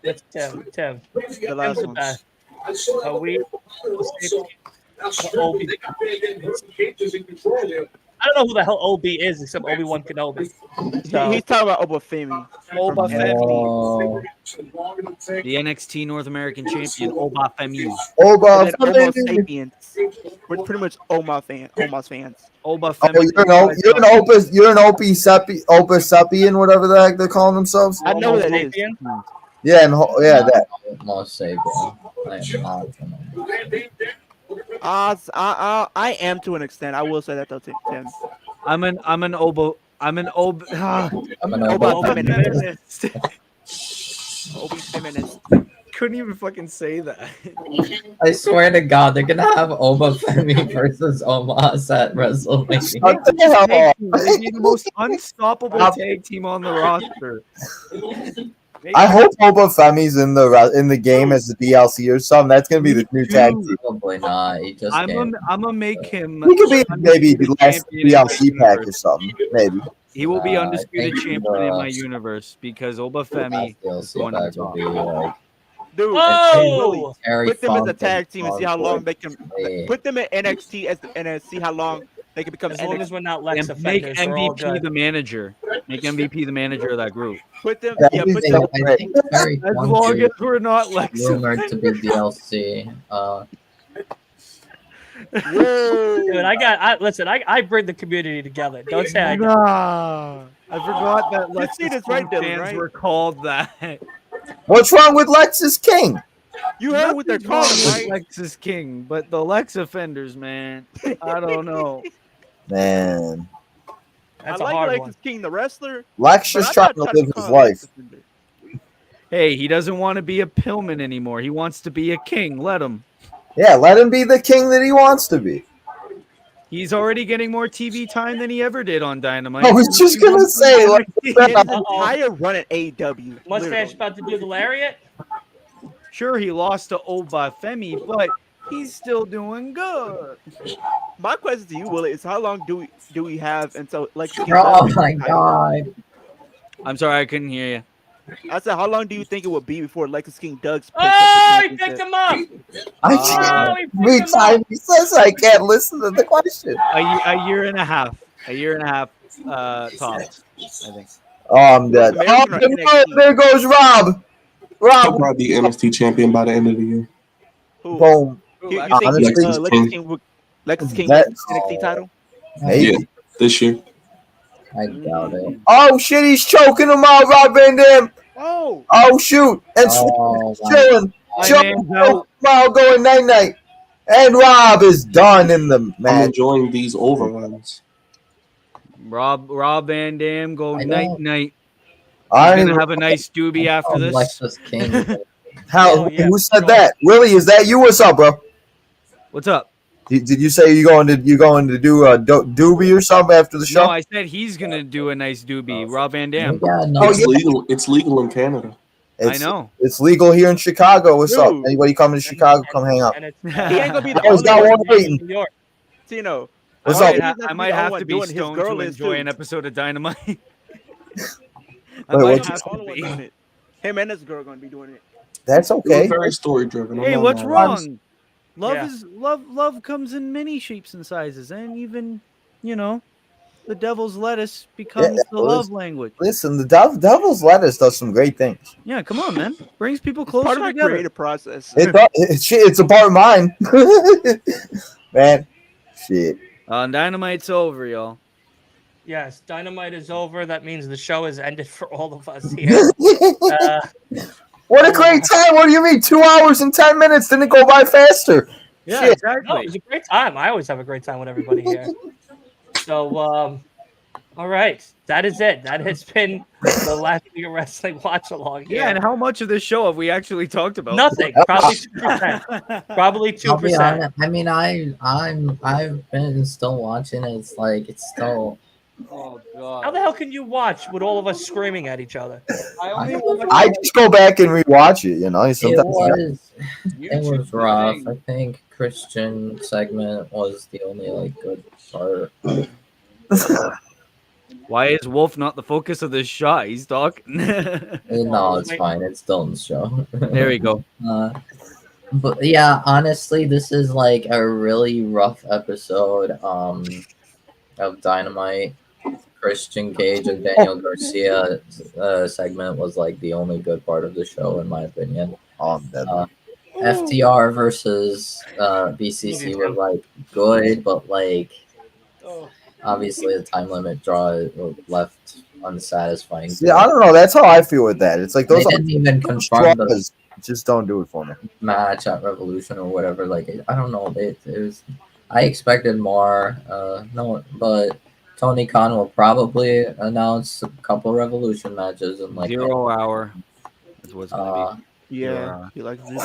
That's Tim.
The last one.
I don't know who the hell OB is except Obi-Wan Kenobi.
So. He's talking about Obafemi.
Obafemi.
The NXT North American champion, Obafemi.
Obafemi.
We're pretty much Oma's fans.
Obafemi.
Oh, you're an Opasapian, whatever the heck they're calling themselves.
I know that is.
Yeah, and that.
Most Sabian.
I am to an extent. I will say that though, Tim.
I'm an
feminist. Obi feminist.
Couldn't even fucking say that.
I swear to God, they're gonna have Obafemi versus Omos at WrestleMania.
They'd be the most unstoppable tag team on the roster.
I hope Obafemi's in the game as the DLC or something. That's gonna be the new tag team.
Probably not.
I'm gonna make him.
He could be maybe the last DLC pack or something. Maybe
he will be undisputed champion in my universe because Obafemi is one of the top.
Dude,
oh,
put them as a tag team and see how long they can. Put them in NXT and see how long they can become.
As long as we're not Lex
And make
offenders, we're all
MVP
good.
the manager. Make MVP the manager of that group.
Put them.
I think Barry
As long as we're not Lex
rumored to be DLC.
Dude, listen. I bring the community together. Don't say I don't.
Nah, I forgot that
Let's see
Lexus
this right, Dylan,
fans
right?
were called that.
What's wrong with Lexus King?
You heard what they're
Nothing's
calling,
wrong
right?
with Lexus King, but the Lex offenders, man, I don't know.
Man,
That's
I
a
like
hard
Lexus
one.
King, the wrestler.
Lex
but
just
I'm
trying
not
to live his
call
life.
Lex offender.
Hey, he doesn't want to be a Pillman anymore. He wants to be a king. Let him.
Yeah, let him be the king that he wants to be.
He's already getting more TV time than he ever did on Dynamite.
I was just gonna say, like,
His entire run at AEW.
Mustache about to do the lariat.
Sure, he lost to Obafemi, but he's still doing good.
My question to you, Willie, is how long do we have until Lex?
Oh my god!
I'm sorry, I couldn't hear you.
I said, how long do you think it would be before Lexus King Doug's?
Oh, he picked him up.
I can't. Every time he says I can't listen to the question.
A year and a half. A year and a half tops, I think.
Oh, I'm dead. Oh, there goes Rob.
He'll probably be NXT champion by the end of the year.
Boom.
You think
Honestly,
Lexus King gets NXT title?
Maybe.
Yeah, this year.
I doubt it.
Oh shit, he's choking him out, Rob Van Dam. Oh shoot. And chilling. Wow, going night-night. And Rob is done in the match.
I'm enjoying these overruns.
Rob Van Dam, go night-night.
I'm
gonna have a nice doobie after this.
Lexus King.
How? Who said that? Willie, is that you? What's up, bro?
What's up?
Did you say you going to do a doobie or something after the show?
No, I said he's gonna do a nice doobie. Rob Van Dam.
Legal. It's legal in Canada.
I know.
It's legal here in Chicago. What's up? Anybody coming to Chicago? Come hang out.
He ain't gonna be the
Always got one waiting.
New York. Tino.
What's up?
I might have to be stoned to enjoy an episode of Dynamite. I
Wait,
might
what's
have to be.
Him and his girl gonna be doing it.
That's okay.
Very story driven.
Hey, what's wrong? Love comes in many shapes and sizes, and even the devil's lettuce becomes the love language.
Listen, the devil's lettuce does some great things.
Yeah, come on, man. Brings people closer
Part of my
together.
creative process.
It's a part of mine. Man, shit.
Dynamite's over, y'all.
Yes, Dynamite is over. That means the show is ended for all of us here.
What a great time. What do you mean? 2 hours and 10 minutes? Didn't it go by faster?
Yeah,
Shit.
exactly.
No, it was a great time. I always have a great time with everybody here. So, all right. That is it. That has been the last League of Wrestling watch along here.
Yeah, and how much of this show have we actually talked about?
Nothing. Probably 2%. Probably 2%.
I'll be honest, I mean, I've been still watching it. It's like it's still.
Oh god!
How the hell can you watch with all of us screaming at each other?
I just go back and rewatch it. Sometimes
it was rough. I think Christian segment was the only good part.
Why is Wolf not the focus of this shot? He's talking.
No, it's fine. It's Dylan's show.
There we go.
But yeah, honestly, this is like a really rough episode of Dynamite. Christian Cage and Daniel Garcia segment was like the only good part of the show, in my opinion. FTR versus BCC was like good, but like obviously the time limit draw left unsatisfying.
Yeah, I don't know. That's how I feel with that. It's like those
didn't even confirm the
just don't do it for me.
Match at Revolution or whatever. Like I don't know. It was. I expected more. But Tony Khan will probably announce a couple Revolution matches in like
0 hour. That's what's gonna be.
Yeah, he likes to do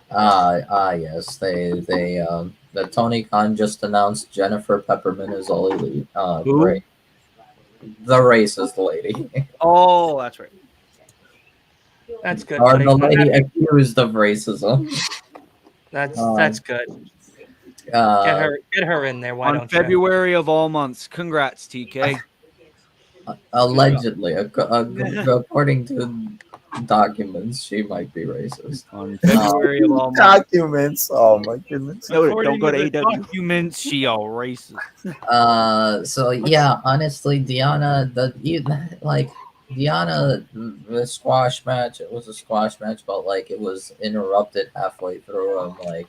that.
Yes. The Tony Khan just announced Jennifer Peppermint is all elite. Great. The racist lady.
Oh, that's right.
That's good.
Or
buddy.
the lady accused of racism.
That's good. Get her in there. Why
on
don't
February of all months? Congrats, TK.
Allegedly, according to documents, she might be racist.
On February of all
documents. Oh my goodness.
Don't go to AEW.
Documents, she all racist.
So yeah, honestly, Deanna, Deanna, the squash match, it was a squash match, but like it was interrupted halfway through. I'm like,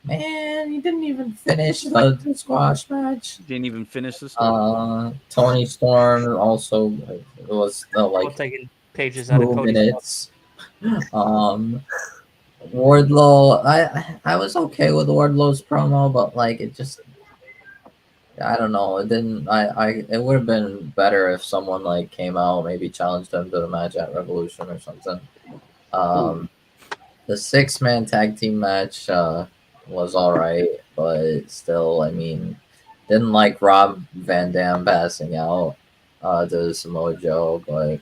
man, you didn't even finish the squash match.
Didn't even finish the story.
Tony Storm also, it was like
taking pages out of
2
Cody's
minutes. Wardlow, I was okay with Wardlow's promo, but like it just, I don't know, it didn't. It would have been better if someone like came out, maybe challenged him to the match at Revolution or something. The 6-man tag team match was all right, but still, I mean, didn't like Rob Van Dam passing out to Samoa Joe, but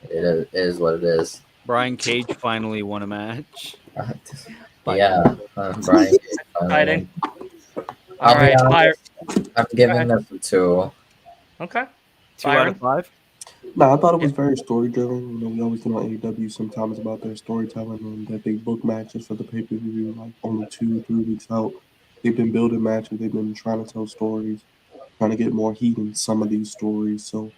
it is what it is.
Brian Cage finally won a match.
Yeah, Brian Cage
exciting. All right,
I'm giving this a 2.
Okay.
2 out of 5?
No, I thought it was very story driven. You know, we always get on AEW sometimes about their storytelling and that they book matches for the pay per view like only 2-3 weeks out. They've been building matches. They've been trying to tell stories, trying to get more heat in some of these stories. So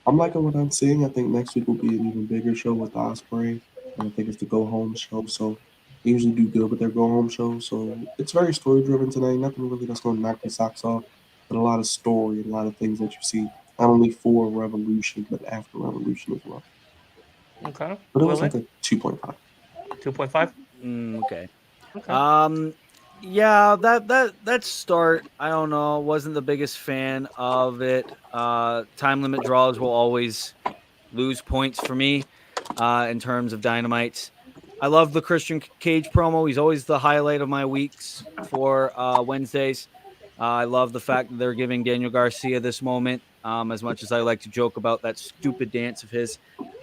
I'm liking what I'm seeing. I think next week will be an even bigger show with Ospreay, and I think it's the go home show. So they usually do good with their go home show. So it's very story driven tonight. Nothing really that's going to knock the socks off, but a lot of story and a lot of things that you see. Not only for Revolution, but after Revolution as well.
Okay.
But it was like a 2.5.
2.5?
Okay. Yeah, that start, I don't know, wasn't the biggest fan of it. Time limit draws will always lose points for me in terms of Dynamite. I love the Christian Cage promo. He's always the highlight of my weeks for Wednesdays. I love the fact that they're giving Daniel Garcia this moment. As much as I like to joke about that stupid dance of his,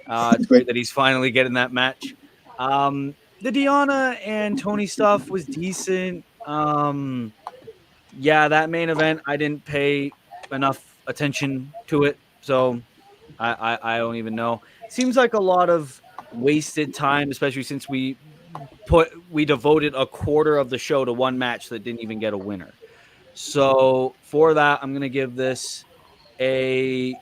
it's great that he's finally getting that match. The Deanna and Tony stuff was decent. Yeah, that main event, I didn't pay enough attention to it, so I don't even know. Seems like a lot of wasted time, especially since we devoted a quarter of the show to one match that didn't even get a winner. So for that, I'm gonna give this I'm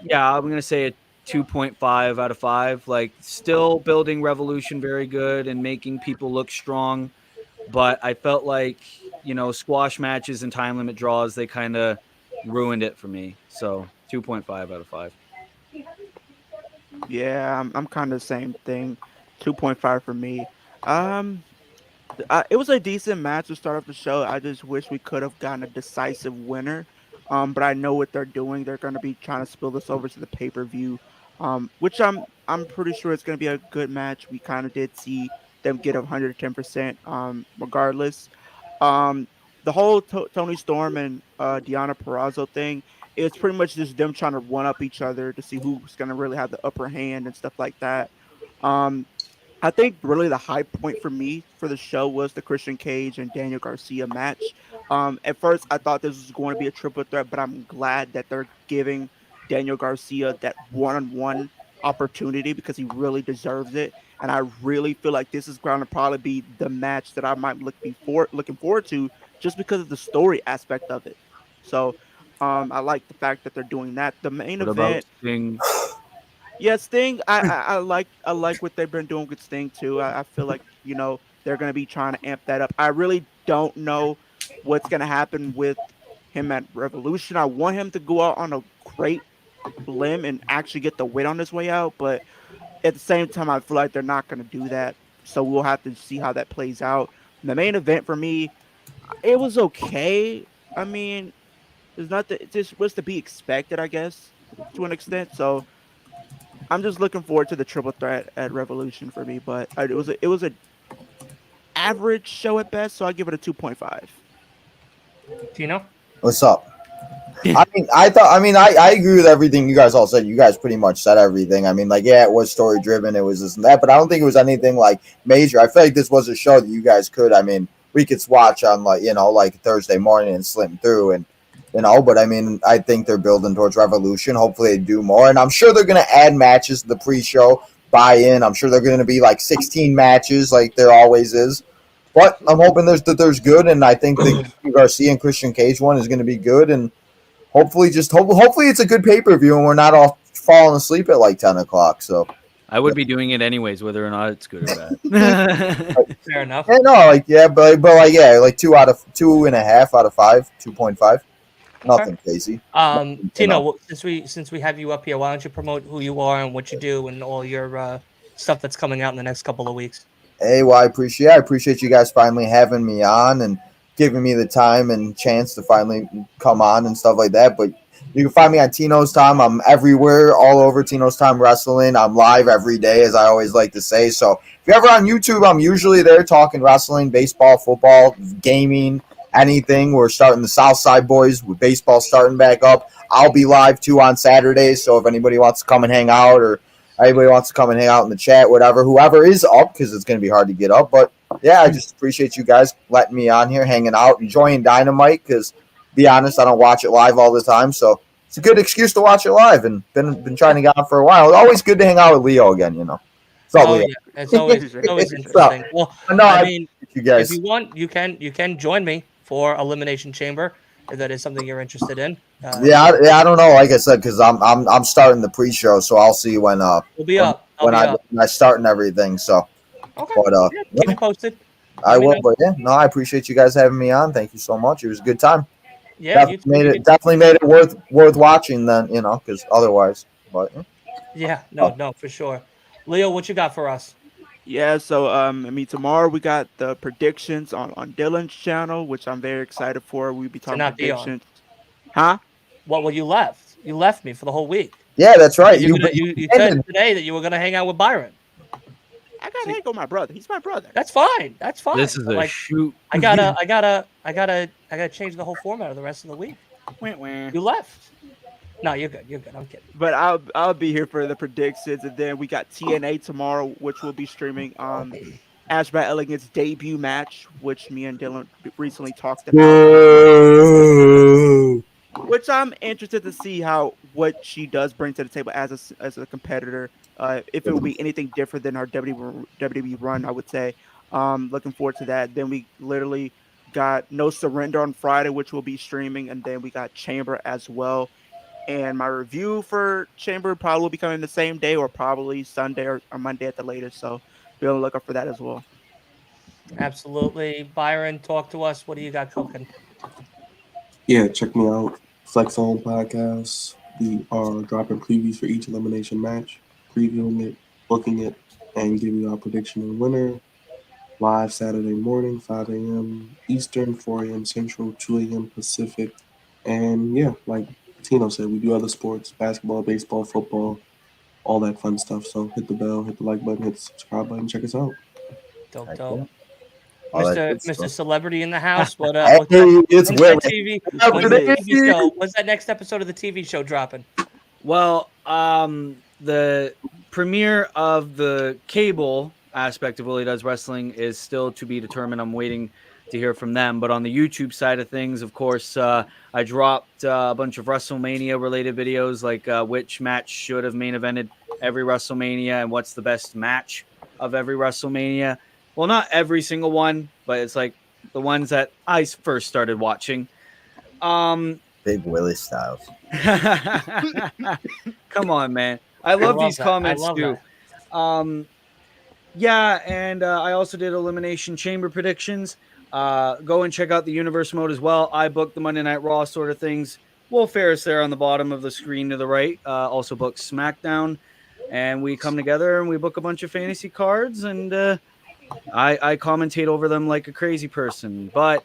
gonna say a 2.5 out of 5. Like, still building Revolution very good and making people look strong, but I felt like, squash matches and time limit draws, they kind of ruined it for me. So 2.5 out of 5.
Yeah, I'm kind of the same thing. 2.5 for me. It was a decent match to start off the show. I just wish we could have gotten a decisive winner. But I know what they're doing. They're going to be trying to spill this over to the pay-per-view, which I'm pretty sure it's going to be a good match. We kind of did see them get 110%, regardless. The whole Tony Storm and Deanna Purrazzo thing, it's pretty much just them trying to one up each other to see who's going to really have the upper hand and stuff like that. I think really the high point for me for the show was the Christian Cage and Daniel Garcia match. At first, I thought this was going to be a triple threat, but I'm glad that they're giving Daniel Garcia that one-on-one opportunity because he really deserves it. And I really feel like this is going to probably be the match that I might looking forward to just because of the story aspect of it. So I like the fact that they're doing that. The main event. Yeah, Sting. I like what they've been doing with Sting too. I feel like they're gonna be trying to amp that up. I really don't know what's gonna happen with him at Revolution. I want him to go out on a great limb and actually get the win on his way out, but at the same time, I feel like they're not gonna do that. So we'll have to see how that plays out. The main event for me, it was okay. I mean, there's nothing. It just was to be expected, I guess, to an extent. So I'm just looking forward to the triple threat at Revolution for me, but it was a average show at best, so I give it a 2.5.
Tino,
what's up? I agree with everything you guys all said. You guys pretty much said everything. I mean, like, yeah, it was story driven, it was this and that, but I don't think it was anything like major. I feel like this was a show that you guys could, we could watch on like Thursday morning and slim through and. But I think they're building towards Revolution. Hopefully they do more. And I'm sure they're going to add matches to the pre-show. buy in. I'm sure they're going to be like 16 matches, like there always is. But I'm hoping there's good, and I think the Garcia and Christian Cage one is going to be good, and hopefully it's a good pay-per-view, and we're not all falling asleep at like 10 o'clock. So
I would be doing it anyways, whether or not it's good or bad.
Fair enough.
yeah, no, like but like 2.5 out of 5, 2.5. Nothing crazy.
Tino, since we have you up here, why don't you promote who you are and what you do and all your stuff that's coming out in the next couple of weeks?
Hey, well, I appreciate you guys finally having me on and giving me the time and chance to finally come on and stuff like that. But you can find me on Tino's Time. I'm everywhere, all over Tino's Time Wrestling. I'm live every day, as I always like to say. So if you're ever on YouTube, I'm usually there talking wrestling, baseball, football, gaming, anything. We're starting the Southside Boys with baseball starting back up. I'll be live too on Saturdays. So if anybody wants to come and hang out, or anybody wants to come and hang out in the chat, whoever is up, because it's going to be hard to get up. But yeah, I just appreciate you guys letting me on here, hanging out, enjoying Dynamite, because be honest, I don't watch it live all the time. So it's a good excuse to watch it live, and been trying to get on for a while. It's always good to hang out with Leo again, you know.
Leo. Yeah. It's always interesting. Well, I mean,
you guys,
if you want, you can join me for Elimination Chamber if that is something you're interested in.
I don't know. Like I said, because I'm starting the pre-show, so I'll see when
we'll be up.
When I start and everything. So,
okay.
But
keep me posted.
I will. But yeah, no, I appreciate you guys having me on. Thank you so much. It was a good time.
Yeah,
definitely made it worth watching. Then because otherwise, but
yeah, no, for sure. Leo, what you got for us?
Yeah, so tomorrow we got the predictions on Dylan's channel, which I'm very excited for. We'll be talking predictions. Huh?
Well, you left. You left me for the whole week.
Yeah, that's right.
You said today that you were gonna hang out with Byron.
I gotta hang with my brother. He's my brother.
That's fine. That's fine.
This is a shoot.
I gotta change the whole format of the rest of the week. You left. No, you're good. You're good. I'm kidding.
But I'll be here for the predictions, and then we got TNA tomorrow, which will be streaming Ash by Elegant's debut match, which me and Dylan recently talked about. Which I'm interested to see what she does bring to the table as a competitor. If it will be anything different than our WWE run, I would say. Looking forward to that. Then we literally got No Surrender on Friday, which will be streaming, and then we got Chamber as well. And my review for Chamber probably will be coming the same day, or probably Sunday or Monday at the latest. So be on the lookout for that as well.
Absolutely. Byron, talk to us. What do you got cooking?
Yeah, check me out. Flex On Podcast. We are dropping previews for each elimination match, previewing it, booking it, and giving you our prediction of the winner. Live Saturday morning, 5 a.m. Eastern, 4 a.m. Central, 2 a.m. Pacific. And yeah, like Tino said, we do other sports, basketball, baseball, football, all that fun stuff. So hit the bell, hit the like button, hit the subscribe button, check us out.
Dope. Mr. Celebrity in the house. What's that TV show? When's that next episode of the TV show dropping?
Well, the premiere of the cable aspect of Willie Does Wrestling is still to be determined. I'm waiting to hear from them. But on the YouTube side of things, of course, I dropped a bunch of WrestleMania related videos, like which match should have main evented every WrestleMania and what's the best match of every WrestleMania. Well, not every single one, but it's like the ones that I first started watching.
Big Willie Styles.
Come on, man. I love these comments too. Yeah, and I also did Elimination Chamber predictions. Go and check out the Universe mode as well. I booked the Monday Night Raw sort of things. Will Ferris there on the bottom of the screen to the right. Also booked SmackDown. And we come together and we book a bunch of fantasy cards. And I commentate over them like a crazy person. But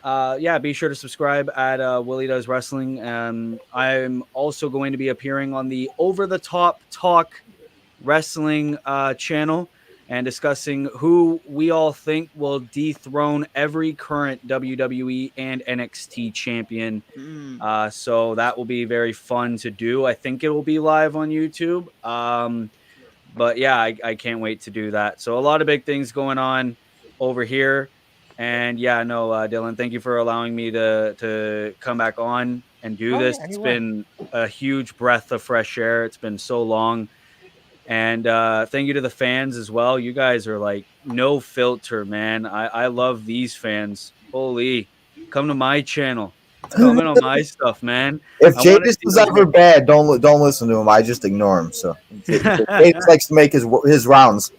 yeah, be sure to subscribe at Willie Does Wrestling. I'm also going to be appearing on the Over the Top Talk Wrestling channel and discussing who we all think will dethrone every current WWE and NXT champion. So that will be very fun to do. I think it will be live on YouTube. But yeah, I can't wait to do that. So a lot of big things going on over here. And yeah, no, Dylan, thank you for allowing me to come back on and do this. It's been a huge breath of fresh air. It's been so long. And thank you to the fans as well. You guys are like no filter, man. I love these fans. Holy, come to my channel. Comment on my stuff, man.
If Jadis is ever bad, don't listen to him. I just ignore him. So Jadis likes to make his rounds.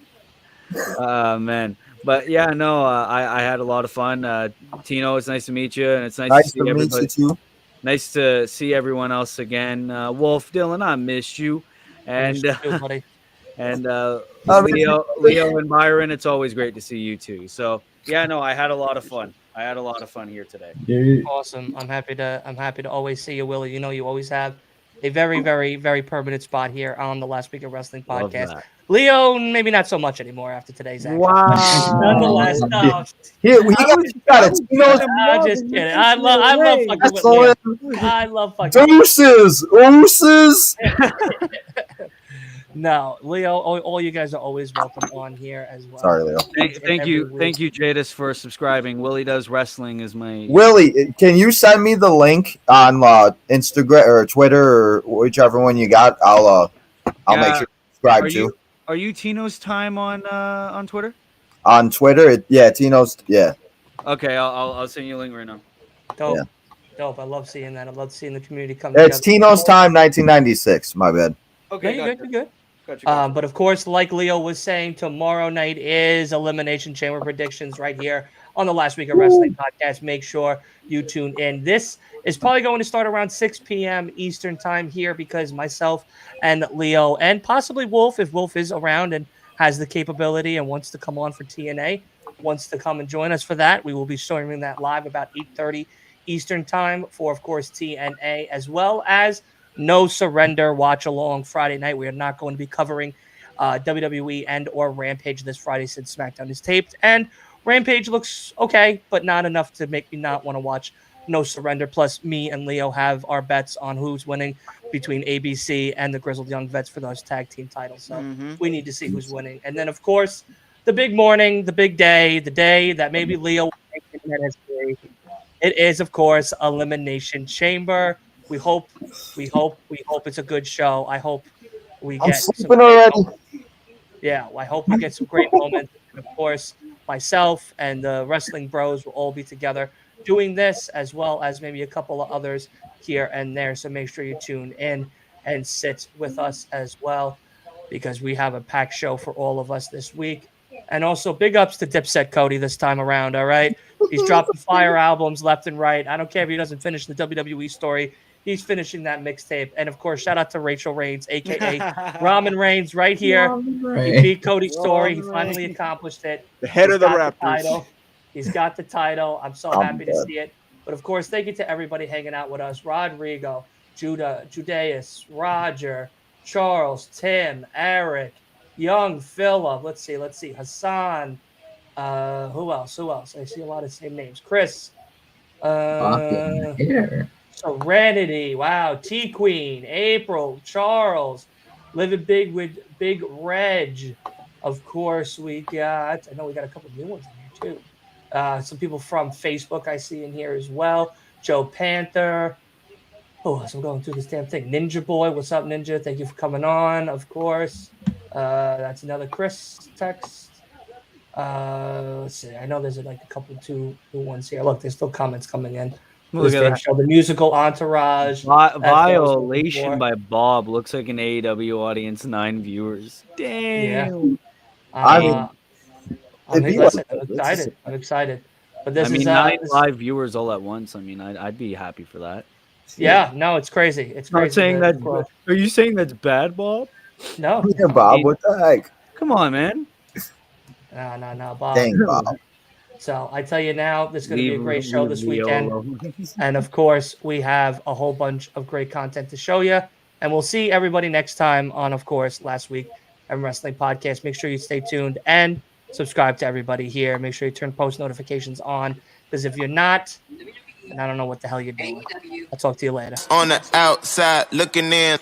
Man. But yeah, no, I had a lot of fun. Tino, it's nice to meet you, and it's nice to see everybody.
Meet you too.
Nice to see everyone else again. Wolf, Dylan, I missed you, and
buddy.
And Leo and Byron, it's always great to see you too. So yeah, no, I had a lot of fun. I had a lot of fun here today.
Awesome. I'm happy to always see you, Willie. You know, you always have a very, very, very permanent spot here on the Last Week of Wrestling podcast. Leo, maybe not so much anymore after today's action.
Wow.
Nonetheless,
here we got it.
I'm just kidding. I love fucking with Leo. I love fucking
Ooses.
No, Leo, all you guys are always welcome on here as well.
Sorry, Leo.
Thank you, Jadis, for subscribing. Willie Does Wrestling is my...
Willie, can you send me the link on Instagram or Twitter or whichever one you got? I'll make sure to subscribe to.
Are you Tino's Time on Twitter?
On Twitter, Tino's, yeah.
Okay, I'll send you a link right now.
Dope. I love seeing that. I love seeing the community come
together. It's Tino's Time 1996. My bad.
Okay, you're good. Gotcha. But of course, like Leo was saying, tomorrow night is Elimination Chamber predictions right here on the Last Week of Wrestling podcast. Make sure you tune in. This is probably going to start around 6 p.m. Eastern time here because myself and Leo and possibly Wolf, if Wolf is around and has the capability and wants to come on for TNA, wants to come and join us for that, we will be streaming that live about 8:30 Eastern time for, of course, TNA, as well as No Surrender watch along Friday night. We are not going to be covering WWE and or Rampage this Friday since SmackDown is taped. And Rampage looks okay, but not enough to make me not want to watch No Surrender. Plus, me and Leo have our bets on who's winning between ABC and the Grizzled Young Vets for those tag team titles. So we need to see who's winning. And then, of course, the big morning, the big day, the day that maybe Leo will make internet history. It is, of course, Elimination Chamber. We hope it's a good show. I hope we get some
already.
Yeah, I hope we get some great moments. And of course, myself and the Wrestling Bros will all be together doing this, as well as maybe a couple of others here and there. So make sure you tune in and sit with us as well, because we have a packed show for all of us this week. And also, big ups to Dipset Cody this time around. All right, he's dropping fire albums left and right. I don't care if he doesn't finish the WWE story. He's finishing that mixtape. And, of course, shout out to Rachel Reigns, a.k.a. Ramen Reigns, right here. He beat Cody's story. He finally accomplished it.
The head of the Raptors.
He's got the title. I'm so happy to see it. But, of course, thank you to everybody hanging out with us. Rodrigo, Judeus, Roger, Charles, Tim, Eric, Young, Philip. Let's see. Hassan. Who else? I see a lot of same names. Chris. Serenity, wow, T Queen, April, Charles, Living Big with Big Reg. Of course, we got a couple new ones in here too. Some people from Facebook I see in here as well. Joe Panther. Oh, so I'm going through this damn thing. Ninja Boy, what's up, Ninja? Thank you for coming on, of course. That's another Chris text. Let's see. I know there's like a couple two new ones here. Look, there's still comments coming in.
Look at that.
Show, the musical Entourage.
Violation by Bob. Looks like an AEW audience, 9 viewers. Damn.
Yeah. I'm excited. But this is
9 live viewers all at once. I mean, I'd be happy for that.
Yeah, no, it's crazy. It's crazy.
Not saying that. Are you saying that's bad, Bob?
No.
Yeah, Bob, what the heck?
Come on, man.
No, Bob.
Dang, Bob.
So I tell you now, this is going to be a great show this weekend. And of course, we have a whole bunch of great content to show you. And we'll see everybody next time on, of course, Last Week of Wrestling Podcast. Make sure you stay tuned and subscribe to everybody here. Make sure you turn post notifications on, because if you're not, then I don't know what the hell you're doing. I'll talk to you later.
On the outside looking in.